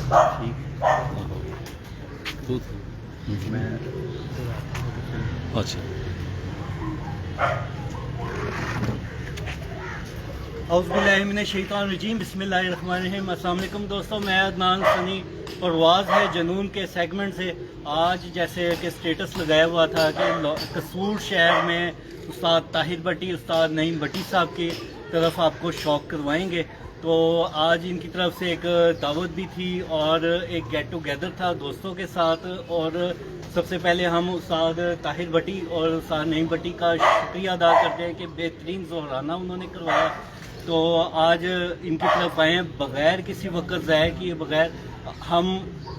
ٹھیک میں اچھا اعوذ باللہ من الشیطان الرجیم بسم اللہ الرحمن الرحیم. السلام علیکم دوستوں, میں عدنان سنی. پرواز ہے جنون کے سیگمنٹ سے آج جیسے کہ سٹیٹس لگایا ہوا تھا کہ قصور شہر میں استاد طاہر بٹی, استاد نعیم بٹی صاحب کی طرف آپ کو شوق کروائیں گے. تو آج ان کی طرف سے ایک دعوت بھی تھی اور ایک گیٹ ٹوگیدر تھا دوستوں کے ساتھ. اور سب سے پہلے ہم استاد طاہر بٹی اور استاد نعیم بٹی کا شکریہ ادا کرتے ہیں کہ بہترین ظہرانہ انہوں نے کروایا. تو آج ان کی طرف آئے بغیر کسی وقت ضائع کیے بغیر. ہم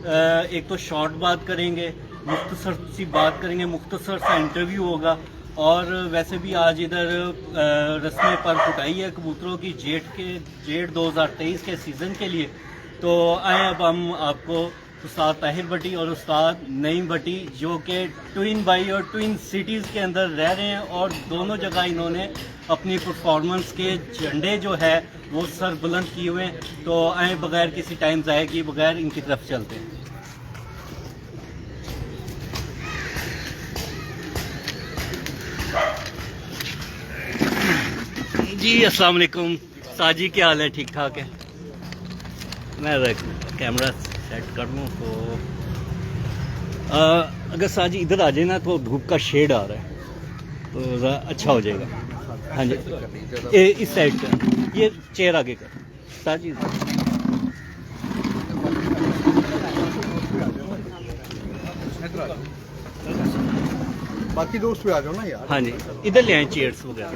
ایک تو شارٹ بات کریں گے, مختصر سی بات کریں گے, مختصر سا انٹرویو ہوگا. اور ویسے بھی آج ادھر رسم پر کٹائی ہے کبوتروں کی جیٹ 2023 کے سیزن کے لیے. تو آئیں اب ہم آپ کو استاد طاہر بٹی اور استاد نعیم بٹی, جو کہ ٹوئن بائی اور ٹوئن سٹیز کے اندر رہ رہے ہیں اور دونوں جگہ انہوں نے اپنی پرفارمنس کے جھنڈے جو ہے وہ سر بلند کیے ہوئے ہیں. تو آئیں بغیر کسی ٹائم ضائع کیے بغیر ان کی طرف چلتے ہیں. جی السلام علیکم ساجی, کیا حال ہے؟ ٹھیک ٹھاک ہے. میں کیمرہ سیٹ کر لوں تو اگر ساجی ادھر آ جائے نا تو دھوپ کا شیڈ آ رہا ہے تو ذرا اچھا ہو جائے گا. ہاں جی اس سائڈ کا یہ چیئر آگے کر ساجی. باقی دوست بھی آ جاؤ نا یار. ہاں جی ادھر لے آئیں چیئرس وغیرہ.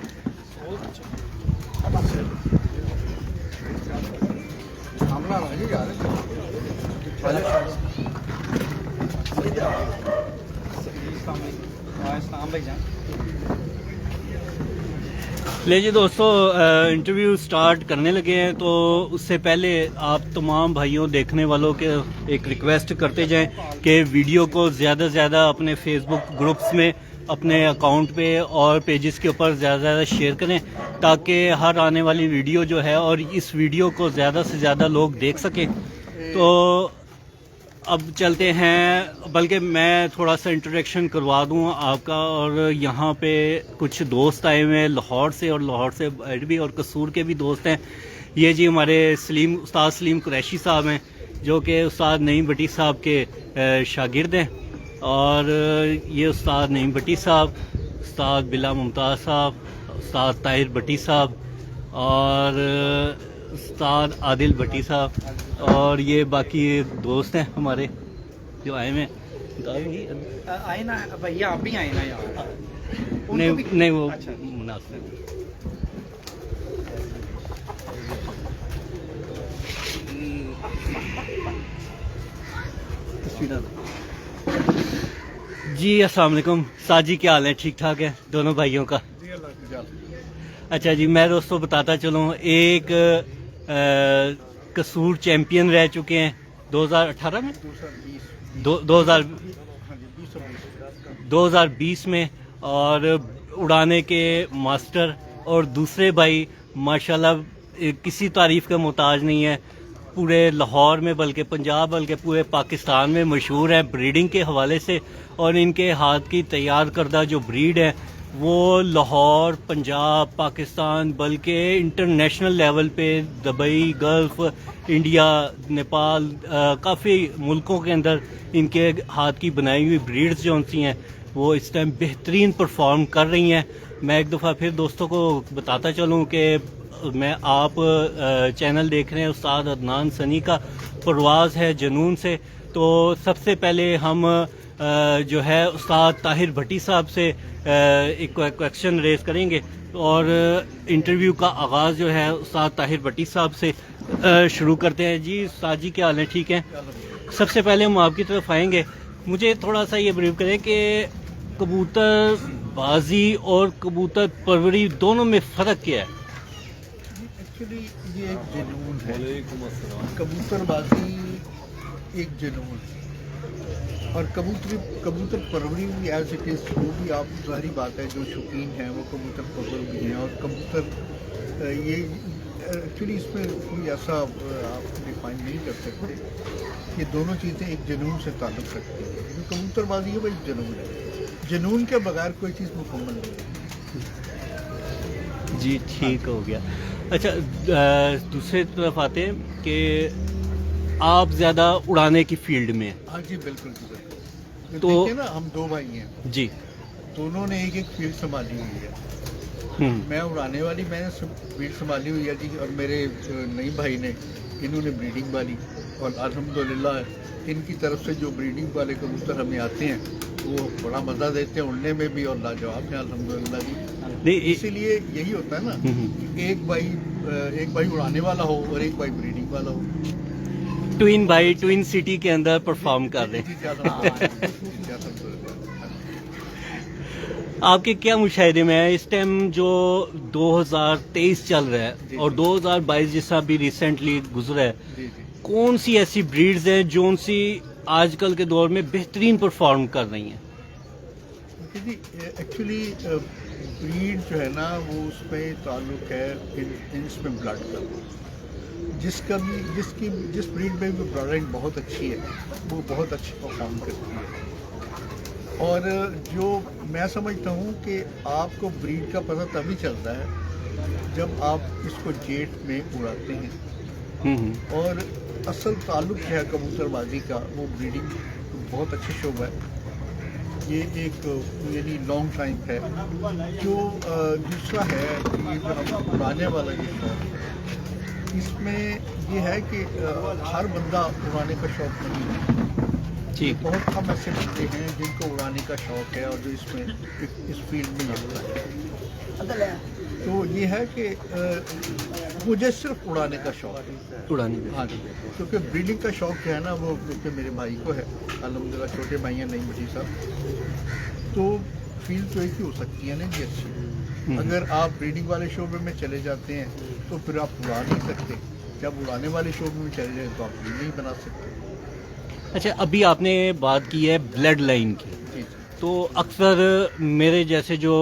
لے جی دوستو, انٹرویو سٹارٹ کرنے لگے ہیں. تو اس سے پہلے آپ تمام بھائیوں دیکھنے والوں کے ایک ریکویسٹ کرتے جائیں کہ ویڈیو کو زیادہ سے زیادہ اپنے فیس بک گروپس میں, اپنے اکاؤنٹ پہ اور پیجز کے اوپر زیادہ سے زیادہ شیئر کریں تاکہ ہر آنے والی ویڈیو جو ہے اور اس ویڈیو کو زیادہ سے زیادہ لوگ دیکھ سکیں. تو اب چلتے ہیں, بلکہ میں تھوڑا سا انٹروڈکشن کروا دوں آپ کا. اور یہاں پہ کچھ دوست آئے ہوئے ہیں لاہور سے, اور لاہور سے بھی اور قصور کے بھی دوست ہیں. یہ جی ہمارے استاد سلیم قریشی صاحب ہیں جو کہ استاد نعیم بٹی صاحب کے شاگرد ہیں. اور یہ استاد نعیم بٹی صاحب, استاد بلا ممتاز صاحب, استاد طاہر بٹی صاحب اور استاد عادل بٹی صاحب, اور یہ باقی دوست ہیں ہمارے جو آئے ہوئے ہیں. آئے نا بھیا, آپ بھی آئے نا یار. نہیں وہ مناسب. جی السلام علیکم ساجی, کیا حال ہے؟ ٹھیک ٹھاک ہے دونوں بھائیوں کا. اچھا جی, میں دوستوں بتاتا چلوں, ایک قصور چیمپئن رہ چکے ہیں 2018 میں 2020 میں, اور اڑانے کے ماسٹر. اور دوسرے بھائی ماشاءاللہ کسی تعریف کا محتاج نہیں ہے, پورے لاہور میں بلکہ پنجاب بلکہ پورے پاکستان میں مشہور ہے بریڈنگ کے حوالے سے. اور ان کے ہاتھ کی تیار کردہ جو بریڈ ہے وہ لاہور, پنجاب, پاکستان بلکہ انٹرنیشنل لیول پہ دبئی, گلف, انڈیا, نیپال, کافی ملکوں کے اندر ان کے ہاتھ کی بنائی ہوئی بریڈز جو سی ہیں وہ اس ٹائم بہترین پرفارم کر رہی ہیں. میں ایک دفعہ پھر دوستوں کو بتاتا چلوں کہ میں آپ چینل دیکھ رہے ہیں استاد عدنان سنی کا, پرواز ہے جنون سے. تو سب سے پہلے ہم جو ہے استاد طاہر بٹی صاحب سے ایک کویسچن ریز کریں گے, اور انٹرویو کا آغاز جو ہے استاد طاہر بٹی صاحب سے شروع کرتے ہیں. جی استاد جی, کیا حال ہے؟ ٹھیک ہے. سب سے پہلے ہم آپ کی طرف آئیں گے. مجھے تھوڑا سا یہ بریف کریں کہ کبوتر بازی اور کبوتر پروری دونوں میں فرق کیا ہے؟ ایکچولی یہ ایک جنون ہے. کبوتر بازی ایک جنون ہے, اور کبوتر پروری بھی ایز اٹ از, وہ بھی آپ ظاہری بات ہے جو شوقین ہیں وہ کبوتر پرور بھی ہیں. اور کبوتر یہ एक्चुअली इसमें कोई ऐसा आप डिफाइन नहीं कर सकते, ये दोनों चीज़ें एक जुनून से ताल्लुक़ रखती हैं। जो कबूतरबाजी है वो एक जुनून है, जुनून के बगैर कोई चीज़ मुकम्मल नहीं है। जी ठीक हो गया। अच्छा दूसरी तरफ आते हैं कि आप ज़्यादा उड़ाने की फील्ड में हैं। हाँ जी बिल्कुल जी बिल्कुल। तो देखिए ना, हम दो भाई हैं, जी दोनों ने एक एक फील्ड संभाली हुई है। मैं उड़ाने वाली मैंने फील्ड संभाली हुई है जी, और मेरे नई भाई ने, इन्होंने ब्रीडिंग वाली, और अल्हम्दुलिल्लाह इनकी तरफ से जो ब्रीडिंग वाले कबूतर हमें आते हैं वो बड़ा मज़ा देते हैं उड़ने में भी, और लाजवाब है अल्हम्दुलिल्लाह जी। नहीं इसीलिए यही होता है ना कि एक भाई उड़ाने वाला हो और एक भाई ब्रीडिंग वाला हो। ट्विन भाई ट्विन सिटी के अंदर परफॉर्म कर रहे हैं। जी, अल्हम्दुलिल्लाह। आपके क्या मुशाहिदे में है इस टाइम जो 2023 चल रहा है और 2022 जैसा भी रिसेंटली गुजरा है, जी जी कौन सी ऐसी ब्रीड्स हैं जो उनसी आजकल के दौर में बेहतरीन परफॉर्म कर रही हैं? जी एक्चुअली ब्रीड जो है ना वो उसमें ताल्लुक है इसमें ब्लड का। जिस ब्रीड में भी ब्लड लाइन बहुत अच्छी है वो बहुत अच्छी परफॉर्म करती है। और जो मैं समझता हूँ कि आपको ब्रीड का पता तभी चलता है जब आप इसको जेट में उड़ाते हैं। और असल ताल्लुक है कबूतरबाजी का, वो ब्रीडिंग बहुत अच्छी शोबा है, ये एक यानी लॉन्ग टाइम है। जो दूसरा है ये जो हम उड़ाने वाला ये शौक है, इसमें ये है कि हर बंदा उड़ाने का शौक नहीं है। ठीक। बहुत कम ऐसे बंदे हैं जिनको उड़ाने का शौक है और जो इसमें इस फील्ड में लगता है। तो ये है कि मुझे सिर्फ उड़ाने का शौक है। उड़ाने में हाँ जी, क्योंकि ब्रीडिंग का शौक जो है ना वो क्योंकि मेरे भाई को है, अल्हम्दुलिल्लाह छोटे भाई हैं नहीं बड़ी साहब, तो फील्ड तो एक ही हो सकती है ना जी अच्छी। अगर आप ब्रीडिंग वाले शोबे में चले जाते हैं तो फिर आप उड़ा नहीं सकते, जब उड़ाने वाले शोबे में चले जाए तो आप फील्ड नहीं बना सकते। अच्छा, अभी आपने बात की है ब्लड लाइन की, जी तो अक्सर मेरे जैसे जो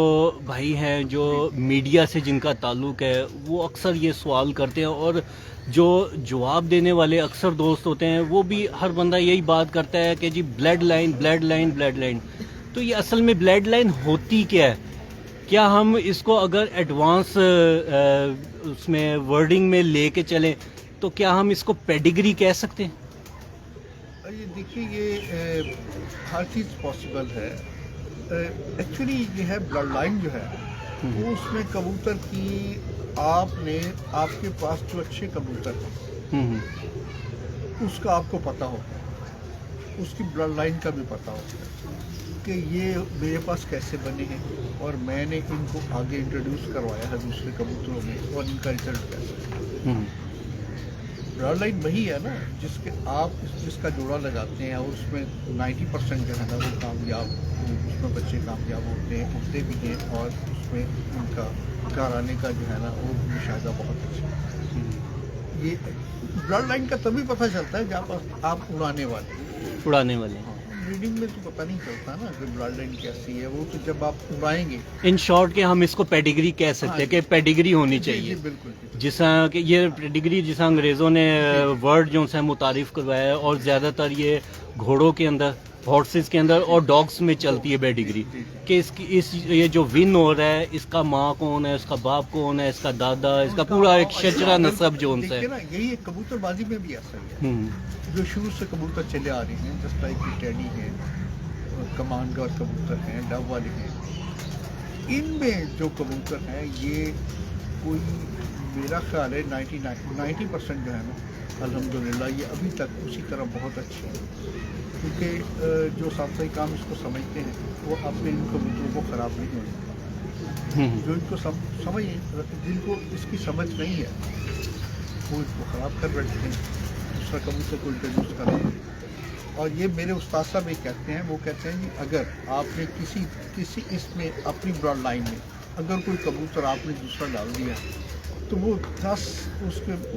भाई हैं जो मीडिया से जिनका ताल्लुक़ है वो अक्सर ये सवाल करते हैं, और जो जवाब देने वाले अक्सर दोस्त होते हैं वो भी हर बंदा यही बात करता है कि जी blood line blood line blood line. तो ये असल में ब्लड लाइन होती क्या है? क्या हम इसको अगर एडवांस उसमें वर्डिंग में लेके चलें तो क्या हम इसको पेडिग्री कह सकते हैं? ये देखिए ये हर चीज़ पॉसिबल है। एक्चुअली ये है ब्लड लाइन जो है वो उसमें कबूतर की आपके पास जो अच्छे कबूतर हैं उसका आपको पता हो, उसकी ब्लड लाइन का भी पता हो कि ये मेरे पास कैसे बने हैं और मैंने इनको आगे इंट्रोड्यूस करवाया है दूसरे कबूतरों में और इनका रिजल्ट कैसा है। ब्लड लाइन वही है ना जिसका जोड़ा लगाते हैं और उसमें 90% जो है ना वो कामयाब, उसमें बच्चे कामयाब होते हैं, उड़ते भी हैं, और उसमें उनका घर आने का जो है ना वो मुशाहिदा बहुत अच्छा है। ये ब्लड लाइन का तभी पता चलता है जब आप उड़ाने वाले ब्रीडिंग में तो पता नहीं चलता ना कि ब्लड लाइन कैसी है, वो तो जब आप उड़ाएंगे। इन शॉर्ट के हम इसको पेडिग्री कह सकते हैं कि पेडिग्री होनी जी, चाहिए। जी, बिल्कुल। जिस कि ये पेडिग्री जिस अंग्रेज़ों ने वर्ड जो है मुतारिफ करवाया है, और ज़्यादातर ये घोड़ों के अंदर, हॉर्सेस के अंदर और डॉग्स में चलती है पेडिग्री कि ये जो विन हो रहा है इसका माँ कौन है, इसका बाप कौन है, इसका दादा, इसका पूरा एक शजरा नस्ब जो उनसे है। ना यही कबूतरबाजी में भी ऐसा ही है। जो शुरू से कबूतर चले आ रहे हैं, जस्ट लाइक टेडी है, कमांडर कबूतर हैं, डब वाले हैं, इनमें जो कबूतर हैं ये कोई मेरा ख्याल है 90% जो है ना अल्हम्दुलिल्लाह ये अभी तक उसी तरह बहुत अच्छे हैं, क्योंकि जो साथी काम इसको समझते हैं वो अपने इन कबूतरों को ख़राब नहीं होने, जो इनको समझ जिनको इसकी समझ नहीं है वो इसको ख़राब कर बैठते हैं, दूसरा कबूतर को इंट्रोड्यूस कर रहे हैं। और ये मेरे उस्ताद साहब ये कहते हैं, वो कहते हैं कि अगर आपने किसी इसमें अपनी ब्लड लाइन में अगर कोई कबूतर आपने दूसरा डाल दिया तो वो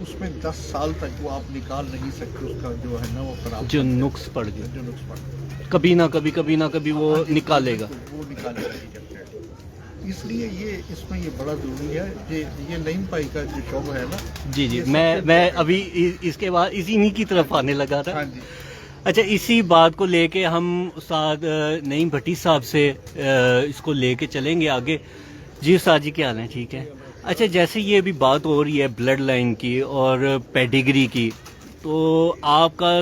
उसमें 10 साल तक वो आप निकाल नहीं सकते, उसका जो है ना वो खराब जो नुक्स पड़ गया, जो नुक्स पड़ गया कभी ना कभी वो निकालेगा। वो निकालेगा ही कहते हैं। اس لیے یہ اس میں یہ بڑا ضروری ہے یہ نعیم بھائی کا جو شعبہ ہے نا. جی یہ سب میں سے- ابھی اس کے بعد اسی کی طرف آنے لگا تھا. ہاں جی. اچھا اسی بات کو لے کے ہم استاد نعیم بھٹی صاحب سے اس کو لے کے چلیں گے آگے. جی استاد جی کیا حال ہیں؟ ٹھیک ہے. اچھا جیسے یہ ابھی بات ہو رہی ہے بلڈ لائن کی اور پیڈیگری کی، تو آپ کا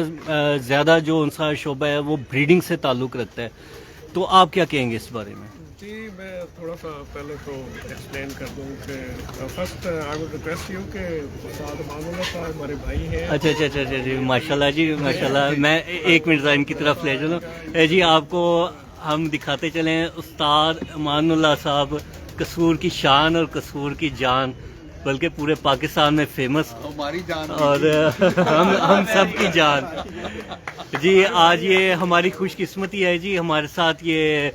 زیادہ جو ان سا شعبہ ہے وہ بریڈنگ سے تعلق رکھتا ہے، تو آپ کیا کہیں گے اس بارے میں؟ جی میں تھوڑا سا پہلے تو ایکسپلین کر دوں کہ first I would request you کہ استاد امان اللہ صاحب ہمارے بھائی ہیں. اچھا جی ماشاء اللہ جی ماشاء اللہ. میں ایک منٹ ذرا ان کی طرف لے چلوں. جی آپ کو ہم دکھاتے چلیں استاد امان اللہ صاحب قصور کی شان اور قصور کی جان، بلکہ پورے پاکستان میں فیمس ہماری جان اور ہم سب کی جان. جی آج یہ ہماری خوش قسمتی ہے جی ہمارے ساتھ یہ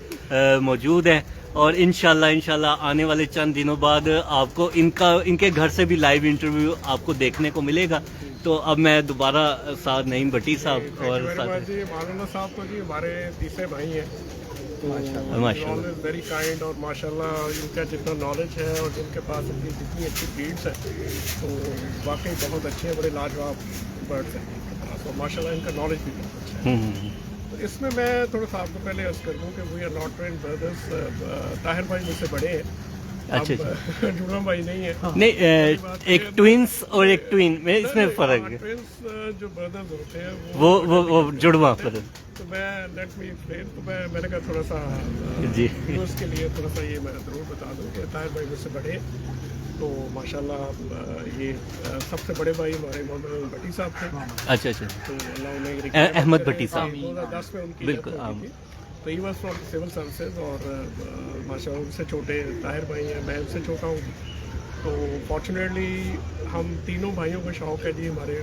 موجود ہیں، اور انشاءاللہ آنے والے چند دنوں بعد آپ کو ان کے گھر سے بھی لائیو انٹرویو آپ کو دیکھنے کو ملے گا. تو اب میں دوبارہ استاد نعیم بھٹی صاحب اور جی امان اللہ صاحب تو جی ہمارے تیسرے بھائی ہیں. ماشاء اللہ ویری کائنڈ، اور ماشاء اللہ ان کا جتنا نالج ہے اور جن کے پاس ان کی جتنی اچھی بریڈس ہیں تو واقعی بہت اچھے بڑے لاجواب برڈس ہیں ان کے پاس، اور ماشاء اللہ ان کا نالج بھی بہت اچھا ہے. تو اس میں تھوڑا سا آپ کو پہلے عرض کر دوں کہ we are not twin brothers. Tahir بھائی مجھ سے بڑے ہیں. اچھا جڑا بھائی نہیں ہے. نہیں ایک ٹوینس اور ایک ٹوین میں اس میں فرق ہے. ٹوینس جو بردرز ہوتے ہیں وہ جڑواں فرق. تو میں لیٹ می ایکسپلین. تو میں نے کہا تھوڑا سا جی اس کے لیے تھوڑا سا یہ میں ضرور بتا دوں کہ طاہر بھائی مجھ سے بڑے ہیں. تو ماشاء اللہ یہ سب سے بڑے بھائی ہمارے محمد بھٹی صاحب تھے. اچھا تو اللہ انہیں احمد بھٹی صاحب 2010 میں ان کی بالکل death ہو گئی تھی. تو he was from civil services, اور ماشاء اللہ ان سے چھوٹے طاہر بھائی ہیں، میں ان سے چھوٹا ہوں. تو فارچونیٹلی ہم تینوں بھائیوں کو شوق ہے جی. ہمارے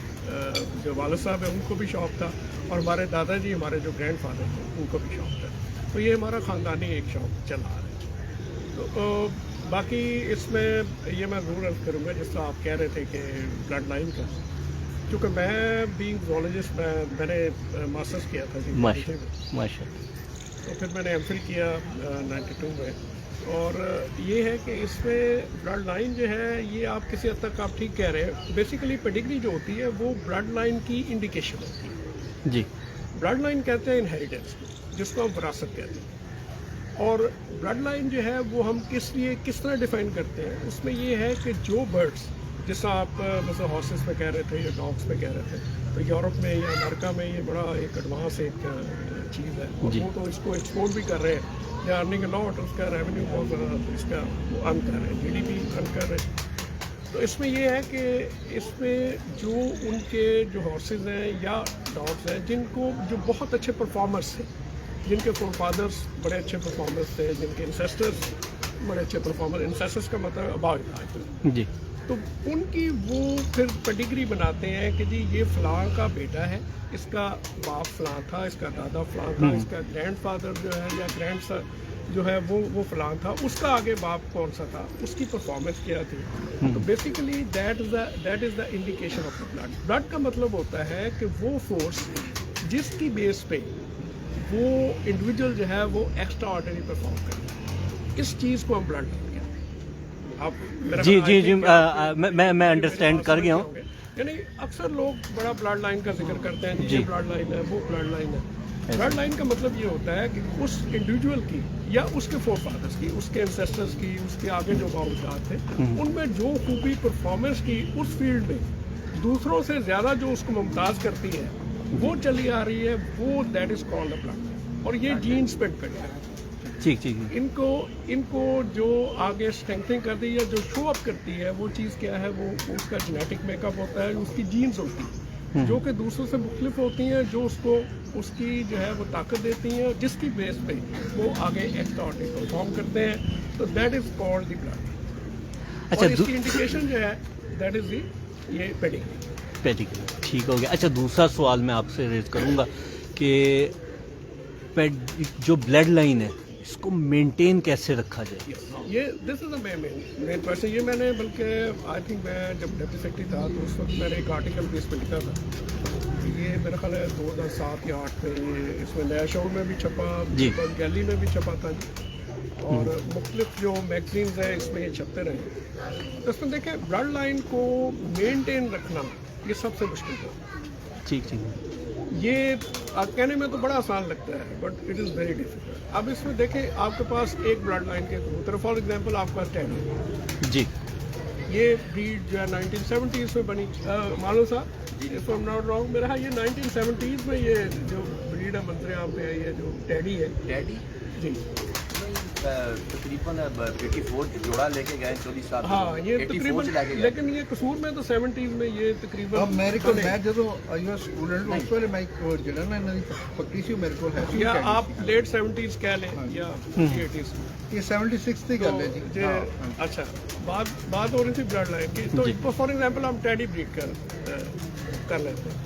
جو والد صاحب ہیں ان کو بھی شوق تھا، اور ہمارے دادا جی ہمارے جو گرینڈ فادر ہیں ان کو بھی شوق تھا. تو یہ ہمارا خاندانی ایک شوق چل رہا ہے. تو باقی اس میں یہ میں ضرور عرض کروں گا جس طرح آپ کہہ رہے تھے کہ بلڈ لائن کا، کیونکہ میں بینگ زولوجسٹ میں نے ماسٹرس کیا تھا جی ماشاء تو پھر میں نے ایم فل کیا 92 میں. اور یہ ہے کہ اس میں بلڈ لائن جو ہے یہ آپ کسی حد تک آپ ٹھیک کہہ رہے ہیں. بیسیکلی پیڈیگری جو ہوتی ہے وہ بلڈ لائن کی انڈیکیشن ہوتی ہے. جی بلڈ لائن کہتے ہیں انہیریٹنس کو، جس کو ہم وراثت کہتے ہیں. اور بلڈ لائن جو ہے وہ ہم کس طرح ڈیفائن کرتے ہیں. اس میں یہ ہے کہ جو برڈس جس طرح آپ مثلا ہارسز پہ کہہ رہے تھے یا ڈاگس پہ کہہ رہے تھے، تو یورپ میں یا امریکہ میں یہ بڑا ایک ایڈوانس ایک چیز ہے. جی. وہ تو اس کو ایکسپورٹ بھی کر رہے ہیں، یا ارننگ لاٹ، اس کا ریونیو بہت زیادہ اس کا وہ ارن کر رہے ہیں، جی ڈی پی ارن کر رہے ہیں. تو اس میں یہ ہے کہ اس میں جو ان کے جو ہارسز ہیں یا ڈاگس ہیں جن کو جو بہت اچھے پرفارمرس ہیں، جن کے فور فادرس بڑے اچھے پرفارمرس تھے، جن کے انسیسٹرس بڑے اچھے پرفارمر، انسیسٹرس کا مطلب اباؤ جی تو ان کی وہ پھر پیڈیگری بناتے ہیں کہ جی یہ فلاں کا بیٹا ہے، اس کا باپ فلاں تھا، اس کا دادا فلاں تھا، اس کا گرینڈ فادر جو ہے یا گرینڈ جو ہے وہ فلاں تھا، اس کا آگے باپ کون سا تھا، اس کی پرفارمنس کیا تھی. تو basically that is the indication of the blood. Blood کا مطلب ہوتا ہے کہ وہ فورس جس کی بیس پہ وہ انڈیویجول جو ہے وہ ایکسٹرا آرڈنری پرفارم کرتا ہے، اس چیز کو ہم بلڈ لائن کہتے ہیں. آپ جی میں انڈرسٹینڈ کر گیا ہوں. یعنی اکثر لوگ بڑا بلڈ لائن کا ذکر کرتے ہیں، یہ بلڈ لائن ہے، وہ بلڈ لائن ہے. بلڈ لائن کا مطلب یہ ہوتا ہے کہ اس انڈیویجول کی یا اس کے فور فادرس کی، اس کے انسیسٹرس کی، اس کے آگے جو باوجات تھے، ان میں جو خوبی پرفارمنس کی اس فیلڈ میں دوسروں سے زیادہ جو اس کو ممتاز کرتی ہے وہ چلی آ رہی ہے، وہ that is called a blood. اور یہ جینس پہ ڈپینڈ ہے. ٹھیک ان کو جو آگے اسٹرینتھنگ کرتی ہے، جو شو اپ کرتی ہے، وہ چیز کیا ہے، وہ اس کا جینیٹک میک اپ ہوتا ہے، اس کی جینس ہوتی ہے جو کہ دوسروں سے مختلف ہوتی ہیں، جو اس کی جو ہے وہ طاقت دیتی ہیں، جس کی بیس پہ وہ آگے ایکسٹرا آرڈنری پرفارم کرتے ہیں. تو that is called the blood. اچھا اس کی انڈیکیشن جو ہے دیٹ از دی یہ پیڈیگری. ٹھیک ہو گیا. اچھا دوسرا سوال میں آپ سے ریز کروں گا کہ جو بلڈ لائن ہے اس کو مینٹین کیسے رکھا جائے؟ یہ دس از اے مین پرسن. یہ میں نے بلکہ آئی تھنک میں جب ڈپٹی سیکرٹری تھا تو اس وقت میں نے ایک آرٹیکل بھی اس پہ لکھا تھا. یہ میرا خیال ہے 2007 یا 2008 میں اس میں نیا شعور میں بھی چھپا، جی گیلی میں بھی چھپا تھا. और मुख्तलिफ जो मैगजीन्स हैं इसमें ये छपते रहे। तो इसमें देखें ब्लड लाइन को मेनटेन रखना ये सबसे मुश्किल है। ठीक ठीक। ये कहने में तो बड़ा आसान लगता है but it is very difficult. अब इसमें देखें आपके पास एक ब्लड लाइन के कबूतर, फॉर एग्जांपल आपके पास टैडी, जी ये ब्रीड जो है 1970s में बनी, मालूम साहब if I am not wrong, मेरा ख्याल ये 1970s में ये जो ब्रीड है मंजर आम पे है, ये जो टैडी है डैडी जी, तकरीबन 84 जोड़ा लेके गए 24 साल हाँ ये 84 तकरीबन, लेके गए। लेकिन ये कसूर में तो 70s में ये तकरीबन अब मेरे को मैं ਜਦੋਂ ਆਇਆ ਸਟੂਡੈਂਟ ਉਸ ਵੇਲੇ ਮੈਂ ਇੱਕ ਜਿਹੜਾ ਨਾ ਇਹਨਾਂ ਦੀ ਪੱਕੀ ਸੀ ਮੇਰੇ ਕੋਲ ਹੈ ਸੀ या आप लेट 70s कह लें या 80s। ਇਹ 76 ਦੀ ਗੱਲ ਹੈ ਜੀ जे अच्छा बात हो रही थी ब्लड लाइन की, तो फॉर एग्जांपल हम टैडी ब्रीड कर लेते हैं।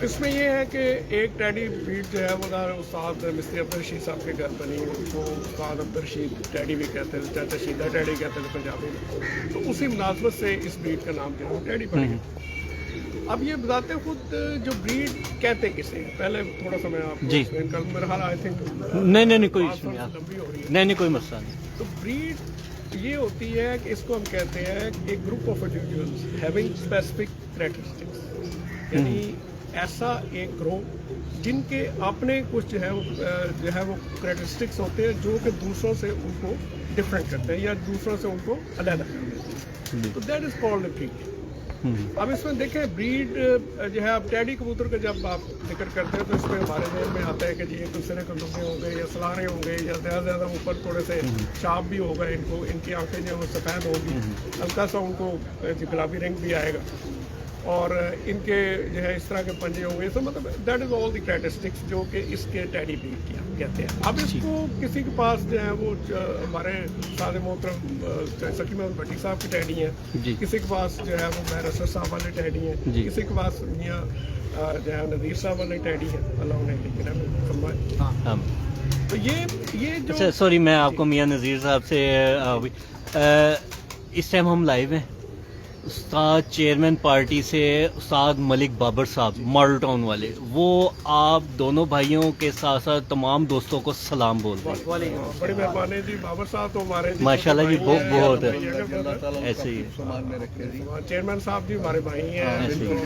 इसमें ये है कि एक टैडी ब्रीड जो है वो उस्ताद मिस्त्री अब्दुल रशीद साहब के घर बनी, वो उस्ताद अब्दुल रशीद टैडी भी कहते थे, चाचा शीदा टैडी कहते थे पंजाबी में, तो उसी मुनासबत से इस ब्रीड का नाम जो है टैडी पड़ गया। अब ये बताते हैं खुद जो ब्रीड कहते किसे, पहले थोड़ा सा मैं आपको जी। एक्सप्लेन कर लूं। मेरा हाल आई थिंक नहीं कोई इशू नहीं, लंबी हो रही है। नहीं कोई मसला नहीं। तो ब्रीड ये होती है कि इसको हम कहते हैं कि एक group of individuals having specific characteristics, यानी ऐसा एक ग्रुप जिनके अपने कुछ जो है वो कैरेक्टरिस्टिक्स होते हैं जो कि दूसरों से उनको डिफरेंट करते हैं या दूसरों से उनको अलग करते हैं, तो that is called a breed. अब इसमें देखें ब्रीड जो है, अब टैडी कबूतर का जब आप जिक्र करते हैं तो इसमें हमारे ज़हन में आता है कि जी एक दूसरे कबूतर होंगे या सलारे होंगे या ज़्यादा ऊपर थोड़े से शार्प भी होगा, इनको इनकी आंखें जो है वो सफ़ेद होगी, हल्का सा उनको गुलाबी रंग भी आएगा, और इनके जो है इस तरह के पंजे होंगे। तो मतलब that is all the characteristics जो कि इसके टैडी ब्रीड की कहते हैं। अब इसको किसी के पास जो है वो हमारे सादे मोहतरम सकीम अहमद भट्टी साहब की टैडी हैं, किसी के पास जो है वो महरसर साहब वाले टैडी हैं, किसी के पास मियाँ जो है नज़ीर साहब वाले टैडी हैं, अल्लाह उन्हें लेकिन फरमाए। तो ये जो अच्छा सॉरी, मैं आपको मियाँ नज़ीर साहब से इस टाइम हम लाइव हैं उस्ताद चेयरमैन पार्टी से उस्ताद मलिक बाबर साहब मॉडल टाउन वाले, वो आप दोनों भाइयों के साथ साथ तमाम दोस्तों को सलाम बोल रहे हैं। बड़ी मेहरबानी जी, बाबर साहब तो हमारे माशाल्लाह जी बहुत ऐसे ही सामान में रखे जी चेयरमैन साहब जी हमारे भाई हैं,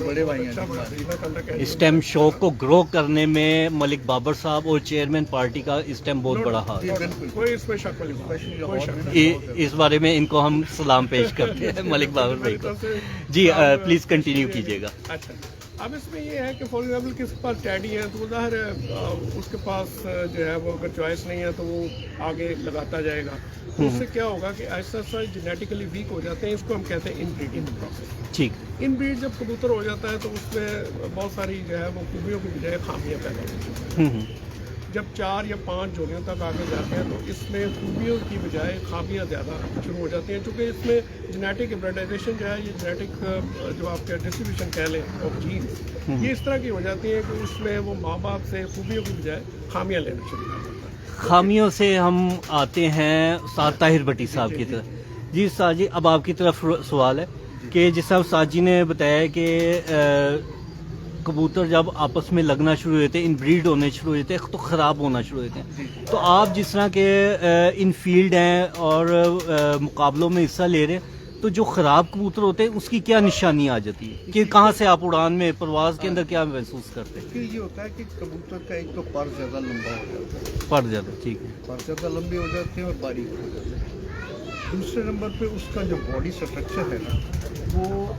बड़े भाई हैं। इस टाइम शो को ग्रो करने में मलिक बाबर साहब और चेयरमैन पार्टी का इस टाइम बहुत बड़ा हाथ है। कोई इसमें शक वाली बात नहीं, कोई शक नहीं। इस बारे में इनको हम सलाम पेश करते हैं मलिक बाबर भाई को। जी प्लीज कंटिन्यू कीजिएगा। अच्छा, अब इसमें ये है कि फॉर एग्जाम्पल किसी के पास टैडी है तो ज़ाहिर है उसके पास जो है वो अगर चॉइस नहीं है तो वो आगे लगाता जाएगा, तो उससे क्या होगा कि ऐसा ऐसा जेनेटिकली वीक हो जाते हैं, इसको हम कहते हैं इनब्रीडिंग प्रोसेस। ठीक, इनब्रीड जब कबूतर हो जाता है तो उसमें बहुत सारी जो है वो खूबियों की बजाय खामियाँ पैदा होती हैं। जब 4 या 5 जोड़ियों तक आगे जाते हैं तो इसमें खूबियों की बजाय खामियाँ ज़्यादा शुरू हो जाती हैं, चूँकि इसमें जेनेटिक हिब्रिडाइजेशन जो है, ये जेनेटिक जो आपका डिस्ट्रीब्यूशन कह लें ऑफ जीन्स, ये इस तरह की हो जाती है कि उसमें वो माँ बाप से खूबियों की बजाय खामियाँ लेना शुरू कर देता है। खामियों से हम आते हैं उस्ताद ताहिर भट्टी साहब की तरफ। जी उस्ताद जी, अब आपकी तरफ सवाल है कि जिस तरह उस्ताद जी ने बताया कि कबूतर जब आपस में लगना शुरू होते हैं, इनब्रीड होने शुरू होते हैं, तो ख़राब होना शुरू होते हैं, तो आप जिस तरह के इन फील्ड हैं और मुकाबलों में हिस्सा ले रहे हैं, तो जो ख़राब कबूतर होते हैं उसकी क्या निशानी आ जाती है कि कहाँ से आप उड़ान में परवाज़ के अंदर क्या महसूस करते हैं? कि ये होता है कि कबूतर का एक तो पर ज़्यादा लंबा हो जाता है, पड़ जाता, ठीक है, पर ज़्यादा लंबी हो जाती है और बारीक हो जाती है। दूसरे नंबर पे उसका जो बॉडी स्ट्रक्चर है ना, वो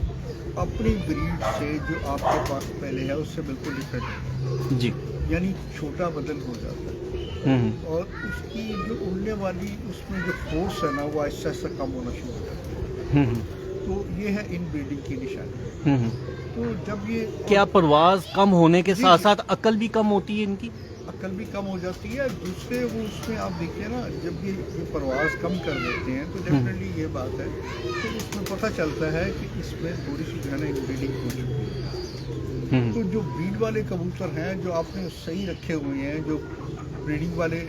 अपनी ब्रीड से जो आपके पास पहले है उससे बिल्कुल डिफरेंट है जी, यानी छोटा बदन हो जाता है, और उसकी जो उड़ने वाली उसमें जो फोर्स है ना वो ऐसा ऐसा कम होना शुरू हो जाता है। तो ये है इन ब्रीडिंग की निशानी। तो जब ये क्या परवाज़ कम होने के साथ साथ अकल भी कम होती है इनकी? अकल भी कम हो जाती है। दूसरे वो उसमें आप देखिए ना, जब ये परवाज़ कम कर देते हैं तो डेफिनेटली ये बात है कि इसमें पता चलता है कि इसमें थोड़ी सी जो है ना इनब्रीडिंग हो चुकी है। तो जो ब्रीड वाले कबूतर हैं जो आपने सही रखे हुए हैं, जो ब्रीडिंग वाले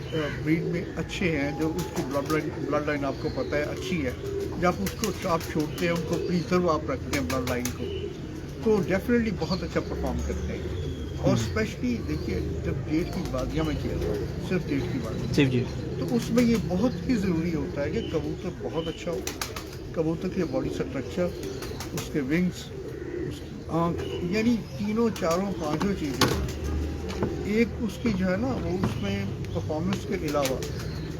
ब्रीड में अच्छे हैं, जो उसकी ब्लड लाइन आपको पता है अच्छी है, जब उसको आप छोड़ते हैं, उनको प्रिजर्व आप रखते हैं ब्लड लाइन को, तो डेफिनेटली बहुत अच्छा परफॉर्म करते हैं। اور اسپیشلی دیکھیے جب ڈیٹ کی بازیاں میں کھیلتا ہوں صرف ڈیٹ کی بازی صرف جی تو اس میں یہ بہت ہی ضروری ہوتا ہے کہ کبوتر بہت اچھا ہو، کبوتر کے باڈی اسٹرکچر، اس کے ونگس، اس کی آنکھ، یعنی تینوں چاروں پانچوں چیزیں ایک اس کی جو ہے نا وہ اس میں پرفارمنس کے علاوہ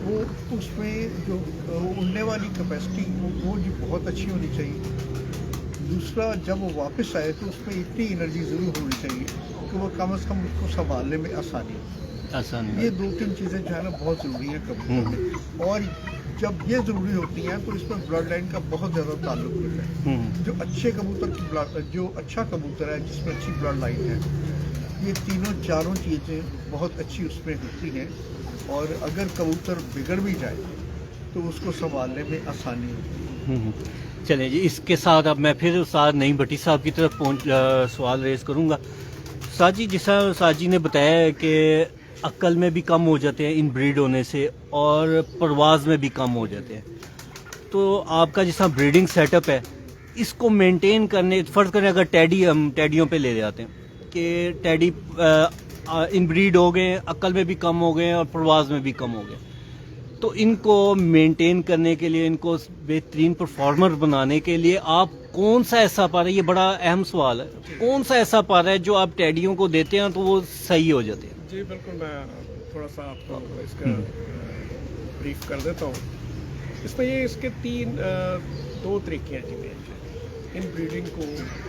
وہ اس میں جو اڑنے والی کیپیسٹی وہ جو بہت اچھی ہونی چاہیے۔ دوسرا جب وہ واپس آئے تو اس میں اتنی انرجی ضرور ہونی چاہیے کہ وہ کم از کم اس کو سنبھالنے میں آسانی ہو۔ آسان یہ دو تین چیزیں جو ہے نا بہت ضروری ہیں کبوتر میں، اور جب یہ ضروری ہوتی ہیں تو اس میں بلڈ لائن کا بہت زیادہ تعلق ہوتا ہے۔ جو اچھے کبوتر کی جو اچھا کبوتر ہے جس میں اچھی بلڈ لائن ہے، یہ تینوں چاروں چیزیں بہت اچھی اس میں ہوتی ہیں، اور اگر کبوتر بگڑ بھی جائے تو اس کو سنبھالنے میں آسانی ہوتی ہے۔ چلیں جی، اس کے ساتھ اب میں پھر استاد نعیم بھٹی صاحب کی طرف سوال ریز کروں گا۔ استاد جی، جیسا استاد جی نے بتایا ہے کہ عقل میں بھی کم ہو جاتے ہیں ان بریڈ ہونے سے اور پرواز میں بھی کم ہو جاتے ہیں، تو آپ کا جیسا بریڈنگ سیٹ اپ ہے اس کو مینٹین کرنے، فرض کریں اگر ہم ٹیڈیوں پہ لے جاتے ہیں کہ ٹیڈی ان بریڈ ہو گئے، عقل میں بھی کم ہو گئے اور پرواز میں بھی کم ہو گئے، تو ان کو مینٹین کرنے کے لیے، ان کو بہترین پرفارمر بنانے کے لیے آپ کون سا ایسا پارا، یہ بڑا اہم سوال ہے، کون سا ایسا پارا ہے جو آپ ٹیڈیوں کو دیتے ہیں تو وہ صحیح ہو جاتے ہیں؟ جی بالکل، میں تھوڑا سا آپ کو اس کا بریف کر دیتا ہوں۔ اس میں یہ اس کے دو طریقے ہیں جی ان بریڈنگ کو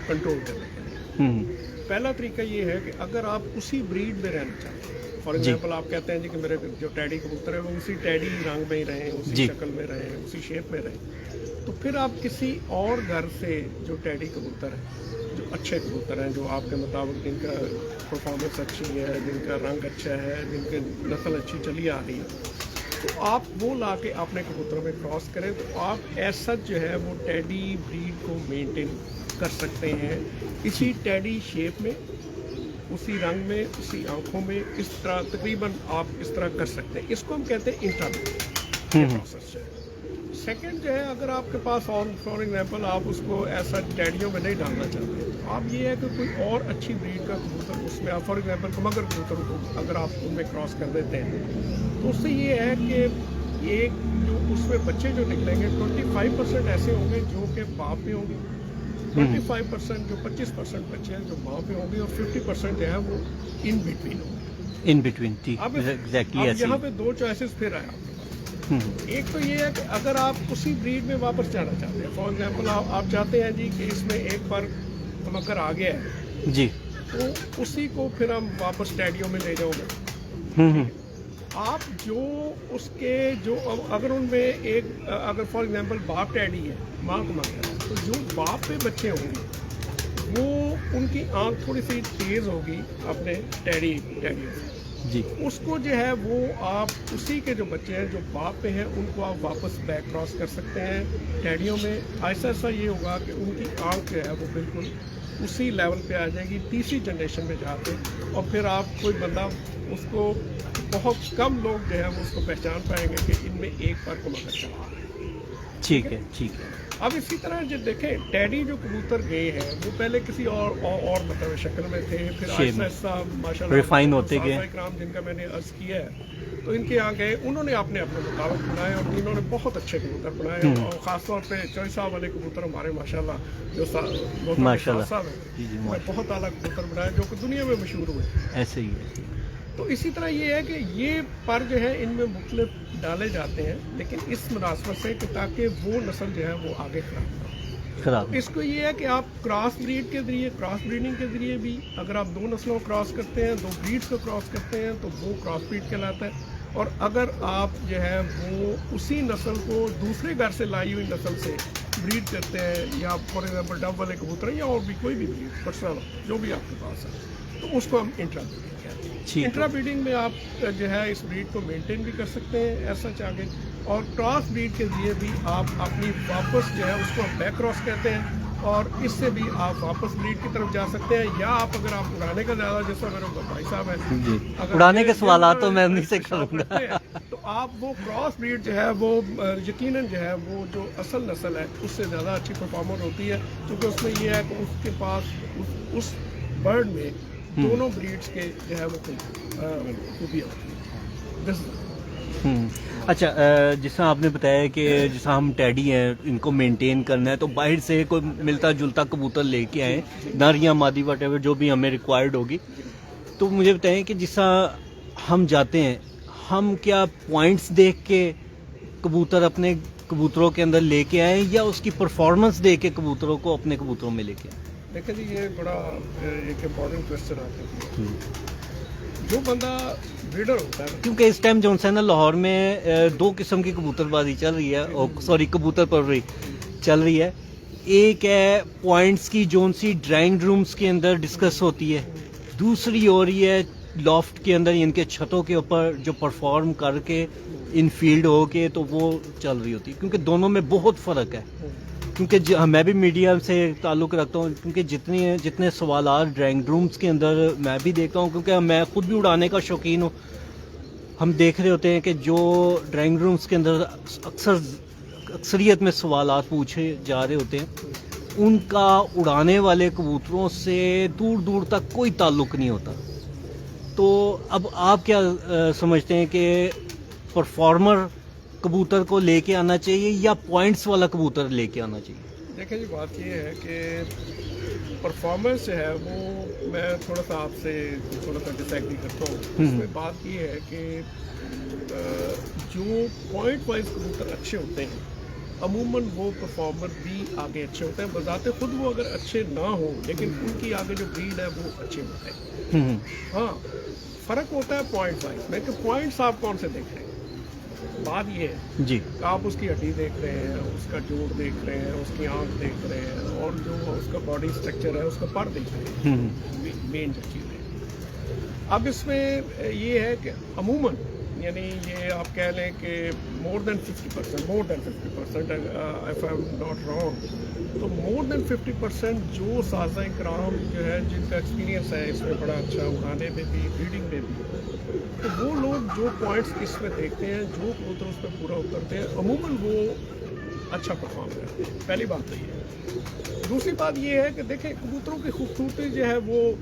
کنٹرول کرنے کے لیے۔ پہلا طریقہ یہ ہے کہ اگر آپ اسی بریڈ میں رہنا چاہتے ہیں، فار ایگزامپل آپ کہتے ہیں جی کہ میرے جو ٹیڈی کبوتر ہے وہ اسی ٹیڈی رنگ میں ہی رہیں، اسی شکل میں رہیں، اسی شیپ میں رہیں، تو پھر آپ کسی اور گھر سے جو ٹیڈی کبوتر ہے، جو اچھے کبوتر ہیں، جو آپ کے مطابق جن کا پرفارمنس اچھی ہے، جن کا رنگ اچھا ہے، جن کی نسل اچھی چلی آ رہی ہے، تو آپ وہ لا کے اپنے کبوتروں میں کراس کریں، تو آپ ایسا جو ہے وہ ٹیڈی بریڈ کو مینٹین کر سکتے ہیں اسی ٹیڈی شیپ میں، اسی رنگ میں، اسی آنکھوں میں، اس طرح تقریباً آپ اس طرح کر سکتے ہیں۔ اس کو ہم کہتے ہیں انٹرا پروسیس ہے۔ سیکنڈ جو ہے، اگر آپ کے پاس فار ایگزامپل آپ اس کو ایسا ٹیڈیوں میں نہیں ڈالنا چاہتے، تو آپ یہ ہے کہ کوئی اور اچھی بریڈ کا کبوتر اس میں آپ فار ایگزامپل کمگر کبوتر کو اگر آپ ان میں کراس کر دیتے ہیں، تو اس سے یہ ہے کہ ایک جو اس میں بچے جو نکلیں گے 25% ایسے ہوں گے جو کہ باپ پہ ہوں گے، 25% جو 25% بچے ہیں جو ماں پہ ہوں گے، اور 50% جو ہے وہ ان بٹوین ہوں گے۔ ان بٹوین، ٹھیک، اب ایگزیکٹلی ایسے یہاں پہ دو چوائسیز پھر آئے آپ کے پاس۔ ایک تو یہ ہے کہ اگر آپ اسی بریڈ میں واپس جانا چاہتے ہیں، فار ایگزامپل آپ چاہتے ہیں جی کہ اس میں ایک بار کمکر آ گیا ہے جی، تو اسی کو پھر ہم واپس ٹیڈیوں میں لے جاؤ گے۔ آپ جو اس کے جو اگر ان میں ایک اگر فار ایگزامپل باپ ٹیڈی ہے، ماں کمکر ہے، تو جو باپ پہ بچے ہوں گے وہ ان کی آنکھ تھوڑی سی تیز ہوگی اپنے ٹیڈیوں سے جی، اس کو جو ہے وہ آپ اسی کے جو بچے ہیں جو باپ پہ ہیں ان کو آپ واپس بیک کراس کر سکتے ہیں ٹیڈیوں میں۔ ایسا یہ ہوگا کہ ان کی آنکھ جو ہے وہ بالکل اسی لیول پہ آ جائے گی تیسری جنریشن میں جا کے، اور پھر آپ کوئی بندہ اس کو بہت کم لوگ جو ہے وہ اس کو پہچان پائیں گے کہ ان میں ایک بار کو مگر چلا۔ ٹھیک ہے، ٹھیک ہے۔ اب اسی طرح جو دیکھیں ٹیڈی جو کبوتر گئے ہیں وہ پہلے کسی اور مطلب شکل میں تھے، پھر آہستہ آہستہ ماشاء اللہ ریفائن ہوتے گئے، کرام جن کا میں نے عرض کیا ہے، تو ان کے یہاں گئے، انہوں نے اپنے مطابق بنائے، اور انہوں نے بہت اچھے کبوتر بنائے، اور خاص طور پہ چوئی صاحب والے کبوتر ہمارے ماشاء اللہ جو ماشاء اللہ صاحب ہیں بہت اعلیٰ کبوتر بنائے جو کہ دنیا میں مشہور ہوئے۔ ایسے ہی ہے۔ تو اسی طرح یہ ہے کہ یہ پر جو ہے ان میں مختلف ڈالے جاتے ہیں، لیکن اس مناسبت سے کہ تاکہ وہ نسل جو ہے وہ آگے خراب، اس کو یہ ہے کہ آپ کراس بریڈ کے ذریعے، کراس بریڈنگ کے ذریعے بھی اگر آپ دو نسلوں کو کراس کرتے ہیں، دو بریڈس کو کراس کرتے ہیں، تو وہ کراس بریڈ کہلاتا ہے۔ اور اگر آپ جو ہے وہ اسی نسل کو دوسرے گھر سے لائی ہوئی نسل سے بریڈ کرتے ہیں، یا فار ایگزامپل ڈب والے کبوتر یا اور بھی کوئی بھی بریڈ پرسنل جو بھی آپ کے پاس ہے، تو اس کو ہم انٹرا بریڈنگ کہتے ہیں۔ انٹرا بریڈنگ میں آپ جو ہے اس بریڈ کو مینٹین بھی کر سکتے ہیں ایسا چاہ کے، اور کراس بریڈ کے ذریعے بھی آپ اپنی واپس جو ہے اس کو بیک کراس کہتے ہیں، اور اس سے بھی آپ واپس بریڈ کی طرف جا سکتے ہیں۔ یا آپ اگر آپ اڑانے کا زیادہ، جیسا میرے بھائی صاحب ہیں جی، اڑانے کے سوالات تو میں انہیں سے کروں گا، تو آپ وہ کراس بریڈ جو ہے وہ یقیناً جو ہے وہ جو اصل نسل ہے اس سے زیادہ اچھی پرفارمر ہوتی ہے، کیونکہ اس میں یہ ہے کہ اس کے پاس اس برڈ میں दोनों ब्रीड्स के जो है वो खूबियाँ होती हैं। अच्छा, जैसा आपने बताया कि जैसा हम टैडी हैं इनको मेंटेन करना है, तो बाहर से कोई मिलता जुलता कबूतर लेके आए, नर या मादी वटेवर जो भी हमें रिक्वायर्ड होगी, तो मुझे बताएं कि जैसा हम जाते हैं, हम क्या पॉइंट्स देख के कबूतर अपने कबूतरों के अंदर लेके आए या उसकी परफॉर्मेंस देख के कबूतरों को अपने कबूतरों में लेके आए? देखिए जी, ये बड़ा एक इम्पॉर्टेंट क्वेश्चन आता है। जो बंदा ब्रीडर होता है, क्योंकि इस टाइम जो है ना लाहौर में दो किस्म की कबूतरबाजी चल रही है, और सॉरी कबूतर परवरी चल रही है। एक है पॉइंट्स की जोन सी ड्राइंग रूम्स के अंदर डिस्कस होती है, दूसरी हो रही है लॉफ्ट के अंदर इनके छतों के ऊपर जो परफॉर्म करके इन फील्ड हो के तो वो चल रही होती है, क्योंकि दोनों में बहुत फ़र्क है। क्योंकि मैं भी मीडिया से ताल्लुक़ रखता हूँ, क्योंकि जितने सवालात ड्राइंग रूम्स के अंदर मैं भी देखता हूँ, क्योंकि मैं खुद भी उड़ाने का शौकीन हूँ। हम देख रहे होते हैं कि जो ड्राइंग रूम्स के अंदर अक्सरियत में सवालात पूछे जा रहे होते हैं, उनका उड़ाने वाले कबूतरों से दूर दूर तक कोई ताल्लुक़ नहीं होता। तो अब आप क्या समझते हैं कि परफॉर्मर कबूतर को लेके आना चाहिए या पॉइंट्स वाला कबूतर लेके आना चाहिए? देखिए जी, बात ये है कि परफॉर्मेंस जो है वो मैं थोड़ा सा आपसे थोड़ा सा डिसएग्री करता हूँ। इसमें बात ये है कि जो पॉइंट वाइज कबूतर अच्छे होते हैं, अमूमन वो परफॉर्मर भी आगे अच्छे होते हैं। बजाते खुद वो अगर अच्छे ना हो, लेकिन उनकी आगे जो ब्रीड है वो अच्छे होते हैं। हाँ, फ़र्क होता है पॉइंट वाइज में कि पॉइंट्स आप कौन से देख रहे हैं। बात ये है जी, आप उसकी हड्डी देख रहे हैं, उसका जोड़ देख रहे हैं, उसकी आंख देख रहे हैं, और जो उसका बॉडी स्ट्रक्चर है उसका पर देख रहे हैं, मेन जो चीज़ है। अब इसमें ये है कि अमूमन यानी ये आप कह लें कि more than 50%, if I am not wrong, तो मोर देन 50% जो साज़ा इकराम जो है जिनका एक्सपीरियंस है इसमें बड़ा अच्छा उड़ाने में भी, ब्रीडिंग में भी, तो वो लोग जो पॉइंट्स इसमें देखते हैं, जो कबूतर उस पर पूरा उतरते हैं, अमूमन वो अच्छा परफॉर्म करते हैं। पहली बात तो ये है। दूसरी बात ये है कि देखें, कबूतरों की खूबसूरती जो है वो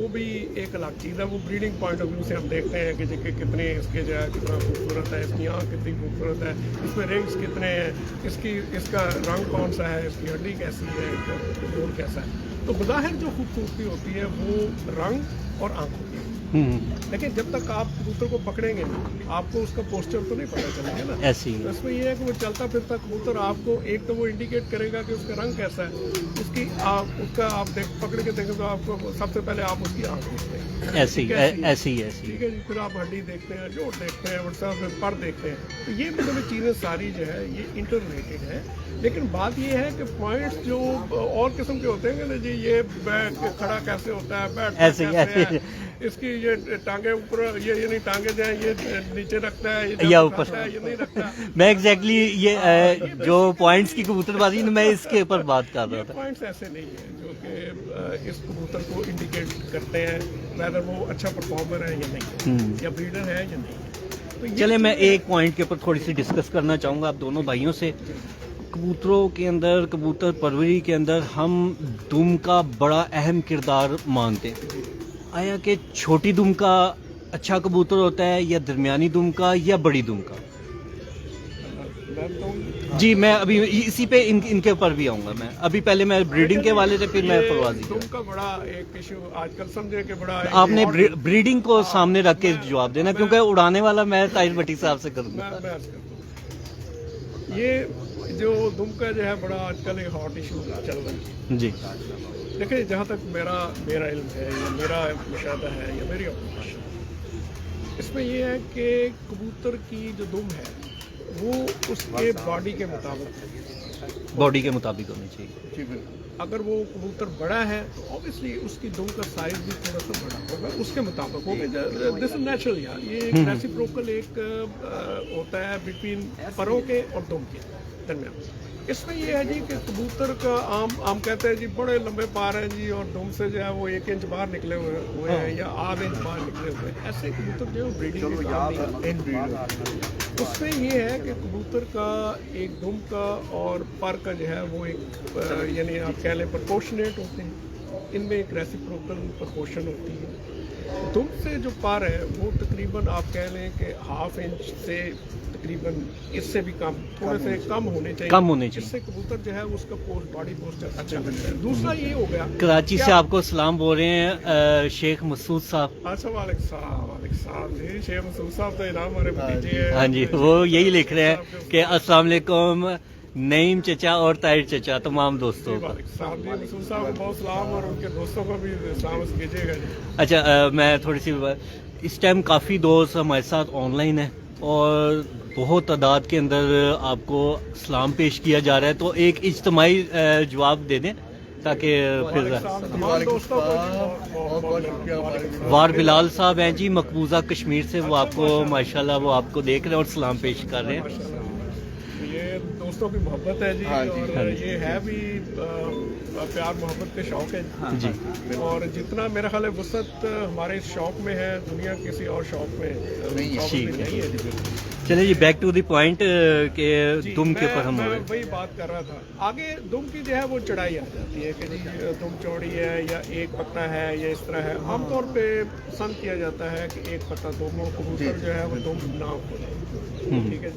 भी एक अलग चीज़ है। वो ब्रीडिंग पॉइंट ऑफ व्यू से हम देखते हैं कि कितने इसके जो है कितना खूबसूरत है, इसकी आँख कितनी खूबसूरत है, इसमें रिंग्स कितने हैं, इसका रंग कौन सा है, इसकी हड्डी कैसी है, इसका जोड़ कैसा है। तो बज़ाहिर जो खूबसूरती होती है वो रंग और आँख होती है। लेकिन जब तक आप कबूतर को पकड़ेंगे आपको उसका पोस्चर तो नहीं पता चलेगा ना। ऐसे ही इसमें ये है कि वो चलता फिरता कबूतर आपको एक तो वो इंडिकेट करेगा कि उसका रंग कैसा है, उसका आप पकड़ के देखें तो आपको सबसे पहले आप उसकी आँख देखते हैं, ऐसे ही ठीक है जी। फिर आप हड्डी देखते हैं, जोड़ देखते हैं, फिर पर देखते हैं। तो ये मतलब चीज़ें सारी जो है ये इंटर रिलेटेड है। लेकिन बात ये है कि पॉइंट्स जो और किस्म के होते हैं ना जी, ये बैठ खड़ा कैसे होता है, बैठ ऐसे ही इसकी ये टांगे ऊपर, ये नहीं टांगे जो है ये नीचे रखता है, या ये ऊपर है, ये नहीं रखता। मैं एग्जैक्टली ये जो पॉइंट्स की कबूतरबाजी मैं इसके ऊपर बात कर रहा था। पॉइंट्स ऐसे नहीं है जो कि इस कबूतर को इंडिकेट करते हैं वेदर वो अच्छा परफॉर्मर है या नहीं, या ब्रीडर है या नहीं। तो चले, मैं एक पॉइंट के ऊपर थोड़ी सी डिस्कस करना चाहूँगा आप दोनों भाइयों से। कबूतरों के अंदर, कबूतर परवरी के अंदर हम दुम का बड़ा अहम किरदार मानते हैं। आया कि छोटी दुम का अच्छा कबूतर होता है या दरमियानी दुम का या बड़ी दुम का? जी, मैं अभी इसी पे इनके ऊपर भी आऊँगा। मैं अभी पहले मैं ब्रीडिंग के वाले थे, फिर मैं परवाजी दुम का बड़ा एक इशू आजकल समझे कि बड़ा आपने ब्रीडिंग को सामने रख के जवाब देना, क्योंकि उड़ाने वाला मैं ताहिर भट्टी साहब से करूँगा। ये जो दुम का जो है बड़ा आजकल एक हॉट इशू चल रहा है जी। देखिए, जहाँ तक मेरा इल्म है या मेरा मुशाहदा है या मेरी ऑब्जर्वेशन, इसमें ये है कि कबूतर की जो दुम है वो उसके बॉडी के मुताबिक होनी चाहिए। जी बिल्कुल। अगर वो कबूतर बड़ा है तो ऑब्वियसली उसकी दुम का साइज भी थोड़ा सा बड़ा होगा, उसके मुताबिक होगा। दिस इज नेचुरल यार, ये एक रेसिप्रोकल एक होता है बिटवीन परों के और दुम के दरमियान। इसमें ये है जी कि कबूतर का आम कहते हैं जी बड़े लंबे पार हैं जी, और दुम से जो है वो 1 इंच बाहर निकले हुए हैं या आध इंच बाहर निकले हुए हैं। ऐसे कबूतर जो है ब्रीडिंग में काम नहीं करते। उसमें ये है कि कबूतर का एक दुम का और पर का जो है वो एक यानी आप कह लें प्रोपोर्शनेट होते हैं। इनमें एक रेसिप्रोकल प्रपोर्शन होती है। दुम से जो पार है वो तकरीबन आप कह लें कि हाफ इंच से तकरीबन इससे भी कम, थोड़े से कम होने चाहिए, कम होने चाहिए। इससे कबूतर जो है उसका बॉडी पोस्चर अच्छा बनता है। दूसरा ये हो गया कराची से क्या- आपको सलाम बोल रहे हैं शेख मसूद साहब। अच्छा वालेकुम सलाम जी, शेख मसूद साहब तो इनाम हमारे भतीजे हैं। हाँ जी, वो यही लिख रहे हैं कि अस्सलाम वालेकुम नईम चचा और ताहिर चचा तमाम दोस्तों को। साहब जी मसूद साहब को बहुत सलाम और उनके दोस्तों को भी सलाम कीजिएगा जी। अच्छा मैं थोड़ी सी इस टाइम काफ़ी दोस्त हमारे साथ ऑनलाइन है और बहुत तादाद के अंदर आपको सलाम पेश किया जा रहा है, तो एक इज्तमाही जवाब दे दें ताकि फिर तमाम दोस्तों को जी बहुत बहुत शुक्रिया हमारे वार बिलाल साहब हैं जी मकबूजा कश्मीर से, वो आपको माशाल्लाह वो आपको देख रहे हैं और सलाम पेश कर रहे हैं। ये दोस्तों की मोहब्बत है जी, हाँ जी, और हाँ जी। ये है भी प्यार मोहब्बत के शौक है जी। और जितना मेरा ख्याल है वसत हमारे इस शौक में है, दुनिया किसी और शौक में नहीं है। शौक ठीक में है। नहीं है जी बिल्कुल। चलिए जी बैक टू द पॉइंट के जी, दुम के ऊपर हम मैं हो रहे हैं। वही बात कर रहा था। आगे दुम की जो है वो चढ़ाई आ जाती है कि जी दुम चौड़ी है या एक पत्ता है या इस तरह है। आमतौर पे पसंद किया जाता है कि एक पत्ता दोनों कबूतर जो है वो दुम ना खोले, ठीक है।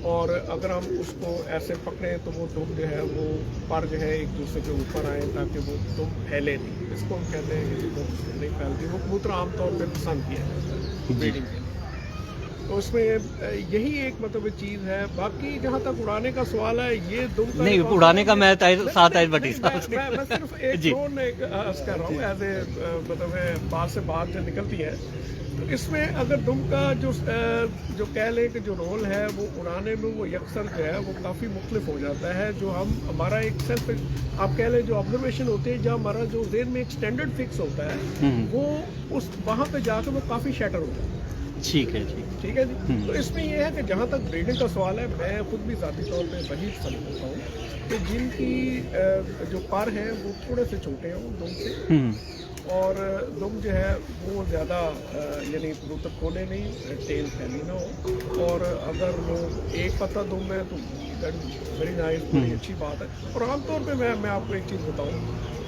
और अगर हम उसको ऐसे पकड़ें तो वो दुम जो है वो पर जो है एक दूसरे के ऊपर आए ताकि वो दुम फैले नहीं। इसको हम कहते हैं कि दुम नहीं फैलती। वो कबूतर आमतौर पे पसंद किया जाता है ब्रीडिंग के लिए। तो उसमें यही एक मतलब चीज़ है। बाकी जहाँ तक उड़ाने का सवाल है, ये दुम का नहीं, एक उड़ाने का मैं नहीं, साथ नहीं, आयत भट्टी नहीं, साहब से। मैं सिर्फ एक जी। ड्रोन एक अर्ज कर रहा हूँ एज ए मतलब बात से बात जो निकलती है। तो इसमें अगर दुम का जो कह लें कि जो रोल है वो उड़ाने में वो यकसर जो है वो काफ़ी मुख्तलिफ हो जाता है। जो हमारा एक सेल्फ आप कह लें जो ऑब्जर्वेशन होते हैं, जहाँ हमारा जो जेन में एक स्टैंडर्ड फिक्स होता है वो उस वहाँ पे जाकर वो काफ़ी शैटर हो जाता है। ठीक है जी। ठीक है जी। तो इसमें यह है कि जहाँ तक ब्रीडिंग का सवाल है, मैं खुद भी ज़ाती तौर पे वही पसंद करता हूँ कि जिनकी जो पर हैं वो थोड़े से छोटे हों दुम से, और दुम जो है वो ज़्यादा यानी कबूतर खोले नहीं, टेल फैली ना हो। और अगर लोग एक पत्ता दुम है तो वेरी नाइस, बड़ी अच्छी बात है। और आमतौर पे मैं आपको एक चीज़ बताऊँ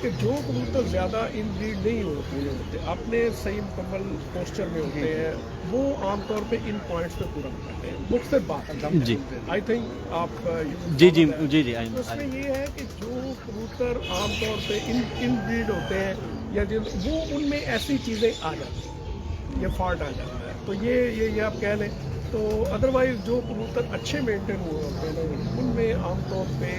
कि जो कबूतर ज़्यादा इनब्रीड नहीं होते, अपने सही मुकम्मल पोस्चर में होते हैं, वो आमतौर पे इन पॉइंट्स पे पूरा करते हैं। मुख्तलिफ बात है जी। आई थिंक आप जी जी जी जी तो उसमें ये है कि जो कबूतर आमतौर पे इनब्रीड होते हैं या वो उनमें ऐसी चीज़ें आ जाती हैं, ये फॉल्ट आ जाता है। तो ये आप कह लें। तो अदरवाइज जो कबूतर अच्छे मेंटेन हुए होते हैं उनमें आमतौर पे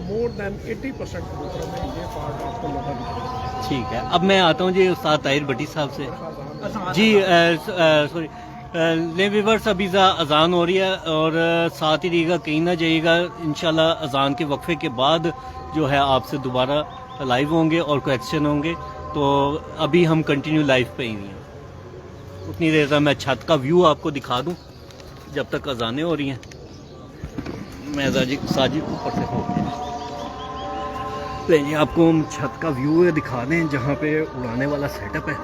मोर देन 80% कबूतरों में ये फॉल्ट आपको नजर नहीं आएगा। ठीक है। अब मैं आता हूँ जी उस्ताद ताहिर भट्टी साहब से जी। सॉरी ले व्यूअर्स, अभी अजान हो रही है और साथ ही रहिएगा, कहीं ना जाइएगा। इंशाल्लाह अजान के वक्फे के बाद जो है आपसे दोबारा लाइव होंगे और क्वेश्चन होंगे। तो अभी हम कंटिन्यू लाइव पे ही हैं। उतनी देर तक मैं छत का व्यू आपको दिखा दूं जब तक अजानें हो रही हैं। मैं साजिद ऊपर से हो गया, आपको हम छत का व्यू दिखा दें जहाँ पे उड़ाने वाला सेटअप है।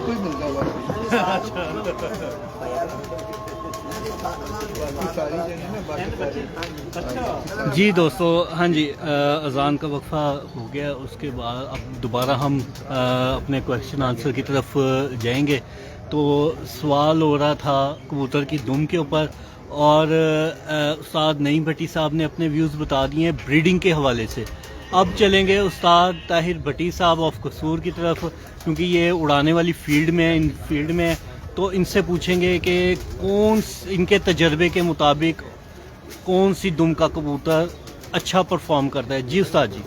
कोई मिलता हुआ जी दोस्तों, हाँ जी, अज़ान का वक्फा हो गया। उसके बाद अब दोबारा हम अपने क्वेश्चन आंसर की तरफ जाएंगे। तो सवाल हो रहा था कबूतर की दुम के ऊपर, और उस्ताद नईम भट्टी साहब ने अपने व्यूज़ बता दिए हैं ब्रीडिंग के हवाले से। अब चलेंगे उस्ताद ताहिर भट्टी साहब ऑफ कसूर की तरफ, क्योंकि ये उड़ाने वाली फील्ड में इन फील्ड में तो इनसे पूछेंगे कि इनके तजर्बे के मुताबिक कौन सी दुम का कबूतर अच्छा परफॉर्म करता है। जी उस्ताद जी।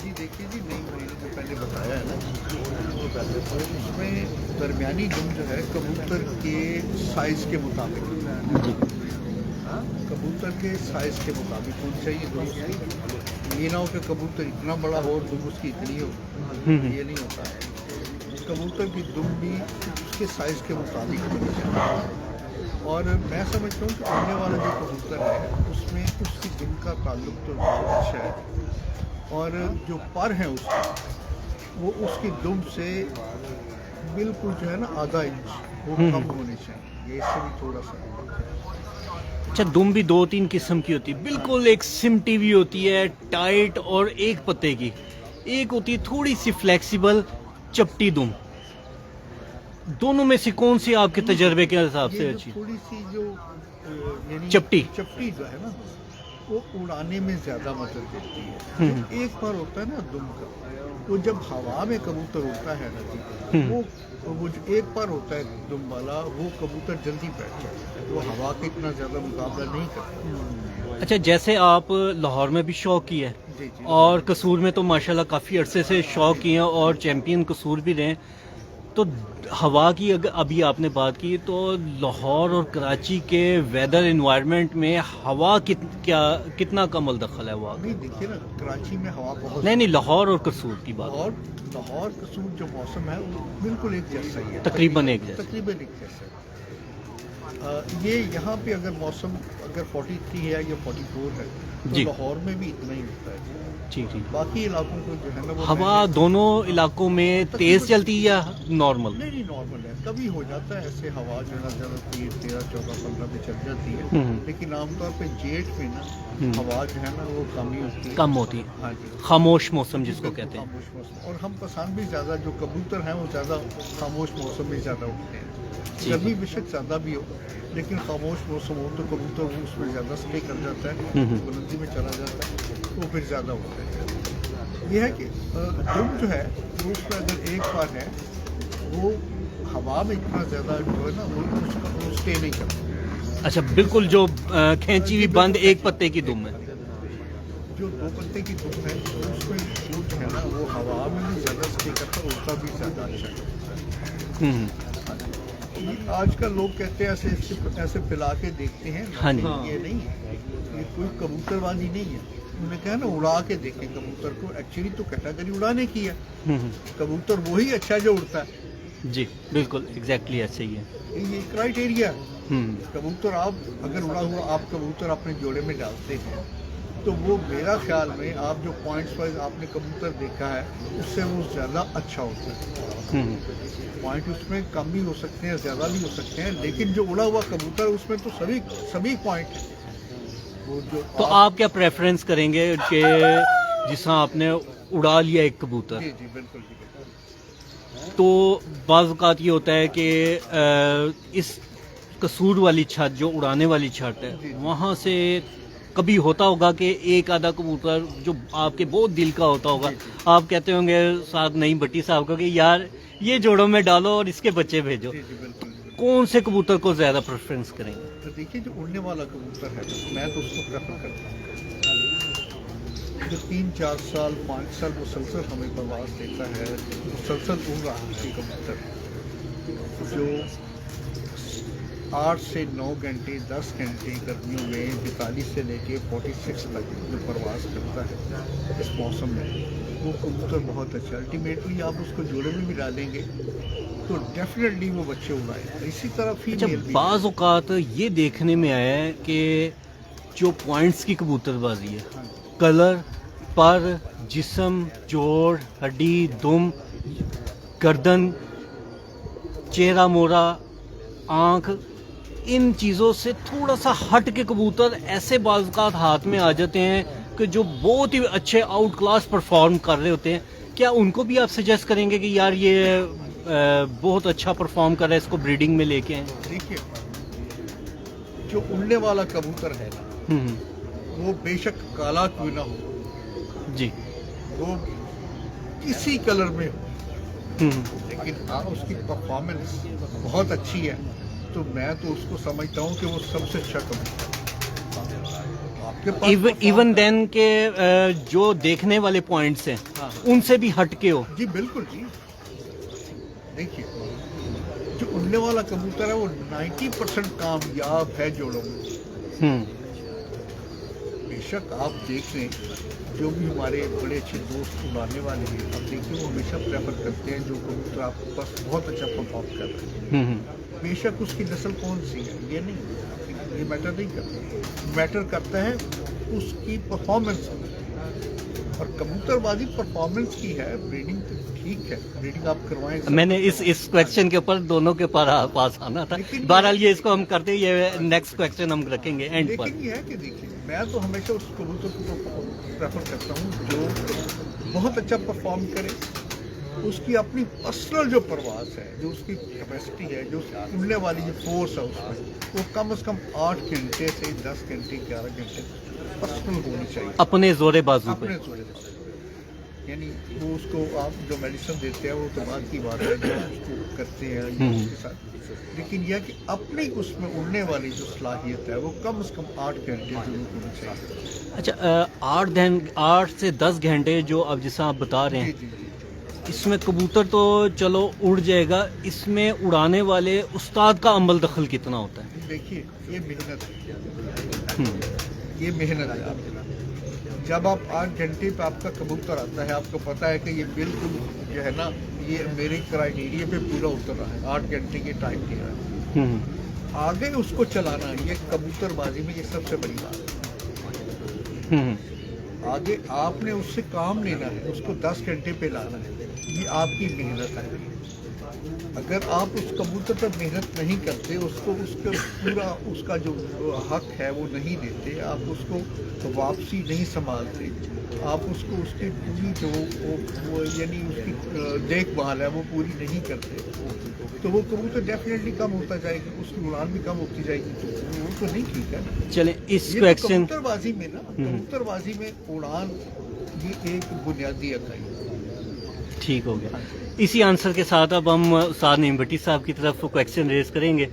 जी देखिए जी, नई महीने जो पहले बताया है ना, उसमें दरमियानी दुम जो है कबूतर के साइज़ के मुताबिक जी, कबूतर के साइज़ के मुताबिक होनी चाहिए दुम। ये ना हो कि कबूतर इतना बड़ा हो और दुम उसकी इतनी हो, ये नहीं होता है। कबूतर की दुम भी उसके साइज़ के मुताबिक होनी चाहिए। और मैं समझता हूँ कि उड़ने वाला जो कबूतर है उसमें उसकी दुम का ताल्लुक तो बहुत अच्छा है, और जो पर हैं उसके, वो उसकी दुम से बिल्कुल जो है ना आधा इंच वो कम होने चाहिए, ये इससे भी थोड़ा सा। अच्छा, दुम भी 2-3 किस्म की होती है। बिल्कुल एक सिमटी हुई होती है टाइट, और एक पत्ते की, एक होती है थोड़ी सी फ्लेक्सिबल चपटी दुम। दोनों में से कौन सी आपके तजर्बे के हिसाब से ये अच्छी? थोड़ी सी जो यानी चपटी जो है ना, वो उड़ाने में ज़्यादा मदद देती है। जो एक बार होता है ना दुम का, वो जब हवा में कबूतर उड़ता है ना जी, वो जो एक बार होता है दुम वाला, वो कबूतर जल्दी बैठ जाता है, वो हवा का इतना ज़्यादा मुकाबला नहीं करता। अच्छा, जैसे आप लाहौर में भी शौक की है जी जी। और कसूर में तो माशाल्लाह काफ़ी अरसे से शौक किए हैं और चैम्पियन कसूर भी रहे, तो हवा की अगर अभी आपने बात की, तो लाहौर और कराची के वेदर एनवायरनमेंट में हवा कितना कम दखल है वहाँ? नहीं देखिए ना, कराची में हवा बहुत, नहीं, लाहौर और कसूर की बात, और लाहौर कसूर जो मौसम है वो बिल्कुल एक जैसा ही है, तकरीबन एक जैसा। तकरीबन एक जैसा है। ये यहाँ पे अगर मौसम अगर 43 है या 44 है तो जी। लाहौर में भी इतना ही होता है। ठीक ठीक। बाकी इलाकों को जो है ना वो हवा दोनों इलाकों में तेज चलती है या नॉर्मल? नहीं नॉर्मल है, कभी हो जाता है ऐसे हवा जो है ज़्यादा 13, 14, 15 पे चल जाती है, लेकिन आमतौर पे जेठ में ना हवा जो है ना वो कम ही होती है, कम होती है। हाँ जी, खामोश मौसम जिसको कहते हैं। खामोश मौसम। और हम पसंद भी ज़्यादा, जो कबूतर हैं वो ज़्यादा खामोश मौसम में ज़्यादा उठते हैं। गर्मी बेशक ज़्यादा भी हो, लेकिन खामोश मौसम हो तो कबूतर वो उसमें ज़्यादा स्टे कर जाता है, बुलंदी में चला जाता है, तो फिर ज़्यादा होता है। ये है कि दुम जो है वो उसमें अगर एक बार है वो हवा में इतना ज़्यादा जो है ना वो स्टे नहीं करता। अच्छा, बिल्कुल जो खींची हुई बंद एक पत्ते की दुम है। जो 2 पत्ते की दुम है उसमें जो है ना वो हवा में भी ज़्यादा स्टे करता है, उसका भी ज़्यादा अच्छा है। आजकल लोग कहते हैं ऐसे पिला के देखते हैं, हाँ जी। ये नहीं है, ये कोई कबूतरबाजी नहीं है। उन्होंने कहा ना उड़ा के देखें कबूतर को, एक्चुअली तो कैटेगरी उड़ाने की है। कबूतर वही अच्छा जो उड़ता है। जी बिल्कुल, एग्जैक्टली ऐसे ही है। ये क्राइटेरिया है। कबूतर आप अगर उड़ा हुआ आप कबूतर अपने जोड़े में डालते हैं तो वो मेरा ख्याल में आप जो पॉइंट्स वाइज आपने कबूतर देखा है उससे वो ज़्यादा अच्छा होता है। पॉइंट उसमें कम भी हो सकते हैं, ज़्यादा भी हो सकते हैं, लेकिन जो उड़ा हुआ कबूतर उसमें तो सभी पॉइंट हैं। वो जो तो आप क्या प्रेफरेंस करेंगे कि जिस तरह आपने उड़ा लिया एक कबूतर, जी जी बिल्कुल ठीक है। तो बाज़ औक़ात ये होता है कि इस कसूर वाली छत जो उड़ाने वाली छत है वहाँ से कभी होता होगा कि एक आधा कबूतर जो आपके बहुत दिल का होता होगा, आप कहते होंगे साथ नहीं भट्टी साहब को कि यार ये जोड़ों में डालो और इसके बच्चे भेजो, जी जी बिल्कुल। कौन से कबूतर को ज़्यादा प्रेफरेंस करेंगे? तो देखिए जो उड़ने वाला कबूतर है मैं तो उसको प्रेफर करता हूँ जो 3-4 साल 5 साल मुसलसल हमें प्रवास देता है, मुसलसल उड़ रहा है कबूतर, जो 8 से 9 घंटे 10 घंटे गर्मियों में 45 से लेके 46 तक जो प्रवास करता है इस मौसम में, वो कबूतर बहुत अच्छा। अल्टीमेटली आप उसको जोड़े में भी डालेंगे तो डेफिनेटली वो बच्चे उड़ाएंगे। इसी तरह अच्छा, फीमेल भी बाज़ औक़ात ये देखने में आया है कि जो पॉइंट्स की कबूतरबाजी है, कलर पर, जिस्म, जोड़, हड्डी, दुम, गर्दन, चेहरा मोरा, आँख, इन चीज़ों से थोड़ा सा हट के कबूतर ऐसे बाज़ औक़ात हाथ में आ जाते हैं कि जो बहुत ही अच्छे आउट क्लास परफॉर्म कर रहे होते हैं। क्या उनको भी आप सजेस्ट करेंगे कि यार ये बहुत अच्छा परफॉर्म कर रहा है, इसको ब्रीडिंग में लेके आएं? देखिए जो उड़ने वाला कबूतर है ना वो बेशक काला क्यों ना हो, जी, वो किसी कलर में हो, लेकिन उसकी परफॉर्मेंस बहुत अच्छी है तो मैं तो उसको समझता हूँ कि वो सबसे अच्छा कबूतर है। आपके पास इवन देन के जो देखने वाले पॉइंट्स हैं उनसे भी हट के हो। जी बिल्कुल जी। देखिए जो उड़ने वाला कबूतर है वो 90% कामयाब है जोड़ों में। बेशक आप देख लें जो भी हमारे बड़े अच्छे दोस्त उड़ाने वाले हैं, आप देखिए वो हमेशा प्रेफर करते हैं जो कबूतर आपके पास बहुत अच्छा परफॉर्म कर रहे हैं। बेशक उसकी नस्ल कौन सी है ये नहीं, ये मैटर नहीं करता, मैटर करता है उसकी परफॉर्मेंस। और कबूतरबाजी परफॉर्मेंस की है, ब्रीडिंग तो ठीक है, ब्रीडिंग आप करवाएं। मैंने इस क्वेश्चन के ऊपर दोनों के पास आना था। बहरहाल ये इसको हम करते हैं, ये नेक्स्ट क्वेश्चन हम रखेंगे एंड पर। लेकिन ये है कि देखिए मैं तो हमेशा उस कबूतर को प्रेफर करता हूँ जो बहुत अच्छा परफॉर्म करे, उसकी अपनी पर्सनल जो प्रवास है, जो उसकी कैपेसिटी है, जो उड़ने वाली जो फोर्स है उसमें, वो कम से कम 8 घंटे से 10 घंटे 11 घंटे पर्सनल होनी चाहिए अपने जोरे बाजू अपने पे। जोड़े पर। यानी वो उसको आप जो मेडिसिन देते हैं वो तो बात की बात है, जो उसको करते हैं या उसके साथ, लेकिन यह कि अपनी उसमें उड़ने वाली जो सलाहियत है वो कम से कम 8 घंटे जरूर होनी चाहिए। अच्छा, 8 से 10 घंटे जो अब जैसा आप बता रहे जी हैं, जी जी। इसमें कबूतर तो चलो उड़ जाएगा, इसमें उड़ाने वाले उस्ताद का अमल दखल कितना होता है? देखिए ये मेहनत है, ये मेहनत है आपकी। जब आप 8 घंटे पे आपका कबूतर आता है, आपको पता है कि ये बिल्कुल जो है ना ये मेरे क्राइटेरिया पे पूरा उतर रहा है, 8 घंटे के टाइम दिया है, आगे उसको चलाना ये कबूतरबाजी में ये सबसे बड़ी बात है। आगे आपने उससे काम लेना है, उसको 10 घंटे पे लाना है, ये आपकी मेहनत है। اگر آپ اس کبوتر پر محنت نہیں کرتے، اس کو اس کا پورا اس کا جو حق ہے وہ نہیں دیتے، آپ اس کو واپسی نہیں سنبھالتے، آپ اس کو اس کی پوری جو وہ یعنی اس کی دیکھ بھال ہے وہ پوری نہیں کرتے، تو وہ کبوتر ڈیفینیٹلی کم ہوتا جائے گا، اس کی اڑان بھی کم ہوتی جائے گی، تو وہ تو نہیں ٹھیک ہے نا۔ چلیں اس یہ کویکشن کبوتر بازی میں نا، کبوتر بازی میں اڑان یہ ایک بنیادی اکائی ہے۔ ٹھیک ہو گیا۔ اسی آنسر کے ساتھ اب ہم استاد نعیم بھٹی صاحب کی طرف کویکشن ریز کریں گے۔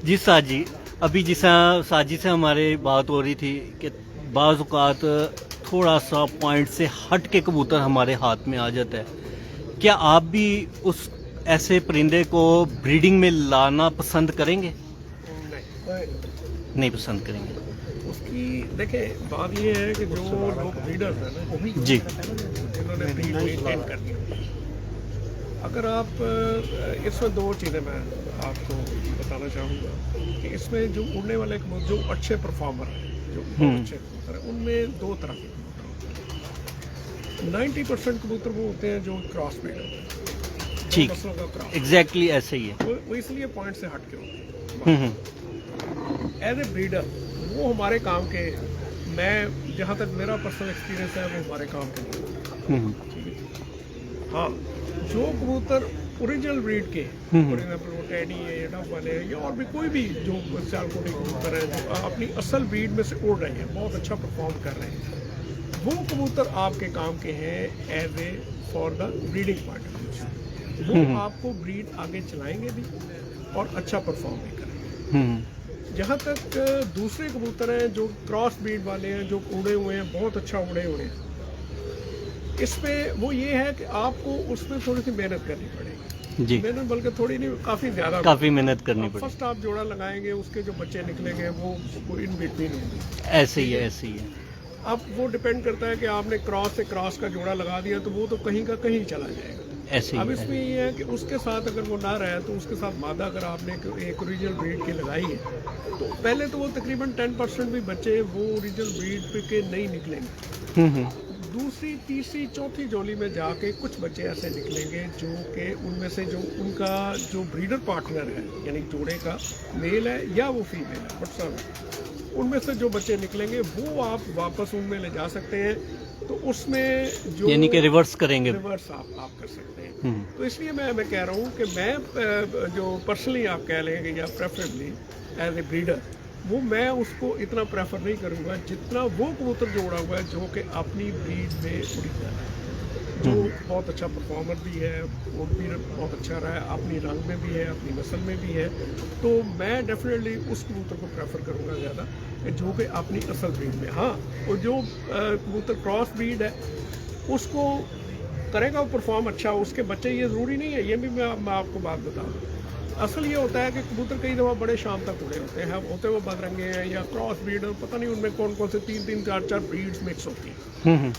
جی سعد جی، ابھی جس ساجی سے ہمارے بات ہو رہی تھی کہ بعض اوقات تھوڑا سا پوائنٹ سے ہٹ کے کبوتر ہمارے ہاتھ میں آ جاتا ہے، کیا آپ بھی اس ایسے پرندے کو بریڈنگ میں لانا پسند کریں گے؟ نہیں پسند کریں گے۔ اس کی دیکھیں بات یہ ہے کہ جو لوگ بریڈر ہیں نا جی جنہوں نے بریڈ مینٹین کرنی ہے، اگر آپ اس میں دو چیزیں میں آپ کو بتانا چاہوں گا کہ اس میں جو اڑنے والے کبوتر جو اچھے پرفارمر ہیں، جو بہت اچھے کبوتر ہیں، ان میں دو طرح کے کبوتر ہوتے ہیں۔ 90% کبوتر وہ ہوتے ہیں جو کراس بریڈ ہوتے ہیں، ٹھیک، نسلوں کا کراس، ایگزیکٹلی ایسے ہی ہے۔ وہ اس لیے پوائنٹ سے ہٹ کے ہوتے ہیں۔ ایز اے بریڈر وہ ہمارے کام کے، میں جہاں تک میرا پرسنل ایکسپیرینس ہے وہ ہمارے کام کے نہیں، ٹھیک ہے۔ ہاں جو کبوتر اوریجنل بریڈ کے، فار ایگزامپل وہ ٹیڈی ہے یا ڈف والے ہیں یا اور بھی کوئی بھی جو سیالکوٹی کبوتر ہیں جو اپنی اصل بریڈ میں سے اڑ رہے ہیں، بہت اچھا پرفارم کر رہے ہیں، وہ کبوتر آپ کے کام کے ہیں as a far the breeding point of view, وہ آپ کو بریڈ آگے چلائیں گے بھی اور اچھا پرفارم بھی کریں گے۔ جہاں تک دوسرے کبوتر ہیں جو کراس بریڈ والے ہیں، جو اڑے ہوئے ہیں، بہت اچھا اڑے ہوئے ہیں، اس پہ وہ یہ ہے کہ آپ کو اس میں تھوڑی سی محنت کرنی پڑے گی، جی محنت بلکہ تھوڑی نہیں، کافی زیادہ کافی محنت کرنی پڑی، فرسٹ آپ جوڑا لگائیں گے، اس کے جو بچے نکلیں گے وہ ان بٹوین ہوں گے، ایسے ہی ہے ایسے ہی ہے۔ اب وہ ڈپینڈ کرتا ہے کہ آپ نے کراس سے کراس کا جوڑا لگا دیا تو وہ تو کہیں کا کہیں چلا جائے گا۔ ایسے اب ہی اس ہے۔ میں یہ ہے کہ اس کے ساتھ اگر وہ نہ رہے تو اس کے ساتھ مادہ اگر آپ نے ایک اوریجنل بریڈ کی لگائی ہے تو پہلے تو وہ تقریباً 10% بھی بچے وہ اوریجنل بریڈ پہ کے نہیں نکلیں گے، دوسری تیسری چوتھی جولی میں جا کے کچھ بچے ایسے نکلیں گے جو کہ ان میں سے جو ان کا جو بریڈر پارٹنر ہے، یعنی جوڑے کا میل ہے یا وہ فیمیل ہے، بٹ سب ان میں سے جو بچے نکلیں گے وہ آپ واپس ان میں لے جا سکتے ہیں، تو اس میں جو یعنی کہ ریورس کریں گے، ریورس آپ کر سکتے ہیں۔ تو اس لیے میں کہہ رہا ہوں کہ میں جو پرسنلی آپ کہہ لیں گے یا پریفریبلی ایز اے بریڈر، وہ میں اس کو اتنا پریفر نہیں کروں گا جتنا وہ کبوتر جو اڑا ہوا ہے جو کہ اپنی بریڈ میں اڑی جائے ہے، جو بہت اچھا پرفارمر بھی ہے، وہ بھی بہت اچھا رہا ہے، اپنی رنگ میں بھی ہے، اپنی نسل میں بھی ہے، تو میں ڈیفینیٹلی اس کبوتر کو پریفر کروں گا زیادہ کہ جو کہ اپنی اصل بریڈ میں۔ ہاں اور جو کبوتر کراس بریڈ ہے اس کو کرے گا وہ پرفارم اچھا، اس کے بچے یہ ضروری نہیں ہے، یہ بھی میں آپ کو بات بتاؤں، اصل یہ ہوتا ہے کہ کبوتر کئی دفعہ بڑے شام تک اڑے ہوتے ہیں، ہوتے وہ بدرنگے ہیں یا کراس بریڈ، اور پتہ نہیں ان میں کون کون سے 3 4 بریڈز مکس ہوتی ہیں۔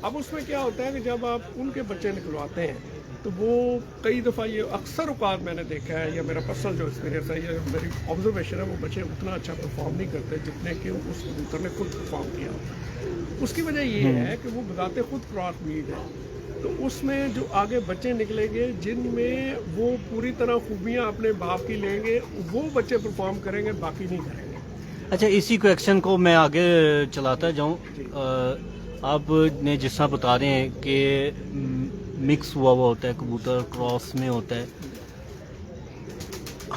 اب اس میں کیا ہوتا ہے کہ جب آپ ان کے بچے نکلواتے ہیں تو وہ کئی دفعہ یہ اکثر اوقات میں نے دیکھا ہے، یا میرا پرسنل جو ایکسپیرینس ہے یا میری آبزرویشن ہے، وہ بچے اتنا اچھا پرفارم نہیں کرتے جتنے کہ اس کبوتر نے خود پرفارم کیا ہوتا۔ اس کی وجہ یہ ہے کہ وہ بذات خود کراس بریڈ ہے، تو اس میں جو آگے بچے نکلیں گے جن میں وہ پوری طرح خوبیاں اپنے باپ کی لیں گے، وہ بچے پرفارم کریں گے، باقی نہیں کریں گے۔ اچھا، اسی کویکشن کو میں آگے چلاتا جاؤں، آپ نے جس طرح بتا رہے ہیں کہ مکس ہوا ہوتا ہے کبوتر، کراس میں ہوتا ہے،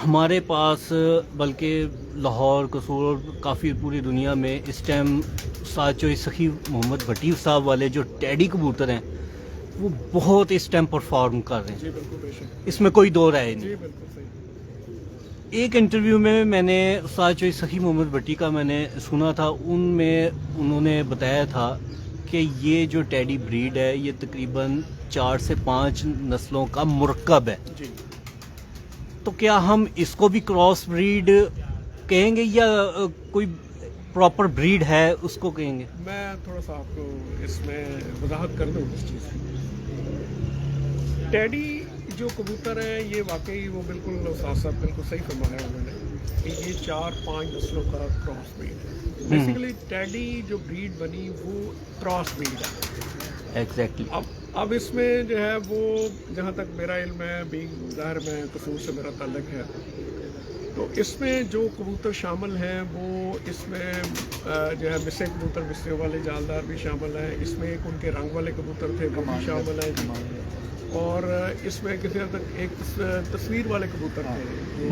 ہمارے پاس بلکہ لاہور، قصور، کافی پوری دنیا میں اس ٹائم استاد چوہی سخی محمد بھٹی صاحب والے جو ٹیڈی کبوتر ہیں وہ بہت اس ٹائم پرفارم کر رہے ہیں، جی بالکل، بے شک، اس میں کوئی دو رائے نہیں۔ جی بالکل صحیح۔ ایک انٹرویو میں نے استاد چوہی سخی محمد بھٹی کا میں نے سنا تھا، ان میں انہوں نے بتایا تھا کہ یہ جو ٹیڈی بریڈ ہے یہ تقریباً 4 سے 5 نسلوں کا مرکب ہے، جی تو کیا ہم اس کو بھی کراس بریڈ کہیں گے یا کوئی پراپر بریڈ ہے اس کو کہیں گے؟ میں تھوڑا سا آپ کو اس میں وضاحت کر دوں اس چیز کی۔ ٹیڈی جو کبوتر ہے یہ واقعی وہ بالکل استاد صاحب بالکل صحیح فرمایا انہوں نے کہ یہ 4-5 نسلوں کا کراس بریڈ ہے۔ بیسیکلی ٹیڈی جو بریڈ بنی وہ کراس بریڈ ہے۔ ایگزیکٹلی۔ अब इसमें जो है वो जहाँ तक मेरा इल्म है, बीइंग ज़ाहिर में कसूर से मेरा ताल्लुक है, तो इसमें जो कबूतर शामिल हैं वो इसमें जो है मिसे कबूतर, मिस्रियों वाले जालदार भी शामिल हैं, इसमें एक उनके रंग वाले कबूतर थे वो भी शामिल हैं, और इसमें किसी हद तक एक तस्वीर वाले कबूतर थे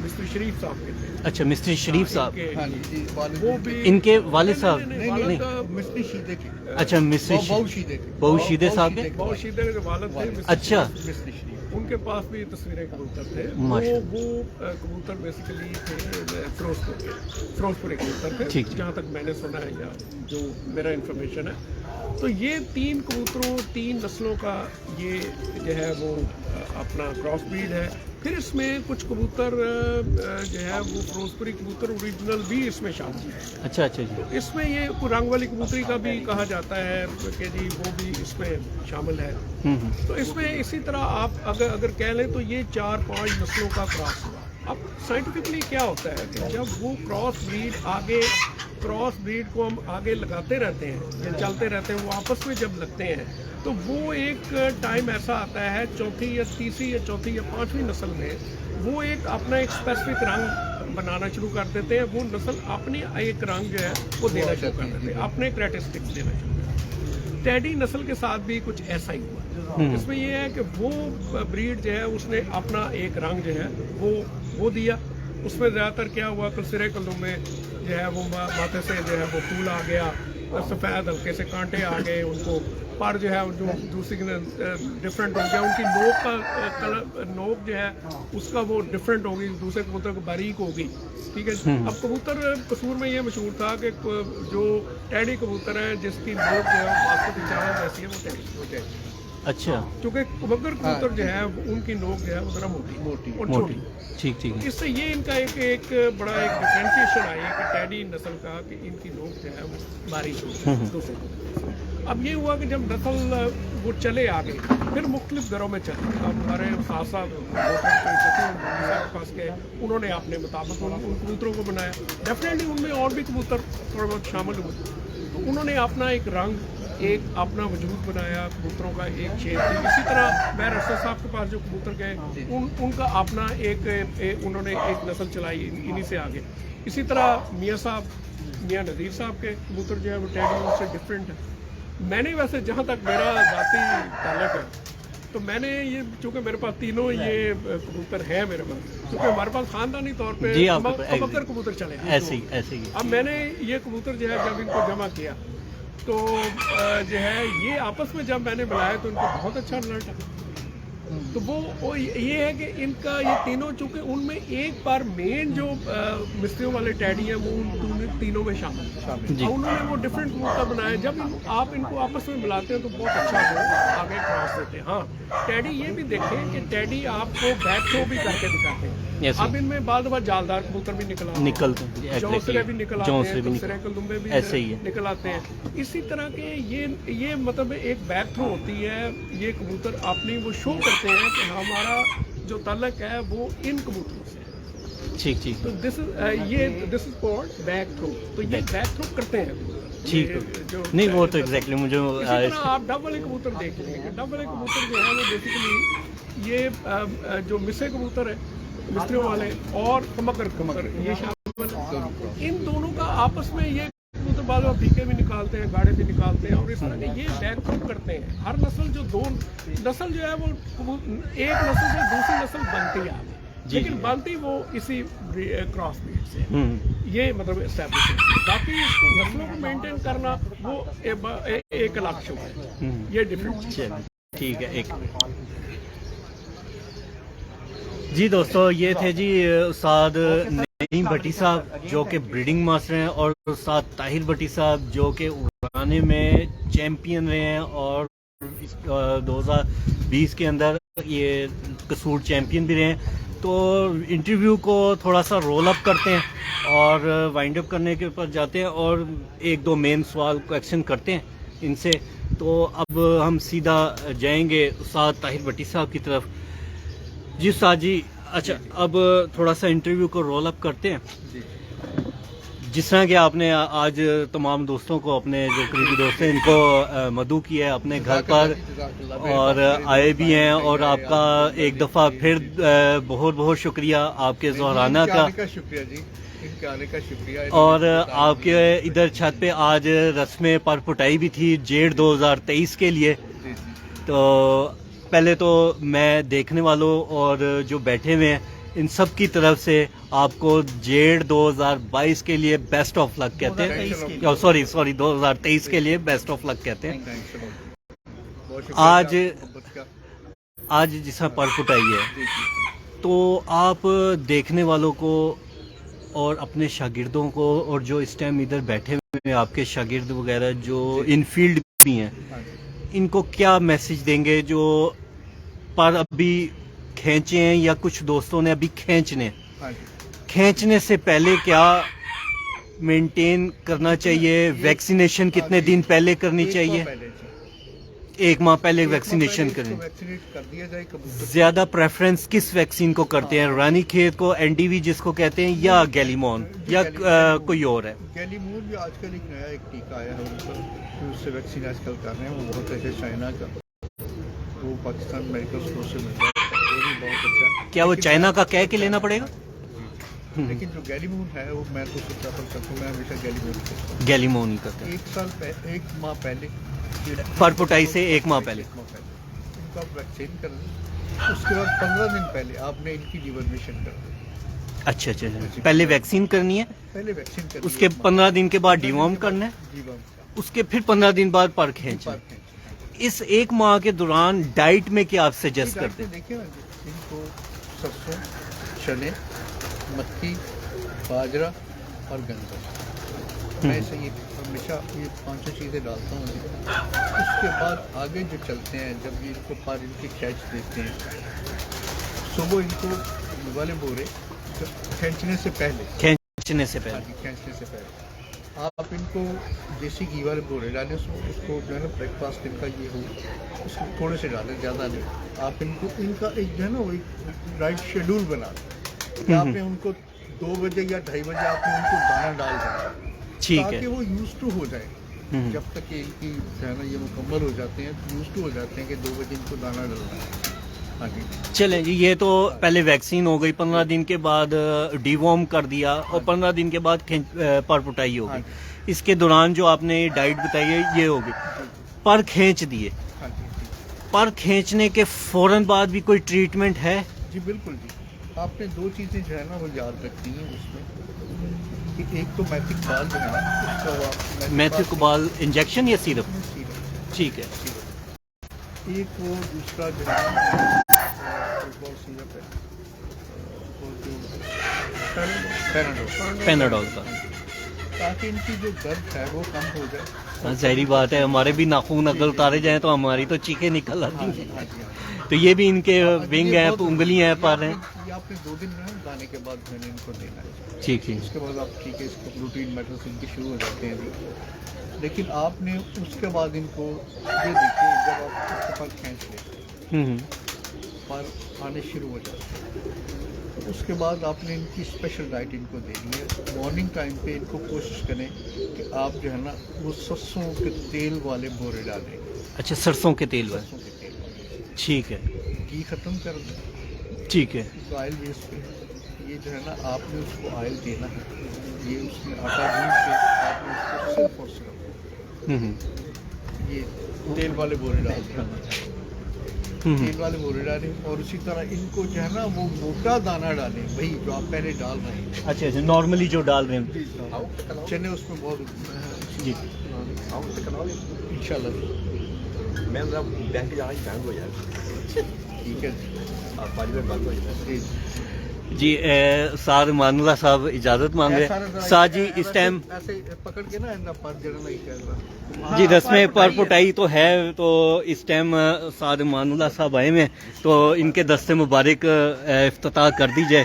मिस्टर शरीफ साहब के थे। अच्छा, मिस्टर शरीफ साहब, इनके- हाँ जी, वो भी इनके वालिद साहब? नहीं, नहीं, वालिद का मिस्टर शीदे के, अच्छा, मिस्टर बहु शीदे के, बहु शीदे साहब के? बहुत शीदे के वालिद थे मिस्टर अच्छा। शरीफ। मिस्टर शरीफ। उनके पास भी तस्वीरें कबूतर थे। माशाल्लाह। वो कबूतर बेसिकली थे फिरोजपुरी कबूतर थे, ठीक। जहाँ तक मैंने सुना है या जो मेरा इंफॉर्मेशन है। तो ये 3 कबूतरों, 3 नस्लों का ये जो है वो अपना क्रॉस ब्रीड है। फिर इसमें कुछ कबूतर जो है वो फिरोजपुरी कबूतर ओरिजिनल भी इसमें शामिल है। अच्छा अच्छा जी। इसमें ये रंग वाली कबूतरी का भी कहा जाता है कि जी वो भी इसमें शामिल है। तो इसमें इसी तरह आप अगर कह लें तो ये 4-5 नस्लों का क्रॉस हुआ। अब साइंटिफिकली क्या होता है कि जब वो क्रॉस ब्रीड को हम आगे लगाते रहते हैं या चलते रहते हैं, वो आपस में जब लगते हैं तो वो एक टाइम ऐसा आता है चौथी या तीसरी या चौथी या 5वीं नस्ल में वो एक अपना एक स्पेसिफिक रंग बनाना शुरू कर देते हैं। वो नस्ल अपनी एक रंग जो है वो देना शुरू कर देते हैं, अपने कैरेक्टरिस्टिक्स देना शुरू कर देते हैं। टैडी नस्ल के साथ भी कुछ ऐसा ही हुआ। इसमें ये है कि वो ब्रीड जो है उसने अपना एक रंग जो है वो दिया। उसमें ज़्यादातर क्या हुआ कि सिरे कल्लू में जो है वो माथे से जो है वो फूल आ गया, सफ़ेद हल्के से कांटे आ गए, उनको पर जो है जो दूसरी डिफरेंट हो गया, उनकी नोक का कलर, नोक जो है उसका वो डिफरेंट होगी, दूसरे कबूतर को बारीक होगी। ठीक है। अब कबूतर कसूर में ये मशहूर था कि जो टैडी कबूतर है जिसकी नोक जो है बास्केट चारा जैसी है वो टैडी। अच्छा, क्योंकि मगर कबूतर जो है उनकी नोक जो है वो जरा मोटी और छोटी। ठीक ठीक। इससे ये इनका एक बड़ा एक डिफरेंशिएशन आई है कि टैडी नस्ल का कि इनकी नोक जो है वो बारीक होती है। अब ये हुआ कि जब नस्ल वो चले आगे, फिर मुख्तलिफ घरों में चले। अब हमारे साथ के पास गए, उन्होंने अपने मुताबिक उन कबूतरों को बनाया। डेफिनेटली उनमें और भी कबूतर थोड़े बहुत शामिल हुए। उन्होंने अपना एक रंग, एक अपना वजूद बनाया, कबूतरों का एक शेप। इसी तरह मैं रसद साहब के पास जो कबूतर गए उनका अपना उन्होंने एक नस्ल चलाई इन्हीं से आगे। इसी तरह मियाँ नज़ीर साहब के कबूतर जो है वो टैडी से डिफरेंट है। मैंने वैसे जहाँ तक मेरा ज़ाती ताल्लुक है तो मैंने ये, चूँकि मेरे पास तीनों ये कबूतर हैं मेरे पास, क्योंकि हमारे पास ख़ानदानी तौर पे कबूतर कबूतर चले ऐसे ही। अब मैंने ये कबूतर जो है जब इनको जमा किया तो जो है ये आपस में जब मैंने मिलाया तो इनको बहुत अच्छा रिजल्ट है। तो वो ये है कि इनका ये तीनों, चूँकि उनमें एक बार मेन जो मिस्त्रियों वाले टैडी हैं वो उन तीनों में शामिल है। और उन्होंने वो डिफरेंट कबूतर बनाए। जब आप इनको आपस में मिलाते हैं तो बहुत अच्छा वो आगे क्रॉस देते हैं। हाँ, टैडी ये भी देखें कि टैडी आपको बैक थ्रो भी करके दिखाते हैं। अब इनमें बाद जालदार कबूतर भी निकलते चौंसरे भी निकल आते हैं, सिरे कल्लुम्बे भी ऐसे ही निकल आते हैं। इसी तरह के ये मतलब एक बैक थ्रो होती है। ये कबूतर अपनी वो शो करते हैं कि हमारा जो ताल्लुक है वो इन कबूतरों से है। ठीक। तो this is called back throw. तो ये बैक थ्रो करते हैं। ठीक। नहीं, वो तो एग्जैक्टली मुझे इसी तरह आप डब वाले कबूतर देख लेंगे। डब वाले कबूतर जो है वो बेसिकली ये जो मिसे कबूतर है मिस्त्रियों वाले और कमकर कबूतर ये शामिल है। इन दोनों का आपस में ये कबूतर बाद में फीके भी निकालते हैं, गाड़े भी निकालते हैं और इस तरह के ये बैक थ्रो करते हैं। हर नस्ल जो है वो एक नस्ल से दूसरी नस्ल बनती है, लेकिन बनती वो इसी क्रॉस ब्रीड से। ये मतलब एस्टैब्लिश है। बाकी इसको नस्लों को मेंटेन करना वो एक अलग शो है। ये डिफरेंट। ठीक है। एक जी दोस्तों, ये थे जी उस्ताद नईम भट्टी साहब जो कि ब्रीडिंग मास्टर हैं, और उस्ताद ताहिर भट्टी साहब जो कि उड़ाने में चैम्पियन रहे हैं और 2020 के अंदर ये कसूर चैम्पियन भी रहे हैं। तो इंटरव्यू को थोड़ा सा रोल अप करते हैं और वाइंड अप करने के ऊपर जाते हैं और 1-2 मेन सवाल क्वेश्चन करते हैं इनसे। तो अब हम सीधा जाएंगे उस्ताद ताहिर भट्टी साहब की तरफ। जी उस्ताद जी, अच्छा अब थोड़ा सा इंटरव्यू को रोल अप करते हैं। جس طرح کہ آپ نے آج تمام دوستوں کو اپنے جو قریبی دوست ہیں ان کو مدعو کیا ہے اپنے گھر پر اور آئے بھی ہیں اور آپ کا ایک دفعہ پھر بہت بہت شکریہ آپ کے زہرانہ کا شکریہ جی، ان کے آنے کا شکریہ. اور آپ کے ادھر چھت پہ آج رسم پر پٹائی بھی تھی جیڑ 2023 کے لیے. جی جی تو پہلے تو میں دیکھنے والوں اور جو بیٹھے ہوئے ہیں ان سب کی طرف سے آپ کو جیڑ 2022 کے لیے بیسٹ آف لک کہتے ہیں. سوری 2023 کے لیے بیسٹ آف لک کہتے ہیں. بہت شکریہ آج محبت کا. آج جس طرح پر پٹائی ہے جی جی تو آپ دیکھنے والوں کو اور اپنے شاگردوں کو اور جو اس ٹائم ادھر بیٹھے ہوئے ہیں آپ کے شاگرد وغیرہ جو ان فیلڈ بھی ہیں ہاں جی. ان کو کیا میسج دیں گے جو پر ابھی کھینچے ہیں یا کچھ دوستوں نے ابھی کھینچنے ہاں جی. کھینچنے سے پہلے کیا مینٹین کرنا چاہیے؟ ویکسینیشن کتنے دن پہلے کرنی چاہیے؟ ایک ماہ پہلے ویکسینیشن کریں. ویکسینیٹ کر دیا جائے. کبوتر زیادہ پریفرنس کس ویکسین کو کرتے ہیں؟ رانی کھیت کو، این ڈی وی جس کو کہتے ہیں، یا گیلیمون یا کوئی اور ہے؟ گیلی مون بھی آج کل ایک نیا ایک ٹیکہ آیا ہے ان پر، پھر اس سے ویکسین آج کل کر رہے ہیں. وہ بہت اچھا چائنا کا، وہ پاکستان میڈیکل اسٹور سے ملتا ہے، وہ بھی بہت اچھا ہے. کیا وہ چائنا کا کہہ کے لینا پڑے گا؟ لیکن جو گیلی مون ہے وہ میں تو سب پریفر کرتا ہوں. میں ہمیشہ گیلی مون کرتا ہوں. گیلیمون ہی کرتے ہیں. ایک ماہ پہلے پر پٹائی سے ایک ماہ پہلے ان کو آپ ویکسین کر دیں. اس کے بعد 15 دن پہلے آپ نے ان کی ڈیورمیشن کر دی. اچھا اچھا. پہلے ویکسین کرنی ہے، پہلے ویکسین کر اس کے 15 دن کے بعد ڈیوارم کرنا ہے، جی اس کے پھر 15 دن بعد پر کھینچنا ہے. اس ایک ماہ کے دوران ڈائٹ میں کیا آپ سجیسٹ کرتے ہیں؟ دیکھیں ان کو سرسوں، چنے، مکھی، باجرا اور گندم، میں سے یہ ہمیشہ یہ 5 چیزیں ڈالتا ہوں. اس کے بعد آگے جو چلتے ہیں جب ان کو پر ان کی کھینچ دیتے ہیں صبح ان کو والے بورے کھینچنے سے پہلے کھینچنے سے پہلے کھینچنے سے پہلے آپ ان کو دیسی گھی والے بورے ڈالیں. اس کو جو ہے نا بریک فاسٹ ان کا یہ ہو، اس کو تھوڑے سے ڈالیں، زیادہ نہیں. آپ ان کو ان کا ایک جو ہے نا وہ ایک رائٹ شیڈول بنا دیں. آپ نے ان کو 2 بجے یا 2:30 بجے آپ نے ان کو دانا ڈال دیں ٹھیک ہے. تاکہ وہ یوز ٹو ہو جائے. جب تک کہ ان کی جو ہے نا یہ مکمل ہو جاتے ہیں یوز ٹو ہو جاتے ہیں کہ 2 بجے ان کو دانا ڈالنا ہے. ہاں جی. چلیں جی، یہ تو پہلے ویکسین ہو گئی، 15 دن کے بعد ڈی وارم کر دیا اور 15 دن کے بعد پر پٹائی ہو گئی. اس کے دوران جو آپ نے ڈائٹ بتائی ہے یہ ہوگی. پر کھینچ دیے، ہاں جی. پر کھینچنے کے فوراً بعد بھی کوئی ٹریٹمنٹ ہے؟ جی بالکل جی. آپ نے 2 چیزیں جو ہے نا وہ یاد رکھنی ہیں اس میں کہ ایک تو میتھک بال جو ہے نا اس کا وہ میتھوکوبال انجیکشن یا سیرپ؟ سیرپ. ٹھیک ہے. ایک وہ دوسرا جو ہے سیرپ ہے وہ جو پیناڈول کا. تاکہ ان کی جو درد ہے وہ کم ہو جائے. ظاہری بات ہے، ہمارے بھی ناخون اگر اتارے جائیں تو ہماری تو چیخیں نکل آتی ہاں ہیں. جی. ہاں جی. تو یہ بھی ان کے ونگ ہیں، انگلی ہیں، پر ہیں. یہ آپ نے 2 دن میں دانے کے بعد میں نے ان کو دینا ہے. ٹھیک ہے. اس کے بعد آپ ٹھیک ہے اس کو پروٹین میٹرس ان کے شروع ہو جاتے ہیں. لیکن آپ نے اس کے بعد ان کو یہ دیکھیے جب آپ اس کے بعد کھینچ لیں پر آنے شروع ہو جاتے ہیں اس کے بعد آپ نے ان کی اسپیشل ڈائٹ ان کو دینی ہے. مارننگ ٹائم پہ ان کو کوشش کریں کہ آپ جو ہے نا وہ سرسوں کے تیل والے بورے ڈالیں. اچھا، سرسوں کے تیل والے. سرسوں کے تیل والے. ٹھیک ہے. گھی ختم کر دیں. ٹھیک ہے. آئل بیس پہ یہ جو ہے نا آپ نے اس کو آئل دینا ہے. یہ اس میں آٹا گوندھ کے آپ نے اس کو صرف اور صرف یہ تیل والے بورے ڈال دیں. تیل والے بورے ڈالیں اور اسی طرح ان کو جو ہے نا وہ موٹا دانہ ڈالیں وہی جو آپ پہلے ڈال رہے ہیں. اچھا اچھا، نارملی جو ڈال رہے ہیں. چنے اس میں بہت جی ان شاء اللہ. میں بینک جانا ہی بینک ہو جائے. ٹھیک ہے آپ 5 منٹ بند ہو جائے. جی. سعد امان اللہ صاحب اجازت مانگ رہے ہیں. سعد جی اس ٹائم ایسے پکڑ کے نا پر جڑنا نہیں کہہ رہا. جی رسم پر پٹائی تو ہے، تو اس ٹائم سعد امان اللہ صاحب آئے ہوئے ہیں تو ان کے دستے مبارک افتتاح کر دیجیے.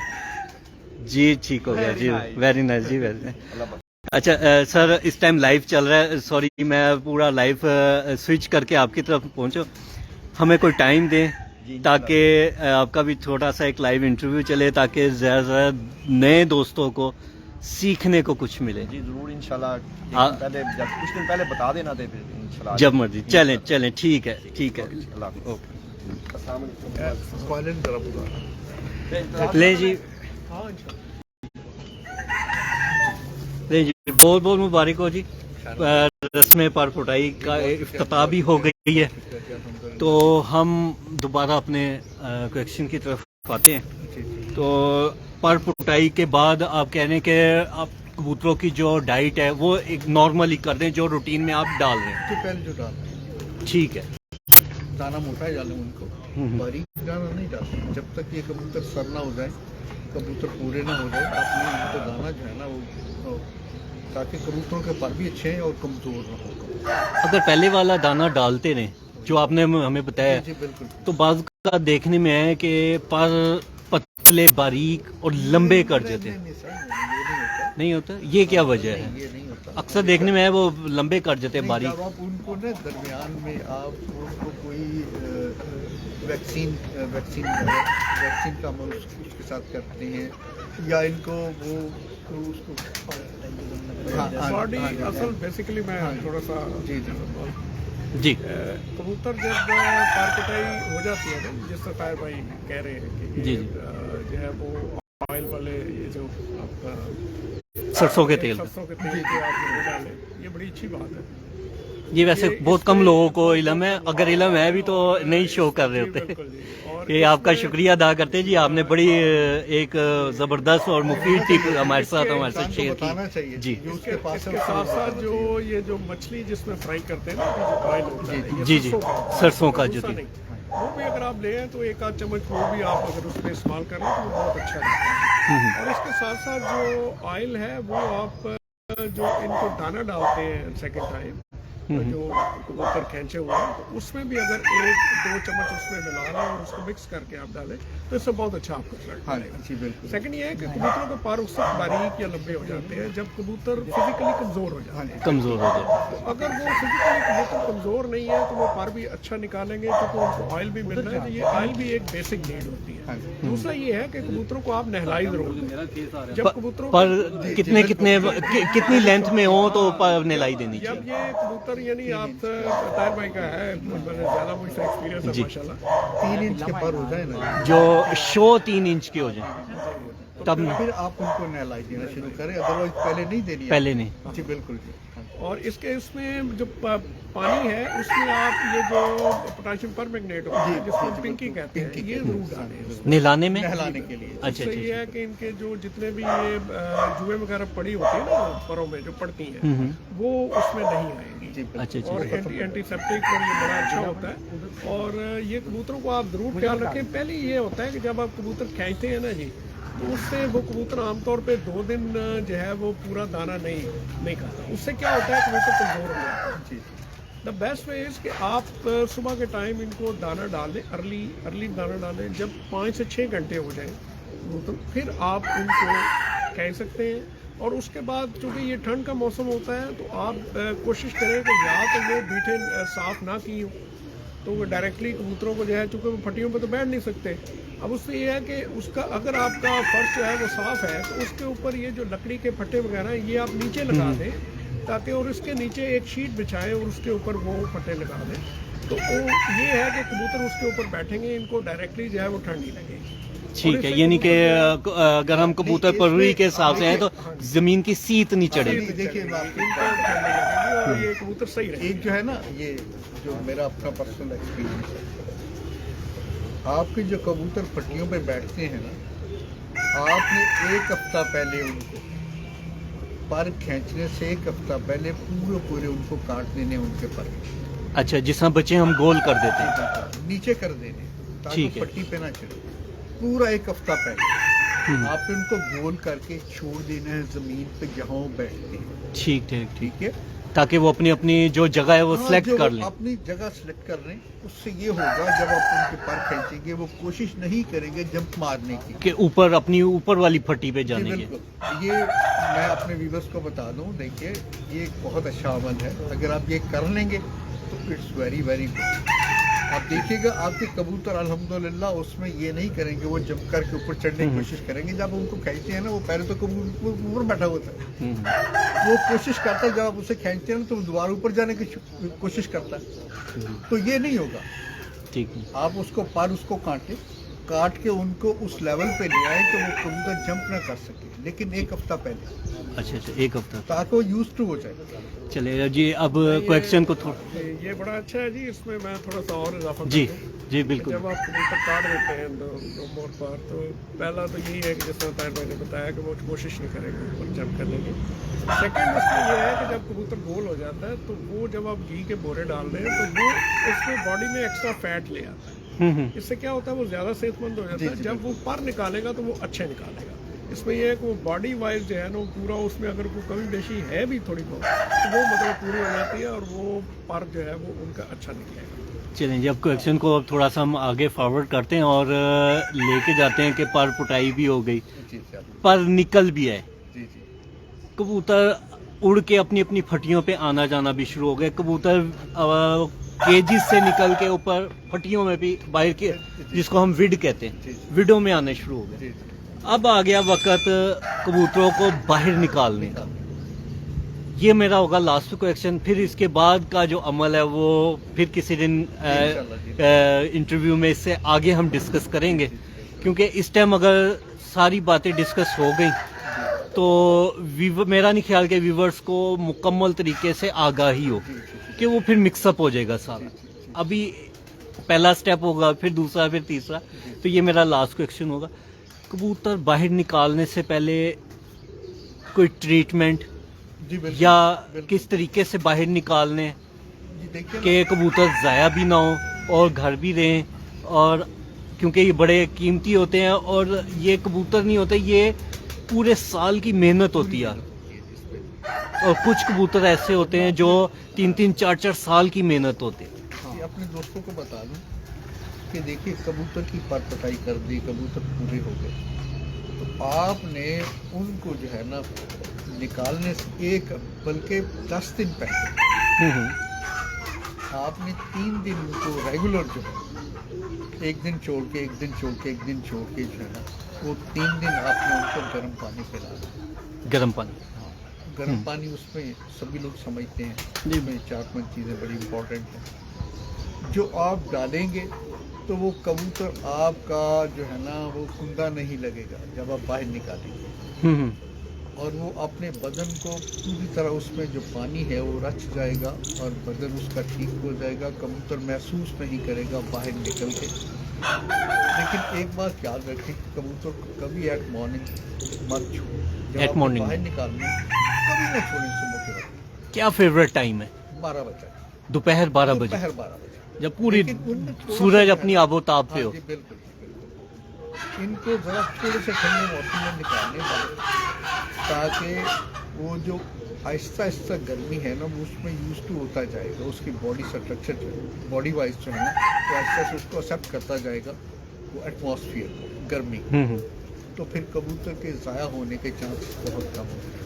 جی ٹھیک ہو گیا جی. ویری نائس جی. Very nice. اچھا سر اس ٹائم لائیو چل رہا ہے. سوری میں پورا لائیو سوئچ کر کے آپ کی طرف پہنچو. ہمیں کوئی ٹائم دیں تاکہ آپ کا بھی چھوٹا سا ایک لائیو انٹرویو چلے، تاکہ زیادہ سے زیادہ نئے دوستوں کو सीखने को कुछ मिले। जी ज़रूर इंशाल्लाह। हाँ। पहले जब कुछ दिन पहले बता देना थे, फिर इंशाल्लाह जब मर्जी चलें चलें, ठीक है ठीक है। अल्लाह हाफ़िज़। वायलेंस ज़रा बुला ले जी, हाँ इंशाल्लाह। ले जी, बहुत बहुत मुबारक हो जी। रस्म पर पुटाई का इफ्तिताह भी हो गई है, तो हम दोबारा अपने क्वेश्चन की तरफ आते हैं। तो पर पुटाई के बाद आप कह रहे हैं कि आप कबूतरों की जो डाइट है वो एक नॉर्मली कर दें जो रूटीन में आप डाल रहे हैं। सबसे पहले जो डालना ठीक है। दाना मोटा ही डालें उनको, बारीक दाना नहीं डालना। जब तक ये कबूतर सर ना हो जाए, कबूतर पूरे ना हो जाए, आपने इनको दाना जो है ना वो, ताकि कबूतरों के पर भी अच्छे हैं और कमज़ोर ना हो। अगर पहले वाला दाना डालते रहे जो आपने हमें बताया, जी बिल्कुल। तो बाज़ का देखने में है कि पर पतले बारीक और लंबे कर देते हैं। नहीं, सर, ये नहीं होता। नहीं होता, ये क्या वजह है? ये नहीं होता। अक्सर देखने में है वो लंबे कर देते हैं नहीं, बारीक। जब आप उनको ना दरमियान में आप उनको कोई वैक्सीन का अमल उसके साथ करते हैं, या इनको वो तो उसको बॉडी असल बेसिकली मैं थोड़ा सा जी जी जी कबूतर जब पार कटाई हो जाती है ना, जिस तरह ताहिर भाई कह रहे हैं कि जी, ये जी। जो है वो ऑयल वाले ये जो आपका सरसों के तेल। सरसों के तेल के आप वो डालें, ये बड़ी अच्छी बात है। ये वैसे बहुत कम लोगों को इल्म है, अगर इल्म है भी तो नहीं शो कर रहे जी, होते। बिल्कुल जी। और ये आपका शुक्रिया अदा करते हैं जी, आपने बड़ी एक ज़बरदस्त और मुफीद टिप हमारे साथ इंसान को शेयर बताना की। चाहिए जी जो उसके पास इसके साथ साथ जो ये जो मछली जिसमें फ्राई करते हैं ना, जो ऑयल होता है, ये जी, जी, सरसों का है। सरसों का जो दूसरा तेल। नहीं। वो भी अगर आप लें तो एक आध चम्मच वो भी आप अगर उसमें इस्तेमाल करें तो वो बहुत अच्छा लगता है। और इसके साथ साथ जो ऑयल है वो आप जो इनको दाना डालते हैं सेकंड टाइम, जो कबूतर खींचे हुए हैं, तो उसमें भी अगर 1-2 चम्मच उसमें मिला रहे हैं और उसको मिक्स करके आप डालें तो इससे बहुत अच्छा आपको रिजल्ट हाँ मिलेगा। जी बिल्कुल। सेकंड ये है कि कबूतरों के पर उससे बारीक या लंबे हो जाते हैं जब कबूतर फिजिकली कमज़ोर हो जाते हैं। कमज़ोर हो जाए। अगर वो फिजिकली कबूतर कमज़ोर नहीं है तो वो पर भी अच्छा निकालेंगे, क्योंकि उनको ऑयल भी मिल रहा है। तो ये ऑयल भी एक बेसिक नीड होती है। दूसरा ये है कि कबूतरों को आप नहलाई जरूर दें। जब कबूतरों पर कितनी लेंथ में हो तो पर नहलाई देनी जब चाहिए। ये कबूतर यानी आप ताहिर भाई का है, मैंने ज़्यादा मुझसे एक्सपीरियंस है जी। माशाल्लाह। 3 इंच के पर हो जाए ना, जो शो 3 इंच के हो जाए तब फिर आप उनको नहलाई देना शुरू करें, अदरवाइज पहले नहीं देनी है। पहले नहीं। जी बिल्कुल जी। और इसके इसमें जो पानी है उसमें आप ये जो पोटेशियम परमैंगनेट होता है जिसको पिंकी कहते हैं, ये जरूर डालें नहलाने में। नहलाने के लिए। अच्छा इससे ये है कि इनके जो जितने भी ये जुए वगैरह पड़ी होती है ना परों में जो पड़ती हैं, वो उसमें नहीं आएंगी। जी बिल्कुल। अच्छा और अच्छा। एंटीसेप्टिक और ये बड़ा अच्छा होता है। और ये कबूतरों को आप जरूर ख्याल रखें। पहले ये होता है कि जब आप कबूतर खींचते हैं ना जी, तो उससे वो कबूतर आमतौर पे 2 दिन जो है वो पूरा दाना नहीं खाता। उससे क्या होता है, कबूतर कमजोर हो जाता है। जी द बेस्ट वे इज़ कि आप सुबह के टाइम इनको दाना डाल दें, अर्ली दाना डालें। जब 5 से 6 घंटे हो जाएं कबूतर, फिर आप उनको खींच सकते हैं। और उसके बाद चूँकि ये ठंड का मौसम होता है तो आप कोशिश करें कि या तो वो बीठे साफ़ ना की हो, तो वो डायरेक्टली कबूतरों को जो है, चूँकि वो फटियों पे तो बैठ नहीं सकते। अब उससे ये है कि उसका अगर आपका फर्श जो है वो साफ़ है तो उसके ऊपर ये जो लकड़ी के फट्टे वगैरह हैं ये आप नीचे लगा दें, ताकि और इसके नीचे एक शीट बिछाएं और उसके ऊपर वो फट्टे लगा दें। तो वो ये है कि कबूतर उसके ऊपर बैठेंगे, इनको डायरेक्टली जो है वो ठंड नहीं लगेगी। ठीक है, यानी कि अगर हम कबूतर परवरी के हिसाब से हैं तो जमीन की सीत नहीं चढ़ेगी। देखिए मैं आपको इनको ठंड नहीं लगेगी और ये कबूतर सही रहेगा। एक जो है ना, ये जो मेरा अपना पर्सनल एक्सपीरियंस है, आपके जो कबूतर पट्टियों पे बैठते हैं ना, आपने 1 हफ्ता पहले उनको पर खींचने से 1 हफ्ता पहले पूरे उनको काट देने उनके पर। अच्छा, जिस तरह बच्चे हम गोल कर देते हैं। नीचे कर देने ताकि ठीक है। पट्टी पे ना चढ़े। पूरा 1 हफ्ता पहले आपने उनको गोल करके छोड़ देना है जमीन पे जहाँ वो बैठते हैं। ठीक ठीक ठीक, ठीक है, ताकि वो अपनी जो जगह है वो हाँ, सिलेक्ट जो कर वो लें। अपनी जगह सिलेक्ट कर लें। उससे ये होगा जब आप उनके पर खींचेंगे वो कोशिश नहीं करेंगे जंप मारने की। कि ऊपर अपनी ऊपर वाली फट्टी पे जी जाने के। बिल्कुल। ये मैं अपने व्यूअर्स को बता दूं, देखिए ये एक बहुत अच्छा अमल है। अगर आप ये कर लेंगे तो इट्स वेरी वेरी गुड। आप देखिएगा आपके कबूतर अल्हम्दुलिल्लाह उसमें ये नहीं करेंगे, वो जंप करके ऊपर चढ़ने की कोशिश करेंगे। जब उनको खींचते हैं ना, वो पहले तो कबूतर ऊपर बैठा होता है, वो कोशिश करता है, जब आप उसे खींचते हैं ना तो वो दोबारा ऊपर जाने की कोशिश करता है। तो ये नहीं होगा, ठीक है। आप उसको उसको काट के उनको उस लेवल पे ले आए कि वो कबूतर जंप ना कर सके, लेकिन 1 हफ्ता पहले, अच्छा, 1 हफ्ता। ताकि वो यूज टू हो जाए। चलिए जी, अब क्वेश्चन को थोड़ा, ये बड़ा अच्छा है जी। इसमें मैं थोड़ा सा और इजाफा जी कर दूं। जी बिल्कुल। जब आप कबूतर काट देते हैं दो मोर पर, तो पहला तो यही है कि जिस तरह ताहिर भाई ने बताया कि वो कोशिश नहीं करेंगे ऊपर जंप करने की। सेकंड उसमें यह है कि जब कबूतर गोल हो जाता है तो वो जब आप घी के बोरे डाल रहे हैं तो वो उसमें बॉडी में एक्स्ट्रा फैट ले आता है। इससे क्या होता है, वो ज़्यादा सेहतमंद हो जाता है। जब वो पर निकालेगा तो वो अच्छे निकालेगा। इसमें यह है कि वो बॉडी वाइज जो है ना, वो पूरा उसमें अगर कोई कमी बेशी है भी थोड़ी बहुत, तो वो मतलब पूरी हो जाती है और वो पर जो है वो उनका अच्छा निकलेगा। चलें जी, अब क्वेश्चन को अब थोड़ा सा हम आगे फॉरवर्ड करते हैं और लेके जाते हैं कि पर पुटाई भी हो गई, पर निकल भी है, कबूतर उड़ के अपनी अपनी फटियों पे आना जाना भी शुरू हो गए। कबूतर केजी से निकल के ऊपर फटियों में भी बाहर के, जिसको हम विड कहते हैं, विडों में आने शुरू हो गए। अब आ गया वक्त कबूतरों को बाहर निकालने का। ये मेरा होगा लास्ट क्वेश्चन। फिर इसके बाद का जो अमल है वो फिर किसी दिन इंटरव्यू में इससे आगे हम डिस्कस करेंगे, क्योंकि इस टाइम अगर सारी बातें डिस्कस हो गई तो मेरा नहीं ख्याल कि व्यूवर्स को मुकम्मल तरीके से आगाही हो कि वो फिर मिक्सअप हो जाएगा सारा। अभी पहला स्टेप होगा, फिर दूसरा, फिर तीसरा। तो ये मेरा लास्ट क्वेश्चन होगा, कबूतर बाहर निकालने से पहले कोई ट्रीटमेंट या किस तरीके से बाहर निकालने कि कबूतर ज़ाया भी ना हो और घर भी रहें, और क्योंकि ये बड़े कीमती होते हैं और ये कबूतर नहीं होते, ये पूरे साल की मेहनत होती है। और कुछ कबूतर ऐसे होते हैं जो 3-3, 4-4 साल की मेहनत होती है। हाँ। अपने दोस्तों को बता दूं कि देखिए, कबूतर की परपटाई कर दी, कबूतर पूरे हो गए, तो आपने उनको जो है ना निकालने से बल्कि 10 दिन पहले आपने 3 दिन उनको रेगुलर जो है, 1 दिन छोड़ के 1 दिन छोड़ के 1 दिन छोड़ के जो है ना, वो 3 दिन आपने उनको गर्म पानी पिलाना। गर्म पानी, गर्म पानी, उसमें सभी लोग समझते हैं जिसमें 4-5 चीज़ें बड़ी इम्पोर्टेंट हैं जो आप डालेंगे, तो वो कबूतर आपका जो है ना वो कुंदा नहीं लगेगा जब आप बाहर निकालेंगे, और वो अपने बदन को पूरी तरह, उसमें जो पानी है वो रच जाएगा और बदन उसका ठीक हो जाएगा, कबूतर महसूस नहीं करेगा बाहर निकल के। लेकिन एक बात याद रखें, कबूतर को कभी एट मॉर्निंग मत छोड़ो। एट मॉर्निंग बाहर निकालने कभी ना छोड़ें सुबह के वक्त। क्या फेवरेट टाइम है? 12 बजे, दोपहर 12 बजे, दोपहर 12 बजे, जब पूरी सूरज अपनी आबोताब पे हो। हाँ जी, बिल्कुल। इनको जरा थोड़े से ठंडे मौसम में निकालने वाले, ताकि वो जो आहिस्ता आहिस्ता गर्मी है ना, वो उसमें यूज टू होता जाएगा, उसकी बॉडी स्ट्रक्चर जो है, बॉडी वाइज जो है ना, तो आहिस्ता से उसको एक्सेप्ट करता जाएगा वो एटमॉस्फेयर को, गर्मी। तो फिर कबूतर के ज़ाया होने के चांस बहुत कम होते हैं।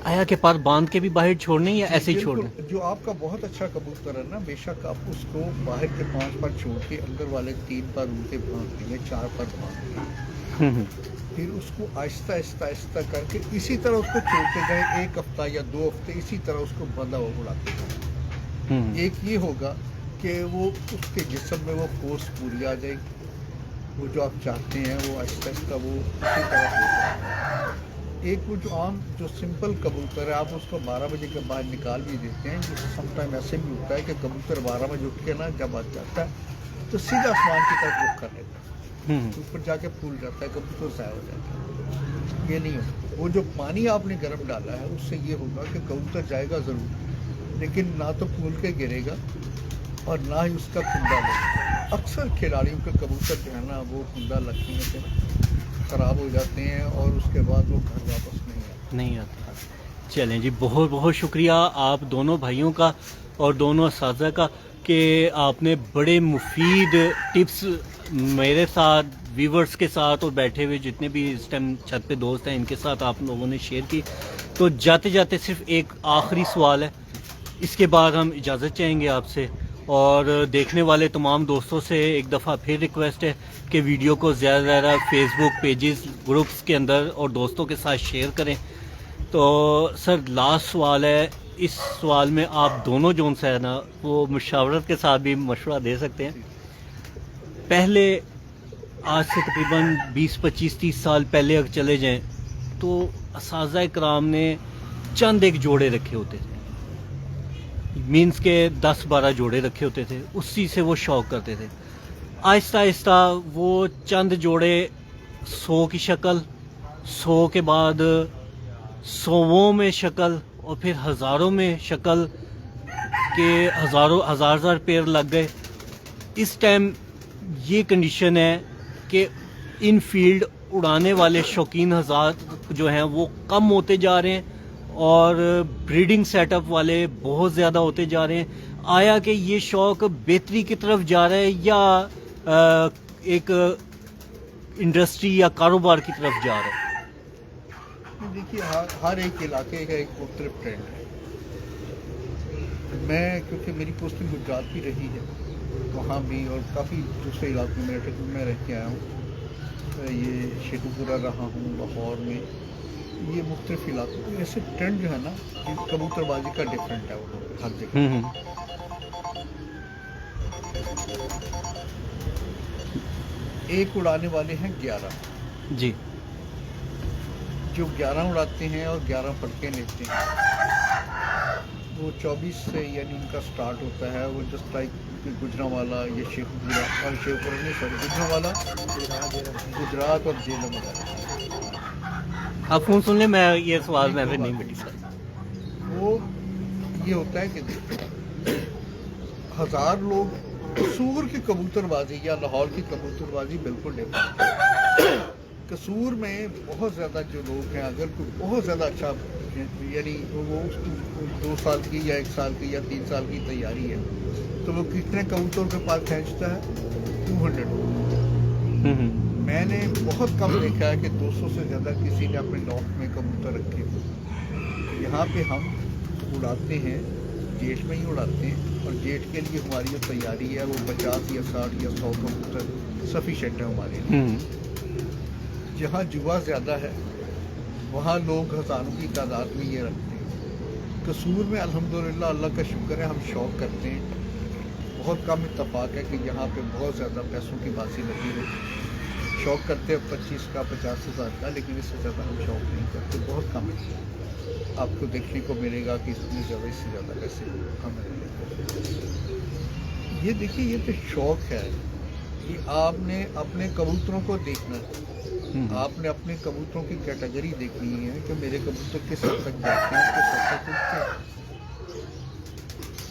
आया के पार बांध के भी बाहर छोड़ने या ऐसे ही छोड़ने? जो आपका बहुत अच्छा कबूतर है ना, बेशक आप उसको बाहर के 5 पर छोड़ के अंदर वाले 3 पर उनके बांध देंगे, 4 पर बांध देंगे, फिर उसको आहिस्ता आहिस्ता आहिस्ता करके इसी तरह उसको छोड़ते जाए, 1 हफ्ता या 2 हफ्ते इसी तरह उसको बंधा हुआ उड़ाते जाए। एक ये होगा कि वो उसके जिस्म में वो फोर्स पूरी आ जाएगी, वो जो आप चाहते हैं वो आहिस्ता आहिस्ता वो उसी तरह होगा। एक वो जो आम जो सिंपल कबूतर है, आप उसको 12 बजे के बाद निकाल भी देते हैं। समटाइम ऐसे भी होता है कि कबूतर 12 बजे उठ के ना जब आ जाता है तो सीधा आसमान की तरफ रुख कर लेता है, ऊपर जाके फूल जाता है, कबूतर ज़ाया हो जाता है। ये नहीं होता। वो जो पानी आपने गर्म डाला है उससे ये होगा कि कबूतर जाएगा ज़रूर, लेकिन ना तो फूल के गिरेगा और ना ही उसका कुंदा लगेगा। अक्सर खिलाड़ियों के कबूतर जो है ना वो कुंदा लगने से ख़राब हो जाते हैं और उसके बाद वो घर वापस नहीं आते। चलें जी, बहुत बहुत शुक्रिया आप दोनों भाइयों का और दोनों असातिज़ा का कि आपने बड़े मुफीद टिप्स मेरे साथ, व्यूवर्स के साथ और बैठे हुए जितने भी इस टाइम छत पे दोस्त हैं इनके साथ आप लोगों ने शेयर की। तो जाते जाते सिर्फ एक आखिरी सवाल है, इसके बाद हम इजाज़त चाहेंगे आपसे, اور دیکھنے والے تمام دوستوں سے ایک دفعہ پھر ریکویسٹ ہے کہ ویڈیو کو زیادہ سے زیادہ فیس بک پیجز گروپس کے اندر اور دوستوں کے ساتھ شیئر کریں. تو سر لاسٹ سوال ہے, اس سوال میں آپ دونوں جو سے ہے نا وہ مشاورت کے ساتھ بھی مشورہ دے سکتے ہیں. پہلے آج سے تقریباً 20-25-30 سال پہلے اگر چلے جائیں تو اساتذہ کرام نے چند ایک جوڑے رکھے ہوتے تھے, مینس کے 10-12 جوڑے رکھے ہوتے تھے, اسی سے وہ شوق کرتے تھے. آہستہ آہستہ وہ چند جوڑے 100 کی شکل, 100 کے بعد 100 میں شکل, اور پھر ہزاروں میں شکل کے ہزار پیر لگ گئے. اس ٹائم یہ کنڈیشن ہے کہ ان فیلڈ اڑانے والے شوقین حضرات جو ہیں وہ کم ہوتے جا رہے ہیں اور بریڈنگ سیٹ اپ والے بہت زیادہ ہوتے جا رہے ہیں. آیا کہ یہ شوق بہتری کی طرف جا رہا ہے یا ایک انڈسٹری یا کاروبار کی طرف جا رہا ہے؟ دیکھیے ہر ایک علاقے کا ایک مختلف ٹرینڈ ہے. میں کیونکہ میری پوسٹنگ گجرات بھی رہی ہے, وہاں بھی اور کافی دوسرے علاقوں میں رہ کے آیا ہوں. یہ شیخو پورہ رہا ہوں, لاہور میں, یہ مختلف علاقوں میں ایسے ٹرینڈ جو ہے نا کبوتر بازی کا ڈفرینٹ ہے ہر جگہ. ایک اڑانے والے ہیں 11 جی, جو 11 اڑاتے ہیں اور 11 پٹکیں لیتے ہیں. وہ 24 سے یعنی ان کا سٹارٹ ہوتا ہے. وہ جسٹ لائک گجرانوالا یا شیخو پورہ اور شیخو پورہ نہیں سوری گجرانوالا, گجرات اور جیلم وغیرہ. آپ فون سن لیں, میں یہ سوال میں پھر نہیں بیٹھی سر. وہ یہ ہوتا ہے کہ 1000 لوگ قصور کی کبوتر بازی یا لاہور کی کبوتر بازی بالکل ڈفرینٹ ہے. قصور میں بہت زیادہ جو لوگ ہیں, اگر کوئی بہت زیادہ اچھا یعنی وہ 2 سال کی یا 1 سال کی یا 3 سال کی تیاری ہے تو وہ کتنے کبوتر کے پاس کھینچتا ہے 200. میں نے بہت کم دیکھا ہے کہ 200 سے زیادہ کسی نے اپنے لافٹ میں کبوتر رکھے. یہاں پہ ہم اڑاتے ہیں, جیٹ میں ہی اڑاتے ہیں, اور جیٹ کے لیے ہماری جو تیاری ہے وہ 50 یا 60 یا 100 کبوتر سفیشینٹ ہے ہمارے لیے. جہاں جوا زیادہ ہے وہاں لوگ ہزاروں کی تعداد میں یہ رکھتے ہیں. قصور میں الحمدللہ اللہ کا شکر ہے ہم شوق کرتے ہیں. بہت کم اتفاق ہے کہ یہاں پہ بہت زیادہ پیسوں کی بازی لگی ہو. شوق کرتے ہیں 25 کا 50 ہزار کا, لیکن اس سے زیادہ ہم شوق نہیں کرتے. بہت کم ہے. آپ کو دیکھنے کو ملے گا کہ اتنی زیادہ اس سے زیادہ پیسے ہمیں یہ دیکھیے یہ تو شوق ہے. یہ آپ نے اپنے کبوتروں کو دیکھنا ہے, آپ نے اپنے کبوتروں کی کیٹیگری دیکھنی ہے کہ میرے کبوتر کس حد تک جاتے ہیں, کس حد تک اٹھتے ہیں.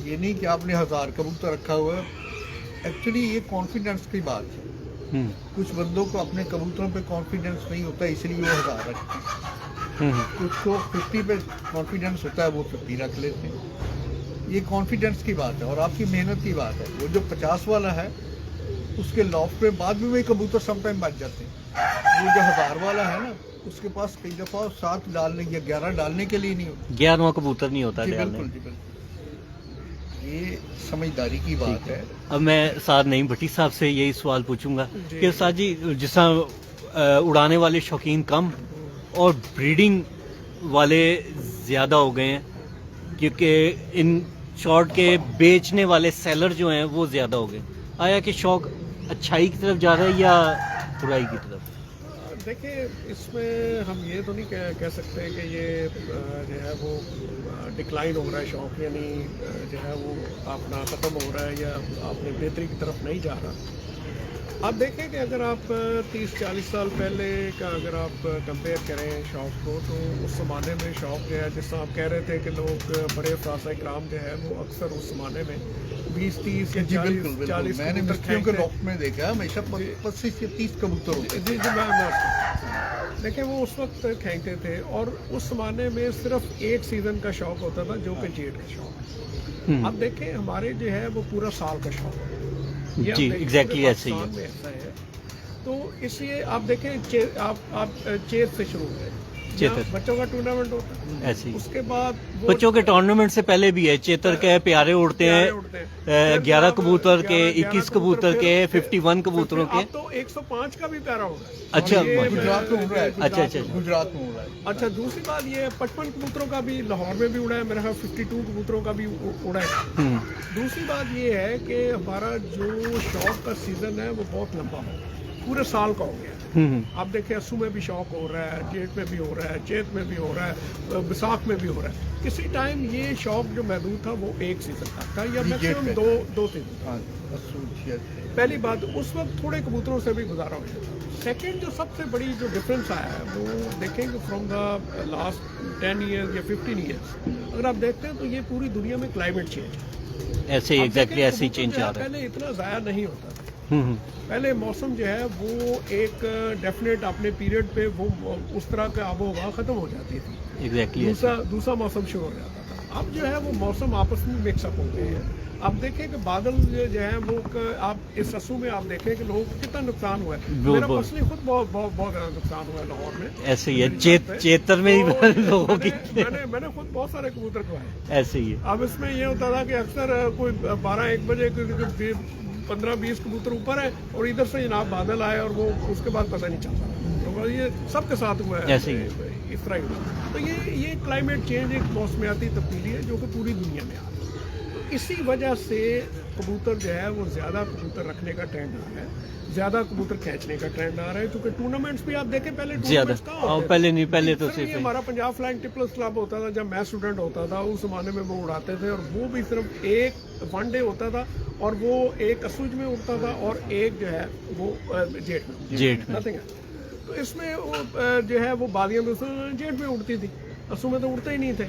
یہ نہیں کہ آپ نے 1000 کبوتر رکھا ہوا ہے. ایکچولی یہ کانفیڈنس کی بات ہے. کچھ بندوں کو اپنے کبوتروں پہ کانفیڈنس نہیں ہوتا اس لیے وہ 1000 رکھتے ہیں. کچھ کو 50 پہ کانفیڈنس ہوتا ہے وہ 50 رکھ لیتے ہیں. یہ کانفیڈنس کی بات ہے اور آپ کی محنت کی بات ہے. وہ جو 50 والا ہے اس کے لافٹ پہ بعد میں کبوتر سم ٹائم بچ جاتے ہیں. وہ جو 1000 والا ہے نا اس کے پاس کئی دفعہ 7 ڈالنے یا 11 ڈالنے کے لیے نہیں ہوتا. 11واں کبوتر نہیں ہوتا. جی بالکل, جی بالکل. یہ سمجھداری کی بات ہے. اب میں سعد نعیم بھٹی صاحب سے یہی سوال پوچھوں گا کہ سعد جی جس طرح اڑانے والے شوقین کم اور بریڈنگ والے زیادہ ہو گئے ہیں, کیونکہ ان شارٹ کے بیچنے والے سیلر جو ہیں وہ زیادہ ہو گئے, آیا کہ شوق اچھائی کی طرف جا رہا ہے یا برائی کی طرف؟ دیکھیں اس میں ہم یہ تو نہیں کہہ سکتے کہ یہ جو ہے وہ ڈکلائن ہو رہا ہے شوق, یعنی جو ہے وہ اپنا ختم ہو رہا ہے یا اپنے بہتری کی طرف نہیں جا رہا. آپ دیکھیں کہ اگر آپ 30-40 سال پہلے کا اگر آپ کمپیئر کریں شوق کو, تو اس زمانے میں شوق جو ہے جس طرح آپ کہہ رہے تھے کہ لوگ بڑے افراد اکرام جو ہے وہ اکثر اس زمانے میں 20-30 یا 40 میں نے مستریوں کے لافٹ میں دیکھا ہمیشہ 25 سے 30 کبوتر ہوتے. جی جی میں دیکھیں وہ اس وقت کھینچتے تھے, اور اس زمانے میں صرف ایک سیزن کا شوق ہوتا تھا جو کہ جیٹ کا شوق. اب دیکھیں ہمارے جو ہے وہ پورا سال کا شوق ہے. جی ایگزیکٹلی ایسے ہی ایسا ہے. تو اس لیے آپ دیکھیں آپ چیز سے شروع کریں. चेतर बच्चों का टूर्नामेंट होता है, ऐसे ही उसके बाद वो बच्चों के टूर्नामेंट से पहले भी है, चेतर के प्यारे उड़ते प्यारे हैं, उड़ते हैं। 11 कबूतर के, 11 21 कबूतर के, फिर 51 कबूतरों के। अब तो 105 का भी प्यारा होगा। अच्छा, और ये गुजरात में उड़ रहा है। अच्छा अच्छा गुजरात में हो रहा है। अच्छा, दूसरी बात ये 55 कबूतरों का भी लाहौर में भी उड़ा है, मेरा ख्याल 52 कबूतरों का भी उड़ा है। हम्म, दूसरी बात ये है कि हमारा जो शौक का सीज़न है वो बहुत लंबा है, पूरे साल का हो गया। आप देखें अस्सू में भी शौक हो रहा है, जेठ में भी हो रहा है, चैत में भी हो रहा है, बैसाख में भी हो रहा है। किसी टाइम ये शौक जो महदूद था वो एक सीज़न तक था या जी, मैक्सिमम जेठ दो सीज़न था। हाँ, एसोसिएट। पहली बात, उस वक्त थोड़े कबूतरों से भी गुजारा हो जाता। सेकेंड जो सबसे बड़ी जो डिफरेंस आया है वो देखेंगे फ्रॉम द लास्ट 10 ईयर्स या 15 ईयर्स, अगर आप देखते हैं तो ये पूरी दुनिया में क्लाइमेट चेंज ऐसे ही एग्जैक्टली ऐसे ही चेंज आ रहा है। पहले इतना ज़ाया नहीं होता था। हम्म, पहले मौसम जो है वो एक डेफिनेट अपने पीरियड पे वो उस तरह का आबो हवा ख़त्म हो जाती थी, एग्जैक्टली दूसरा मौसम शुरू हो जाता था। अब जो है वो मौसम आपस में मिक्सअप हो गए हैं। आप देखें कि बादल जो है वो आप इस अस्सू में आप देखें कि लोगों को कितना नुकसान हुआ है। मेरा बहुत। पर्सनली खुद बहुत ज़्यादा नुकसान हुआ है लाहौर में। ऐसे ही है, चेतर में ही तो लोगों की मैंने खुद बहुत सारे कबूतर खुआए। ऐसे ही है। अब इसमें ये होता था कि अक्सर कोई 12-1 बजे 15-20 कबूतर ऊपर है और इधर से जनाब बादल आए और वो उसके बाद पता नहीं चलता। तो ये सबके साथ हुआ है, ऐसे ही इस तरह ही हुआ। तो ये क्लाइमेट चेंज एक मौसमियाती तब्दीली है जो कि पूरी दुनिया में आ रही है। तो इसी वजह से कबूतर जो है वो ज़्यादा कबूतर रखने का ट्रेंड आ रहा है, ज़्यादा कबूतर खींचने का ट्रेंड आ रहा है, क्योंकि टूर्नामेंट्स भी आप देखें पहले ज्यादा टूर्नामेंट्स कहाँ होते थे? पहले नहीं, पहले तो सिर्फ ये सिर्फ हमारा पंजाब फ्लाइंग टिपल्स क्लब होता था जब मैं स्टूडेंट होता था, उस जमाने में वो उड़ाते थे और वो भी सिर्फ एक वन डे होता था और वो एक असूज में उड़ता था और एक जो है वो जेठ में Nothing है। तो इसमें वो जो है वो बादियाँ में जेठ में उड़ती थी, असू में तो उड़ते ही नहीं थे।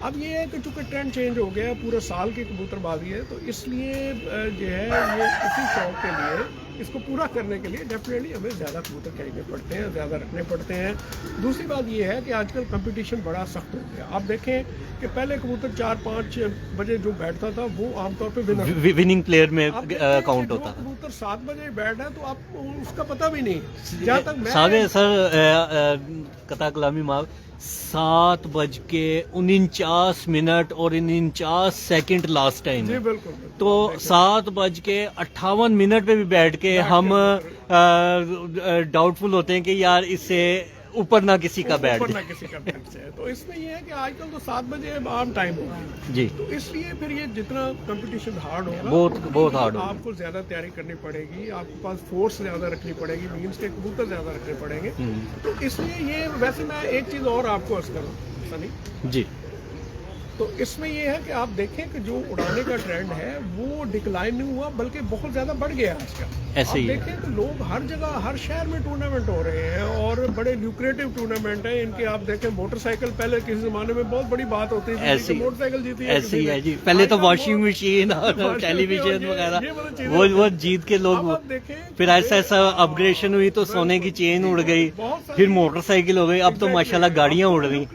अब ये है कि चूंकि ट्रेंड चेंज हो गया, पूरे साल की कबूतरबाजी है, तो इसलिए जो है ये इसी शौक के लिए इसको पूरा करने के लिए डेफिनेटली हमें ज़्यादा कबूतर खरीदने पड़ते हैं, ज़्यादा रखने पड़ते हैं। दूसरी बात ये है कि आजकल कंपटीशन बड़ा सख्त हो गया। आप देखें कि पहले कबूतर 4-5 बजे जो बैठता था वो आमतौर पर विनर विनिंग प्लेयर में आप देखते हैं काउंट कि होता जो था। कबूतर 7 बजे बैठ है तो आपको उसका पता भी नहीं, जहाँ तक मैं सारे सर कथा कलामी माफ 7:49 और 49 सेकंड लास्ट टाइम जी है। बिल्कुल तो 7:58 पे भी बैठ के हम डाउटफुल होते हैं कि यार इससे ऊपर ना किसी का बैठ ऊपर ना जाए। किसी का बैठ जाए। तो इसमें ये है कि आजकल तो 7 बजे आम टाइम हो गया, जी तो इसलिए फिर ये जितना कंपटीशन हार्ड होगा बहुत हार्ड होगा। आपको ज्यादा तैयारी करनी पड़ेगी, आपके पास फोर्स ज्यादा रखनी पड़ेगी, मीन्स के कबूतर ज्यादा रखने पड़ेंगे। तो इसलिए ये वैसे मैं एक चीज और आपको अर्ज करूँ सनी, जी तो इसमें ये है कि आप देखें कि जो उड़ाने का ट्रेंड है वो डिक्लाइन नहीं हुआ बल्कि बहुत ज़्यादा बढ़ गया है इसका। ऐसे ही आप है। देखें कि लोग हर जगह हर शहर में टूर्नामेंट हो रहे हैं और बड़े ल्यूक्रेटिव टूर्नामेंट हैं इनके। आप देखें मोटरसाइकिल, पहले किसी ज़माने में बहुत बड़ी बात होती थी ऐसे कि ही मोटरसाइकिल जीती है ऐसे ही किसी है ने। जी। पहले तो आजकल वॉशिंग मशीन और washing टेलीविजन machine और ये वगैरह वाली चीजें वो जीत के लोग अब आप देखें फिर ऐसा ऐसा अपग्रेडेशन हुई तो सोने की चेन उड़ गई, फिर मोटरसाइकिल हो गई, अब तो माशाल्लाह गाड़ियां उड़ रही।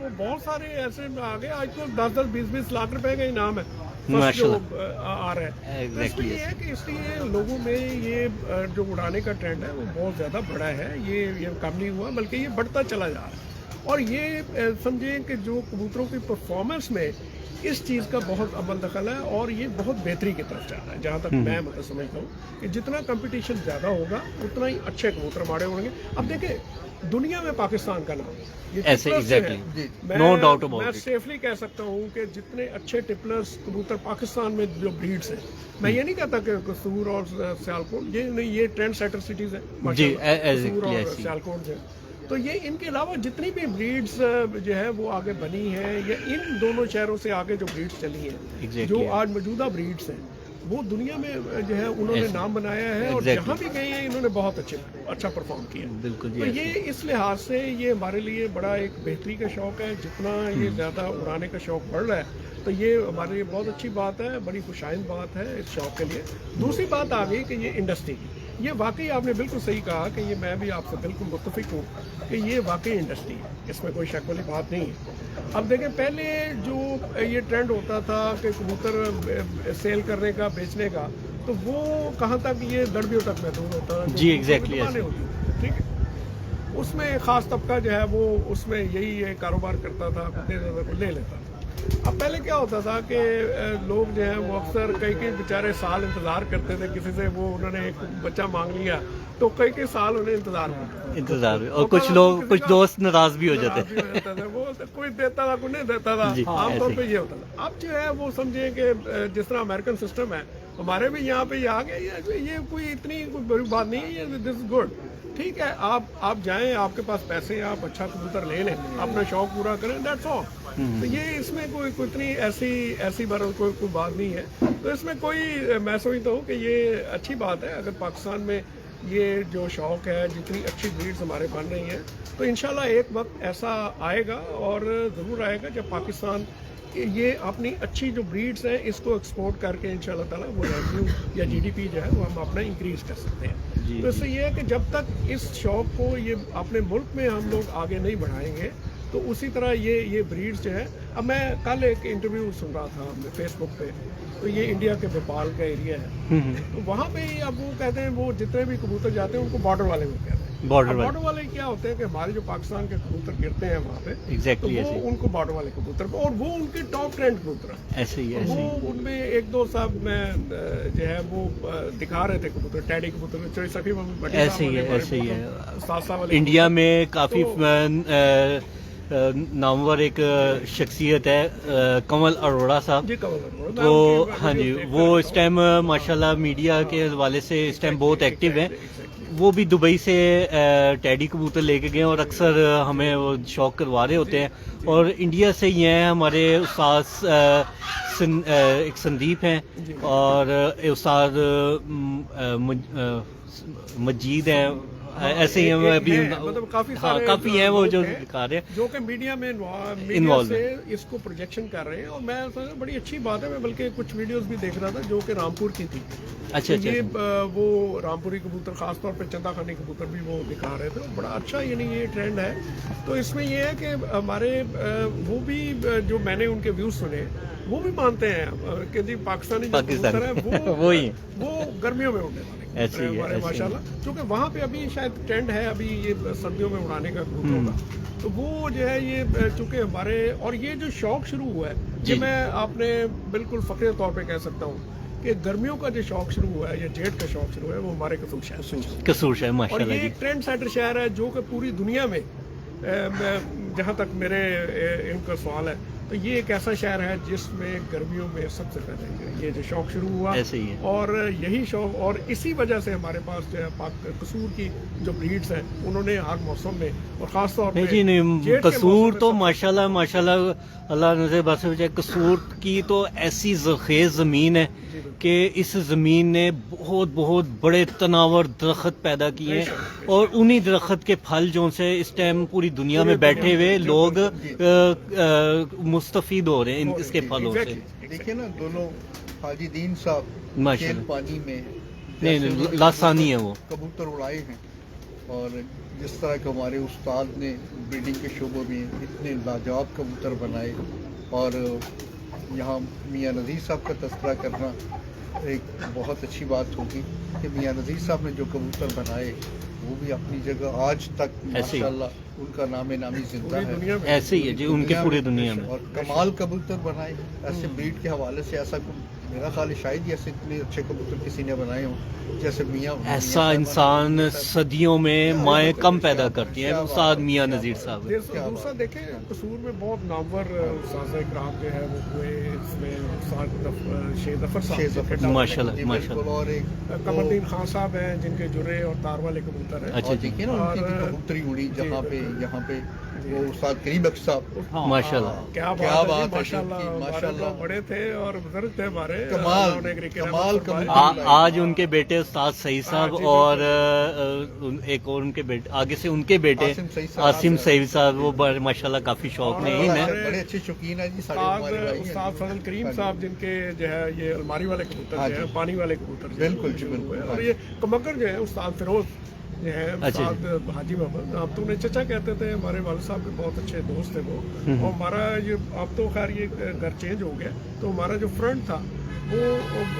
बहुत सारे ऐसे आ गए आजकल 10-10, 20-20 लाख रुपए का इनाम है माशाल्लाह। आ रहा है। तो Exactly, इसमें ये है कि इसलिए लोगों में ये जो उड़ाने का ट्रेंड है वो बहुत ज़्यादा बड़ा है, ये कम नहीं हुआ बल्कि ये बढ़ता चला जा रहा है। और ये समझें कि जो कबूतरों की परफॉर्मेंस में इस चीज़ का बहुत अमल दखल है और ये बहुत बेहतरी की तरफ जा रहा है, जहाँ तक मैं मतलब समझता हूँ कि जितना कंपटीशन ज़्यादा होगा उतना ही अच्छे कबूतर हमारे होंगे। अब देखें दुनिया में पाकिस्तान का नाम ये ऐसे टिपलर्स जो exactly. है, No doubt about मैं it. सेफली कह सकता हूँ कि जितने अच्छे टिपलर्स कबूतर पाकिस्तान में जो ब्रीड्स हैं, मैं ये नहीं कहता कि कसूर और सियालकोट ये नहीं, ये ट्रेंड सेटर सिटीज़ हैं माशाल्लाह, कसूर और ऐसी। सियालकोट जो है। तो ये इनके अलावा जितनी भी ब्रीड्स जो है वो आगे बनी है या इन दोनों शहरों से आगे जो ब्रीड्स चली हैं, Exactly. जो आज मौजूदा ब्रीड्स हैं वो दुनिया में जो है उन्होंने ऐसे। नाम बनाया है और Exactly. जहाँ भी गए हैं इन्होंने बहुत अच्छा परफॉर्म किया। बिल्कुल जी तो ऐसे। ये इस लिहाज से ये हमारे लिए बड़ा एक बेहतरी का शौक है। जितना ये ज़्यादा उड़ाने का शौक बढ़ रहा है तो ये हमारे लिए बहुत अच्छी बात है, बड़ी खुशाइंद बात है इस शौक के लिए। दूसरी बात आ गई कि ये इंडस्ट्री की, ये वाकई आपने बिल्कुल सही कहा कि ये मैं भी आपसे बिल्कुल मुत्तफिक हूँ कि ये वाकई इंडस्ट्री है, इसमें कोई शक वाली बात नहीं है। अब देखें पहले जो ये ट्रेंड होता था कि कबूतर सेल करने का, बेचने का, तो वो कहाँ तक ये दड़बियों तक महदूद होता था। जी, exactly, दुकानें ऐसे। होती थी, ठीक है। اس میں خاص طبقہ جو ہے وہ اس میں یہی کاروبار کرتا تھا، لے لیتا تھا. اب پہلے کیا ہوتا تھا کہ لوگ جو ہیں وہ اکثر کئی بیچارے سال انتظار کرتے تھے، کسی سے وہ انہوں نے ایک بچہ مانگ لیا تو کئی سال انہیں انتظار اور کچھ دوست ناراض بھی ہو جاتے تھے. وہ کوئی دیتا تھا، کوئی نہیں دیتا تھا. عام طور پہ یہ ہوتا تھا. اب جو ہے وہ سمجھیں کہ جس طرح امریکن سسٹم ہے، ہمارے بھی یہاں پہ یہ آ گیا. یہ کوئی اتنی کوئی بڑی بات نہیں ہے. دس از گڈ. ٹھیک ہے، آپ جائیں، آپ کے پاس پیسے ہیں، آپ اچھا کبوتر لے لیں، اپنا شوق پورا کریں، دیٹس آل. تو یہ اس میں کوئی اتنی ایسی کوئی بات نہیں ہے. تو اس میں کوئی میں سمجھتا ہوں کہ یہ اچھی بات ہے. اگر پاکستان میں یہ جو شوق ہے، جتنی اچھی بریڈز ہمارے بن رہی ہیں، تو انشاءاللہ ایک وقت ایسا آئے گا اور ضرور آئے گا جب پاکستان یہ اپنی اچھی جو بریڈز ہیں اس کو ایکسپورٹ کر کے انشاءاللہ تعالیٰ وہ ریونیو یا جی ڈی پی جو ہے وہ ہم اپنا انکریز کر سکتے ہیں. تو اس سے یہ ہے کہ جب تک اس شوق کو یہ اپنے ملک میں ہم لوگ آگے نہیں بڑھائیں گے تو اسی طرح یہ بریڈز جو ہے. اب میں کل ایک انٹرویو سن رہا تھا فیس بک پہ، تو یہ انڈیا کے بھوپال کا ایریا ہے، تو وہاں پہ اب وہ کہتے ہیں وہ جتنے بھی کبوتر جاتے ہیں ان کو بارڈر والے وہ کہتے ہیں. بارڈر والے کیا ہوتے ہیں کہ ہمارے جو پاکستان کے کبوتر گرتے ہیں وہاں پہ، تو وہ ان کو بارڈر والے کبوتر کو، اور وہ ان کے ٹاپ ٹرینڈ کبوتر ہیں. ایسے ہی ان میں ایک دو صاحب میں جو ہے وہ دکھا رہے تھے کبوتر، ٹیڈی کبوتر، ایسے ہی ہے. انڈیا میں کافی نامور ایک شخصیت ہے کنول اروڑا صاحب. تو ہاں جی، وہ اس ٹائم ماشاءاللہ میڈیا کے حوالے سے اس ٹائم بہت ایکٹیو ہیں. وہ بھی دبئی سے ٹیڈی کبوتر لے کے گئے اور اکثر ہمیں وہ شوق کروا رہے ہوتے ہیں. اور انڈیا سے ہی ہیں ہمارے استاد ایک سندیپ ہیں اور استاد مجید ہیں. ایسے ہی ہم ابھی کافی ہیں وہ جو دکھا رہے ہیں، جو کہ میڈیا میں انوالو سے اس کو پروجیکشن کر رہے ہیں. اور میں بڑی اچھی بات ہے. میں بلکہ کچھ ویڈیوز بھی دیکھ رہا تھا جو کہ رامپور کی تھی. اچھا. یہ وہ رامپوری کبوتر، خاص طور پہ چندہ خانی کبوتر بھی وہ دکھا رہے تھے. بڑا اچھا یعنی یہ ٹرینڈ ہے. تو اس میں یہ ہے کہ ہمارے وہ بھی جو میں نے ان کے ویوز سنے وہ بھی مانتے ہیں کہ جی پاکستانی جو کبوتر ہے وہ گرمیوں میں اڑنے والے ماشاء اللہ. کیونکہ وہاں پہ ابھی شاید ٹرینڈ ہے ابھی یہ سردیوں میں اڑانے کا کبوتر ہوگا. تو وہ جو ہے یہ چونکہ ہمارے اور یہ جو شوق شروع ہوا ہے، یہ میں آپ نے بالکل فخر طور پہ کہہ سکتا ہوں کہ گرمیوں کا جو شوق شروع ہوا ہے یا جیٹ کا شوق شروع ہے وہ ہمارے قصور شہر ماشاء اللہ. اور یہ ایک ٹرینڈ سیٹر شہر ہے جو کہ پوری دنیا میں، جہاں تک میرے ان کا سوال ہے، تو یہ ایک ایسا شہر ہے جس میں گرمیوں میں سب سے پہلے یہ جو شوق شروع ہوا. اور یہی شوق، اور اسی وجہ سے ہمارے پاس جو ہے قصور کی جو بریڈز ہیں انہوں نے ہر موسم میں، اور خاص طور پہ قصور تو ماشاءاللہ اللہ نظر بات سے قصور کی تو ایسی زرخیز زمین ہے کہ اس زمین نے بہت بڑے تناور درخت پیدا کیے ہیں. اور انہی درخت کے پھل جو سے اس ٹائم پوری دنیا میں بیٹھے ہوئے لوگ مستفید ہو رہے ہیں اس کے پھلوں سے. دیکھیں نا دونوں حاجی دین صاحب ماشاءاللہ پانی میں نہیں لاسانی ہے وہ کبوتر اڑائے ہیں. اور جس طرح کہ ہمارے استاد نے بریڈنگ کے شعبوں میں اتنے لاجواب کبوتر بنائے. اور یہاں میاں نذیر صاحب کا تذکرہ کرنا ایک بہت اچھی بات ہوگی کہ میاں نذیر صاحب نے جو کبوتر بنائے وہ بھی اپنی جگہ آج تک ماشاءاللہ ان کا نام نامی زندہ ہے. ایسے ہی ہے جی، ان کے پورے دنیا میں. اور کمال کبوتر بنائے ایسے بریڈ کے حوالے سے. ایسا میرا خیال ہے شاید ہی ایسے اتنے اچھے کبوتر کسی نے بنائے ہوں جیسے میاں. ایسا انسان صدیوں میں مائیں کم پیدا کرتی ہیں استاد میاں نذیر صاحب. دوسرا دیکھیں قصور میں بہت نامور اساتذہ اکرام جو ہے وہ ہوئے. اس میں شیخ ظفر صاحب ماشاءاللہ اور ایک قمر الدین خان صاحب ہیں جن کے جرے اور تار والے کبوتر ہیں. اچھا دیکھیے نا ان کی کبوتری اڑی جہاں پہ یہاں پہ وہ استاد کریم بخش صاحب ماشاءاللہ. کیا بات ہے ماشاءاللہ. بڑے تھے اور بزرگ تھے ہمارے. کمال. آج ان کے بیٹے استاد سعید صاحب اور ایک اور ان کے بیٹے آگے سے ان کے بیٹے عاصم سعید صاحب وہ ماشاءاللہ کافی شوق نہیں ہیں، بڑے اچھے شوقین ہیں جی. استاد فضل کریم صاحب جن کے جو ہے یہ الماری والے کبوتر جو ہے پانی والے کبوتر بالکل. اور یہ کمکر جو ہے استاد فیروز جو ہے استاد حاجی محمد. آپ تو انہیں چچا کہتے تھے. ہمارے والد صاحب کے بہت اچھے دوست تھے وہ. اور ہمارا یہ اب تو خیر یہ گھر چینج ہو گیا تو ہمارا جو فرنٹ تھا وہ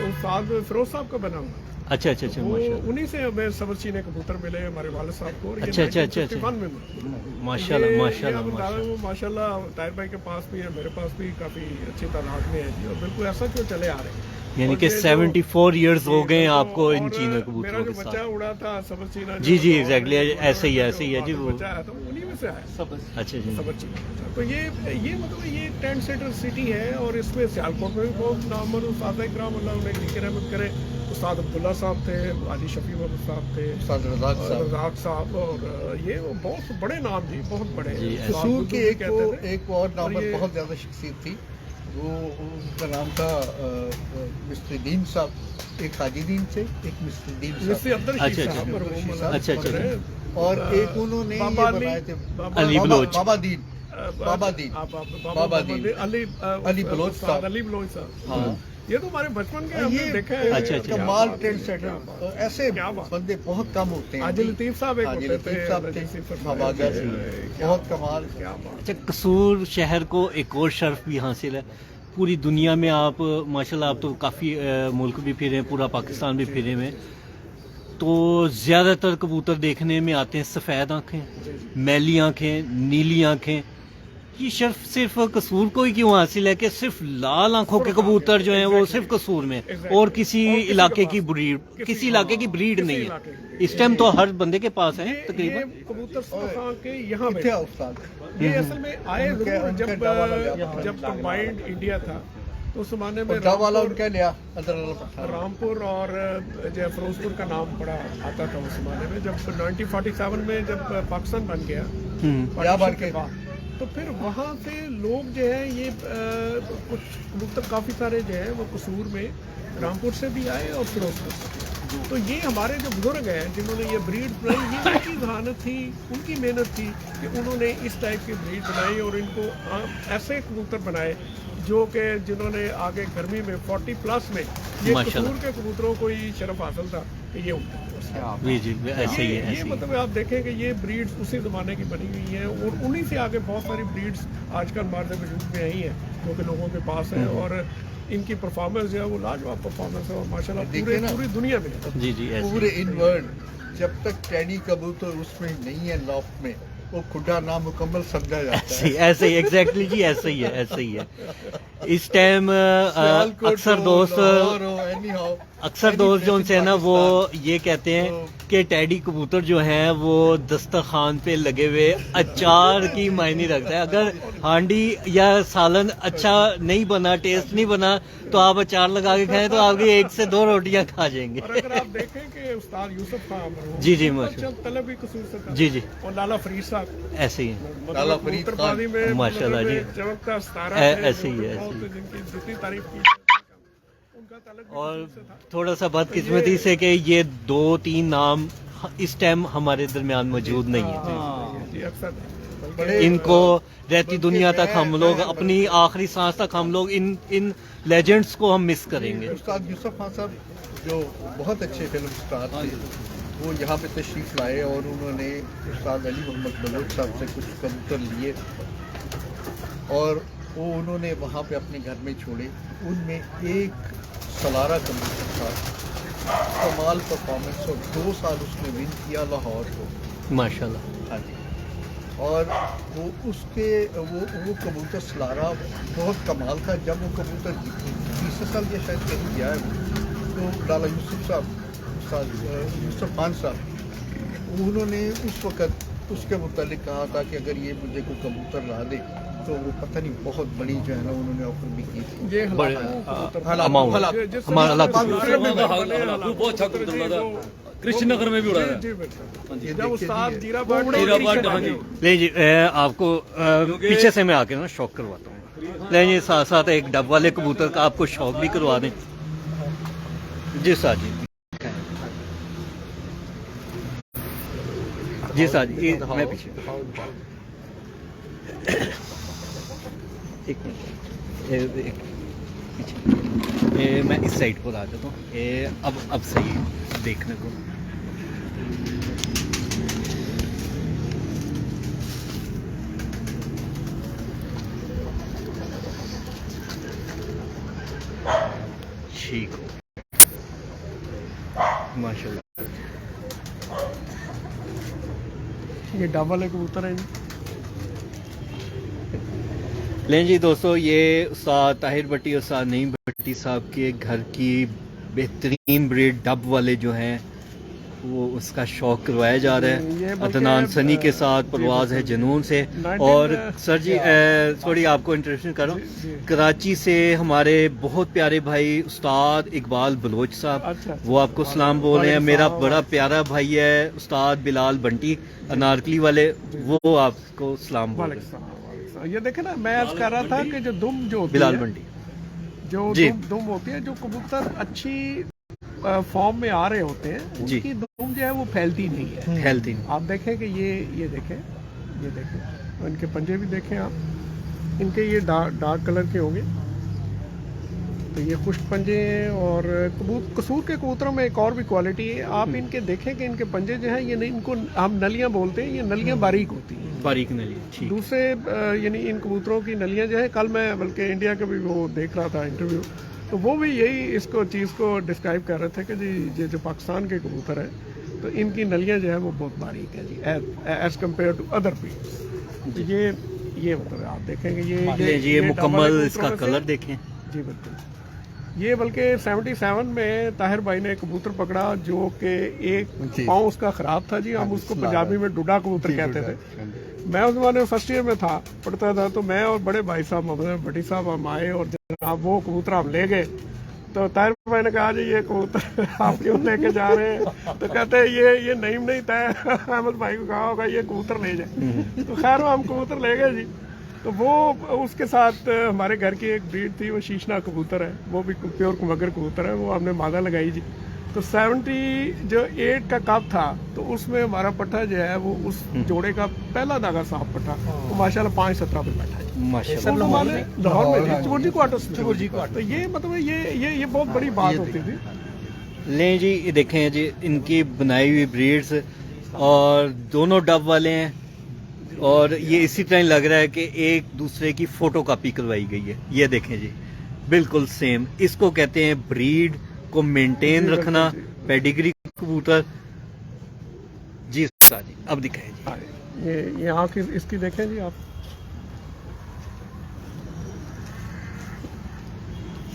استاد فیروز صاحب کا بنا ہوا. अच्छा अच्छा अच्छा, वो माशाल्लाह उन्हीं से हमें सबरचीने कबूतर मिले हमारे वालिद साहब को, और ये अच्छा, अच्छा, अच्छा, 1951 में मिले। माशाल्लाह ये माशाल्लाह अब माशाल्लाह। वो माशाल्लाह ताहिर भाई के पास भी है, मेरे पास भी काफ़ी अच्छी तादाद में है जी, और बिल्कुल ऐसा क्यों चले आ रहे हैं। यानी और कि ये जो- 74 इयर्स हो गए हैं तो आपको इन और चीना मेरा कबूतरों जो के बच्चा साथ। उड़ा था सबरचीना, जी, जी, जो exactly, और ऐसे ही है, जो ऐसे ही है जी, वो- बच्चा आया था वो उन्हीं में से आया अच्छा जी, सबरचीना। तो ये मतलब ये टेंट सेटर सिटी है, और इसमें सियालकोट में भी बहुत नाम और उस्ताद इकराम अल्लाह उन्हें लिखे रहमत करे। उस्ताद अब्दुल्ला साहब थे, आली शफी महमूद साहब थे, उस्ताद रज़ाक साहब। रज़ाक साहब, और ये वो बहुत बड़े नाम जी, बहुत बड़े। जी, उस्ताद कसूर बुजुर्ग के भी एक कहते थे। एक और नाम ये- बहुत ज़्यादा शख्सियत थी, वो उनका नाम था मिस्टर दीन साहब। एक हाजी दीन थे, एक मिस्टर दीन मिस्टर साहब, अब्दुल अच्छा, रशीद अच्छा, साहब, और वो अच्छा, अच्छा, अच्छा, मतलब- और एक उन्होंने ये बाबा बनाए थे अली बलोच। बाबा दीन, बाबा दीन, बाबा दीन, अली बलोच उस्ताद साहब। अली बलोच साहब। हाँ। ये तो हमारे बचपन के हमने ये देखा है। अच्छा, अच्छा। कमाल क्या टेंट बात है, सेटर, क्या बात है। ऐसे क्या बात। बंदे बहुत कम होते हैं। हाजी लतीफ साहब एक हाजी होते लतीफ थे, साहब थे, जैसे फरमाया बाबागर, क्या बहुत बात, कमाल। क्या बात। अच्छा, कसूर शहर को एक और शर्फ भी हासिल है पूरी दुनिया में। आप माशाल्लाह आप तो काफ़ी मुल्क भी फिरे हैं, पूरा पाकिस्तान भी फिरे हुए हैं, तो ज़्यादातर कबूतर देखने में आते हैं सफ़ेद आँखें, मैली आँखें, नीली आँखें। ये शर्फ सिर्फ कसूर को ही क्यों हासिल है कि सिर्फ लाल आंखों के कबूतर जो हैं वो सिर्फ कसूर में, और किसी इलाके की ब्रीड, किसी इलाके की ब्रीड किसी नहीं इलाके है। की। इस टाइम तो हर बंदे के पास है ये तकरीबन। कबूतर सुरखां के यहाँ किथे पे है उस्ताद? ये असल में आए उनके- जरूर उनके जब डावाला लिया। जब कंबाइंड इंडिया था, तो उस जमाने में पंजाब वाला रामपुर- उनका लिया, अदर वाला रामपुर और जो फिरोजपुर का नाम बड़ा आता था उस जमाने में। जब 1947 में जब पाकिस्तान बन गया हम्म, या बार partition के के बाद, तो फिर वहाँ से लोग जो है ये कुछ कबूतर काफ़ी सारे जो है वो कसूर में रामपुर से भी आए और फिरोजपुर से। तो ये हमारे जो बुजुर्ग हैं जिन्होंने ये ब्रीड बनाई, ये उनकी जहानत थी, उनकी मेहनत थी कि उन्होंने इस टाइप की ब्रीड बनाई और इनको ऐसे कबूतर बनाए जो कि जिन्होंने आगे गर्मी में 40 प्लस में ये माशाल्लाह। कसूर के कबूतरों को ही शरफ हासिल था कि ये उनका जी जी, ऐसे ही है, ये ऐसे ही है। मतलब आप देखें कि ये ब्रीड्स उसी ज़माने की बनी हुई हैं, और उन्हीं से आगे बहुत सारी ब्रीड्स आजकल मार्केट वजूद में आई हैं जो कि लोगों के पास है, और इनकी परफॉर्मेंस जो है वो लाजवाब परफॉर्मेंस है, और माशाल्लाह देखिए ना। पूरी दुनिया में है। जी जी, ऐसे पूरे ही। इन वर्ल्ड जब तक टैडी कबूतर उसमें नहीं है लॉफ्ट में, वो खुदा नामुकम्मल समझा जाता ऐसे है। ही, ऐसे ही, एग्जैक्टली जी, ऐसे ही है, ऐसे ही है। इस टाइम सियालकोट अक्सर हो, दोस्त लाहौर हो, anyhow, अक्सर any दोस्त जो place उनसे है in ना वो पाकिस्तान। ये कहते हैं तो- कि टैडी कबूतर जो हैं वो दस्तरखान पे लगे हुए अचार की मायने रखता है। अगर हांडी या सालन अच्छा नहीं बना, टेस्ट नहीं बना, तो आप अचार लगा के खाएं तो आपकी 1 से 2 रोटियां खा जाएंगे। और अगर आप देखें कि उस्ताद यूसुफ खान मरहूम, जी, जी, उनका माशाल्लाह। चल तलब भी कसूर से था। जी जी, और लाला फरीद साहब, ऐसे ही है। मतलब लाला फरीद कबूतरबाजी में माशाल्लाह जी। चमकता सितारा थे, ऐसे ही है, बहुत ऐसे ही। जिनकी जितनी तारीफ की उनका तलब भी और कसूर से था। थोड़ा सा बदकिस्मती से कि ये 2-3 नाम इस टाइम हमारे दरमियान मौजूद नहीं है। जी अक्सर बड़े इनको रहती बल्कि दुनिया तक हम मैं- लोग मैं- अपनी आखिरी सांस तक हम लोग इन लेजेंड्स को हम मिस करेंगे। उस्ताद यूसुफ खान साहब जो बहुत अच्छे फिल्म स्टार थे, वो यहाँ पे तशरीफ़ लाए और उन्होंने उस्ताद अली मोहम्मद बलोच साहब से कुछ कबूतर लिए और वो उन्होंने वहाँ पे अपने घर में छोड़े। उनमें एक सलारा कबूतर था, कमाल परफॉर्मेंस, और 2 साल उसने विन किया लाहौर को। माशाल्लाह। हाँ जी। और वो उसके वो कबूतर सलारा बहुत कमाल था। जब वो कबूतर 20 साल या शायद कहीं गया है, तो लाला यूसुफ साहब, यूसुफ खान साहब, उन्होंने उस वक़्त उसके मुतालिक कहा था कि अगर ये मुझे कोई कबूतर ला दे, तो वो पता नहीं बहुत बड़ी जो है ना उन्होंने ऑफर भी की थी। ये बड़े अमाउंट हमारा अलग बहुत अच्छा कबूतर था। कृष्णनगर में भी उड़ा है। जी बिल्कुल। ये जब देखिए उस्ताद जी, जीरा वो बड़े जीरा तरीके बाट, से हाँ जी। बने। ले जी, आपको पीछे से मैं आके ना शौक करवाता हूँ। ले जी, साथ साथ एक डब वाले कबूतर का आपको शौक भी करवा दें। जी साहब जी, जी साहब जी, मैं पीछे एक मिनट, एक पीछे मैं इस साइड पर आ जाता हूँ। अब सही है देखने को। ठीक हो। माशाल्लाह। ये डब वाले कबूतर हैं जी। लें जी दोस्तों, ये उस्ताद ताहिर भट्टी और उस्ताद नईम भट्टी साहब के घर की बेहतरीन ब्रीड डब वाले जो हैं वो उसका शौक करवाया जा रहा ये है बल्कि, अदनान सनी के साथ। परवाज़ है जनून से। और सर जी सॉरी आपको इंट्रोडक्शन करूँ, कराची से हमारे बहुत प्यारे भाई उस्ताद इकबाल बलोच साहब, अच्छा। वो आपको सलाम बोल रहे हैं। मेरा बड़ा प्यारा भाई है उस्ताद बिलाल बंटी अनारकली वाले, वो आपको सलाम बोल रहे हैं। ये देखे ना, मैं आज कर रहा था कि जो दुम जो होती बिलाल है, बंटी जो जी। दुम होती है, जो कबूतर अच्छी फॉर्म में आ रहे होते हैं, जी। उनकी दुम जो है वो फैलती नहीं है। हेल्थी आप देखें कि ये देखें, ये देखें, और इनके पंजे भी देखें आप, इनके ये डार्क कलर के होंगे, तो ये खुश्क पंजे हैं। और कसूर के कबूतरों में एक और भी क्वालिटी है, आप इनके देखें कि इनके पंजे जो हैं ये नहीं, इनको हम नलियां बोलते हैं, ये नलियां बारीक होती हैं, बारीक नली। ठीक। दूसरे यानी इन कबूतरों की नलियां जो है, कल मैं बल्कि इंडिया का भी वो देख रहा था इंटरव्यू, तो वो भी यही इसको चीज़ को डिस्क्राइब कर रहे थे कि जी ये जो पाकिस्तान के कबूतर है, तो इनकी नलियां जो है वो बहुत बारीक है जी, as compare to other breeds. ये मतलब आप देखेंगे ये मुकम्मल इसका कलर देखें जी। बिल्कुल। ये बल्कि 77 में ताहिर भाई ने एक कबूतर पकड़ा जो कि एक पाँव उसका ख़राब था जी, हम उसको पंजाबी में डुडा कबूतर कहते थे। मैं उस जमाने में फर्स्ट ईयर में था, पढ़ता था, तो मैं और बड़े भाई साहब मोहम्मद भट्टी साहब हम आए और जनाब वो कबूतर हम ले गए। तो ताहिर भाई ने कहा जी ये कबूतर आप क्यों लेके जा रहे हैं? तो कहते हैं ये नहीं था, अहमद भाई को कहा होगा ये कबूतर ले जाए। तो खैर हम कबूतर ले गए जी। तो वो उसके साथ हमारे घर की एक ब्रीड थी, वो शीशना कबूतर है, वो भी प्योर मगर कबूतर है, वो हमने मादा लगाई जी। तो 78 का कप था, तो उसमें हमारा पट्टा जो है वो उस जोड़े का पहला धागा साफ पट्टा, तो माशाल्लाह 5-17 पे बैठा है माशाल्लाह। लाहौर में चुबुर्जी क्वार्टर्स। तो ये मतलब ये बहुत बड़ी बात होती थी। लें जी, ये देखें जी इनकी बनाई हुई ब्रीड्स, और दोनों डब वाले हैं, और ये इसी तरह लग रहा है कि एक दूसरे की फोटो कॉपी करवाई गई है। ये देखें जी बिल्कुल सेम, इसको कहते हैं ब्रीड को मेंटेन रखना, पेडिग्री कबूतर जी। साजी अब दिखाएं जी, ये आँख इसकी देखें जी आप,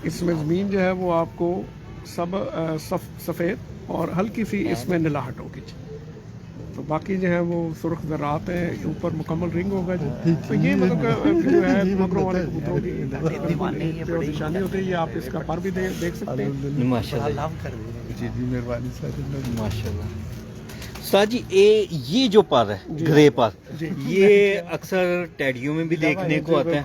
इसमें ज़मीन जो है वो आपको सफ़ेद और हल्की सी इसमें नीलाहट होगी जी। तो बाकी जो है वो सुर्ख ज़रात हैं, ऊपर मुकम्मल रिंग होगा जी। तो ये मतलब जो है मगरों वाले कबूतरों की निशानी होती है। ये आप इसका पर भी देख सकते हैं माशाल्लाह। जी मेहरबानी सर, माशाल्लाह। साजी ये जो पर है ग्रे पर, ये अक्सर टैडियों में भी देखने को आता है,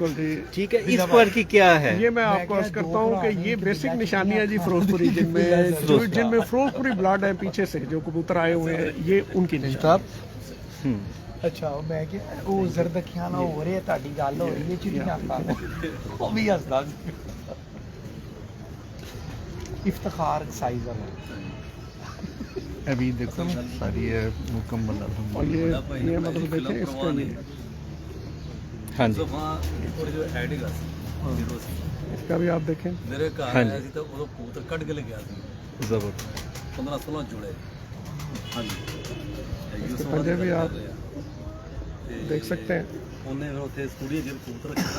ठीक है, इस पर की क्या है? ये मैं आपको अर्ज करता हूँ कि ये बेसिक निशानी है जी फिरोजपुरी, जिनमें फिरोजपुरी ब्लड है पीछे से जो कबूतर आए हुए हैं, ये उनकी निशानी। अच्छा मैं कि वो जरदखियां ना हो रही है, ताड़ी गल हो रही है चिड़ियां का वो भी हसदा इफ्तिखार साइज वाला। अभी देखो सारी है मुकम्मल। और ये मतलब देखें इसके लिए, हाँ जी, इसका भी आप देखें। मेरे घर हाँ आया सी तो उदो कबूतर कट के ले गया सी जबरदस्त। 15-16 जुड़े। हाँ जी, इसके पंजे भी आप देख सकते हैं। ਉਹਨੇ ਫਿਰ ਉੱਥੇ ਸਟੂਡੀਓ ਜਿਹੜੇ ਕਬੂਤਰ ਰੱਖੇ ਨਾ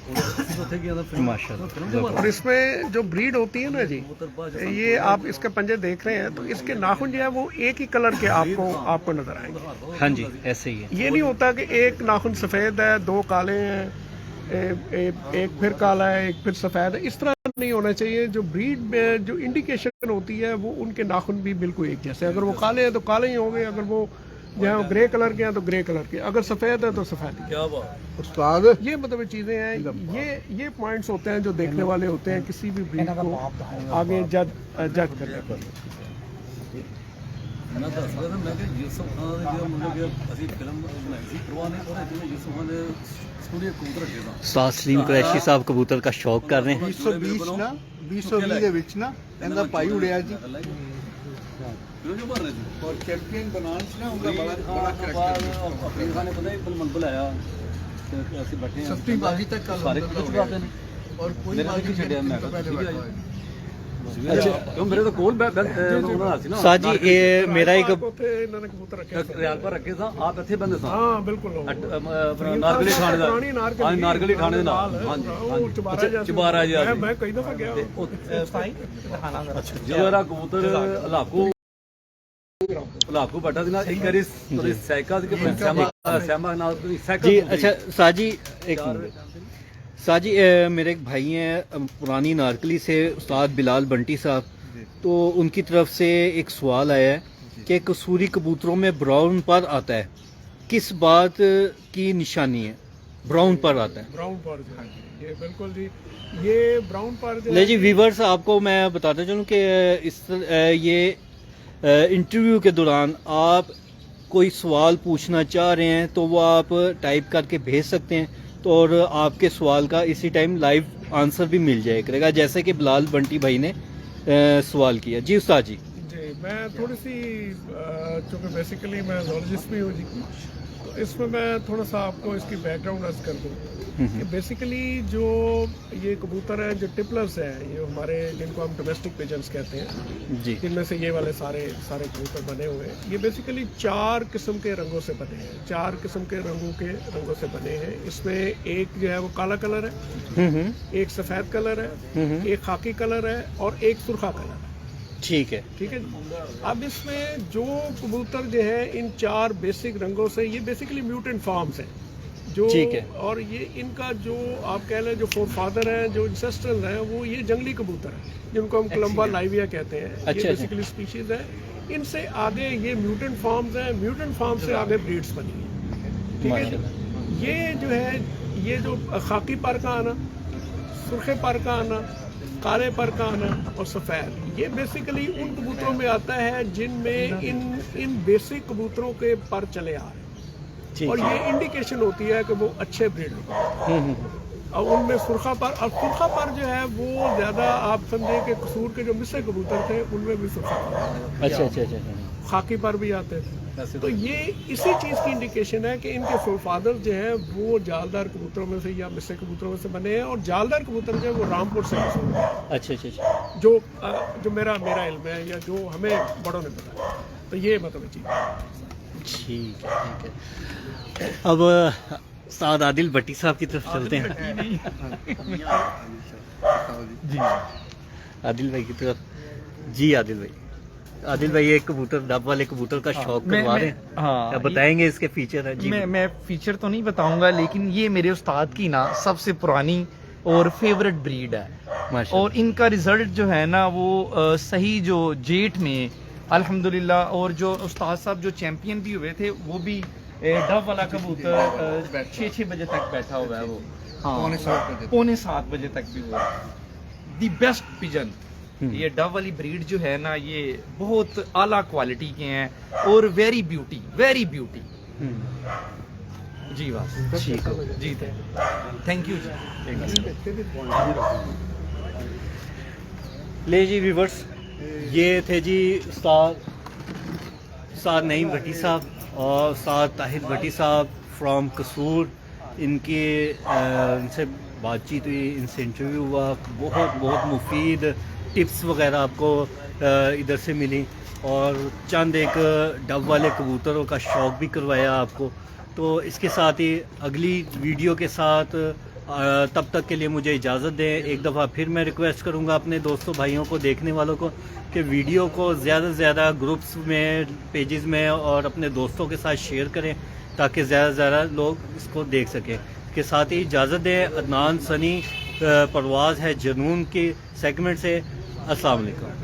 ਉਹਨੇ ਉੱਥੇ ਗਿਆ ਤਾਂ ਫਿਰ माशाल्लाह। और इसमें जो ब्रीड होती है ना जी, ये आप इसके पंजे देख रहे हैं, तो इसके नाखून जो है वो एक ही कलर के आपको नजर आएंगे। हाँ जी, ऐसे ही है। ये नहीं होता कि एक नाखून सफ़ेद है, दो काले हैं, एक फिर काला है, एक फिर सफ़ेद है, इस तरह नहीं होना चाहिए। जो ब्रीड में जो इंडिकेशन होती है वो उनके नाखून भी बिल्कुल एक जैसे, अगर वो काले हैं तो काले ही होंगे, अगर वो जो है ग्रे कलर के हैं तो ग्रे कलर के, अगर सफ़ेद है तो सफ़ेद। क्या बात उस्ताद ये मतलब चीज़ें हैं, ये पॉइंट्स होते हैं जो देखने वाले होते हैं किसी भी ब्रीड को आगे जज करने पर। ਮੈਂ ਦੱਸਦਾ ਤਾਂ ਮੈਂ ਕਿ ਯੂਸਫ ਖਾਨ ਦੇ ਜਿਹੜਾ ਮੁੰਡੇ ਗਿਆ ਅਸੀਂ ਫਿਲਮ ਬਣਾਈ ਸੀ ਪਰਵਾਹ ਨਹੀਂ ਉਹਨੇ ਜਿਵੇਂ ਯੂਸਫ ਖਾਨ ਦੇ ਸਟੂਡੀਓ ਕਬੂਤਰ ਰੱਖੇ ਤਾਂ उस्ताद सलीम कुरैशी साहब कबूतर का शौक कर रहे हैं। 2020 ਨਾ 2020 ਦੇ ਵਿੱਚ ਨਾ ਇਹਦਾ ਭਾਈ ਉੜਿਆ ਜੀ, ਜੋ ਬਣ ਰਹੇ ਸੀ और चैंपियन बनाना ਸੀ ना उनका बड़ा ਬਾਅਦ करैक्टर। ਆਪਣੇ ਖਾਨੇ ਪਤਾ ਹੀ ਬਲਮਨ ਬੁਲਾਇਆ ਤੇ ਅਸੀਂ ਬੈਠੇ ਹਾਂ सस्ती बाजी तक कल ਸਾਰੇ होता ਕੁਝ था। ਬਾਤ ਨੇ और कोई मेरा बाजी भी छड़िया मैं तो पहले ठीक है बैठा हुआ है। میرے تو کول بنا سی نا سا جی یہ میرا ایک ਉੱਥੇ ਇਹਨਾਂ ਨੇ ਕਬੂਤਰ ਰੱਖੇ ਸੀ। ਰਿਆਲ ਪਰ ਰੱਖੇ ਸਾਂ ਆਪ ਇੱਥੇ ਬੰਦੇ ਸਾਂ ਹਾਂ ਬਿਲਕੁਲ ਨਾਰਗਲੀ ਥਾਣੇ ਦਾ ਪੁਰਾਣੀ ਹਾਂ ਨਾਰਗਲੀ ਥਾਣੇ ਦੇ ਨਾਲ ਹਾਂਜੀ ਉਹ ਚੁਬਾਰਾ ਜੀ ਮੈਂ ਕਈ ਦਫਾ ਗਿਆ ਜਦੋਂ ਇਹਦਾ ਕਬੂਤਰ ਹਲਾਕੂ ਬੈਠਾ ਸੀ ਨਾ ਇੱਕ ਵਾਰੀ ਸਾਈਕਲ ਸੀ ਕਿ ਸੈਮਾ ਨਾਲ ਸਾਈਕਲ جی اچھا ساجی ایک منٹ ساجی میرے ایک بھائی ہیں پرانی نارکلی سے استاد بلال بنٹی صاحب تو ان کی طرف سے ایک سوال آیا ہے کہ قصوری کبوتروں میں براؤن پر آتا ہے کس بات کی نشانی ہے براؤن پر آتا ہے براؤن پر یہ بالکل جی یہ براؤن پر لے جی ویورز آپ کو میں بتاتا چلوں کہ اس یہ انٹرویو کے دوران آپ کوئی سوال پوچھنا چاہ رہے ہیں تو وہ آپ ٹائپ کر کے بھیج سکتے ہیں تو اور آپ کے سوال کا اسی ٹائم لائیو آنسر بھی مل جائے کرے گا جیسے کہ بلال بنٹی بھائی نے سوال کیا جی استاد جی جی میں تھوڑی سی چونکہ بیسیکلی میں زولوجسٹ بھی ہوں جی تو اس میں تھوڑا سا آپ کو اس کی بیک گراؤنڈ عرض کر دوں کہ بیسیکلی جو یہ کبوتر ہے جو ٹپلرز ہیں یہ ہمارے جن کو ہم ڈومیسٹک پیجنس کہتے ہیں جی جن میں سے یہ والے سارے کبوتر بنے ہوئے ہیں یہ بیسیکلی 4 قسم کے رنگوں سے بنے ہیں 4 قسم کے رنگوں سے بنے ہیں اس میں ایک جو ہے وہ کالا کلر ہے ایک سفید کلر ہے ایک خاکی کلر ہے اور ایک سرخا کلر ہے ٹھیک ہے ٹھیک ہے جی اب اس میں جو کبوتر جو ہے ان 4 بیسک رنگوں سے یہ بیسیکلی میوٹنٹ فارمز ہیں جو اور یہ ان کا جو آپ کہہ لیں جو فور فادر ہیں جو انسیسٹرل ہیں وہ یہ جنگلی کبوتر ہیں جن کو ہم کولمبا لائیویا کہتے ہیں یہ بیسیکلی اسپیشیز ہیں ان سے آگے یہ میوٹنٹ فارمز ہیں میوٹنٹ فارم سے آگے بریڈز بنی ہیں ٹھیک ہے جی یہ جو ہے یہ جو خاکی پر کا آنا سرخے پر کا آنا کالے پر کا آنا اور سفید یہ بیسیکلی ان کبوتروں میں آتا ہے جن میں ان بیسک کبوتروں کے پر چلے آ رہے ہیں اور یہ انڈیکیشن ہوتی ہے کہ وہ اچھے بریڈ ہیں اور ان میں سرخا پر جو ہے وہ زیادہ آپ سمجھے کہ قصور کے جو مسے کبوتر تھے ان میں بھی سرخا پر اچھا اچھا اچھا خاکی پر بھی آتے تھے تو یہ اسی چیز کی انڈیکیشن ہے کہ ان کے فور فادر جو ہیں وہ جالدار کبوتروں میں سے یا مسے کبوتروں میں سے بنے ہیں اور جالدار کبوتر جو ہے وہ رامپور سے ہیں اچھا اچھا اچھا جو میرا علم ہے یا جو ہمیں بڑوں نے بتایا تو یہ مطلب چیز ٹھیک ہے اب استاد عادل بٹی صاحب کی طرف چلتے ہیں جی عادل بھائی کی طرف جی عادل بھائی ایک کبوتر ڈب والے کبوتر کا شوق کروا رہے ہیں ہاں بتائیں گے اس کے فیچر ہیں جی میں فیچر تو نہیں بتاؤں گا لیکن یہ میرے استاد کی نا سب سے پرانی اور فیورٹ بریڈ ہے اور ان کا رزلٹ جو ہے نا وہ صحیح جو جیٹ میں الحمدللہ اور جو استاد صاحب جو چیمپئن بھی ہوئے تھے وہ بھی ڈب والا کبوتر 6 بجے تک بیٹھا ہوا ہے وہ ہاں 6:45 بجے تک بھی ہوا دی بیسٹ پیجن یہ ڈب والی بریڈ جو ہے نا یہ بہت اعلیٰ کوالٹی کے ہیں اور ویری بیوٹی جی بس ٹھیک ہے جی تھینک یو جی لے جی ویورس یہ تھے جی استاد نعیم بھٹی صاحب اور استاد طاہر بھٹی صاحب فرام قصور ان سے بات چیت ہوئی ان سے انٹرویو ہوا بہت مفید ٹپس وغیرہ آپ کو ادھر سے ملی اور چند ایک ڈب والے کبوتروں کا شوق بھی کروایا آپ کو تو اس کے ساتھ ہی اگلی ویڈیو کے ساتھ تب تک کے لیے مجھے اجازت دیں ایک دفعہ پھر میں ریکویسٹ کروں گا اپنے دوستوں بھائیوں کو دیکھنے والوں کو کہ ویڈیو کو زیادہ سے زیادہ گروپس میں پیجز میں اور اپنے دوستوں کے ساتھ شیئر کریں تاکہ زیادہ سے زیادہ لوگ اس کو دیکھ سکیں کے ساتھ ہی اجازت دیں عدنان سنی پرواز ہے جنون کی سیگمنٹ سے السلام علیکم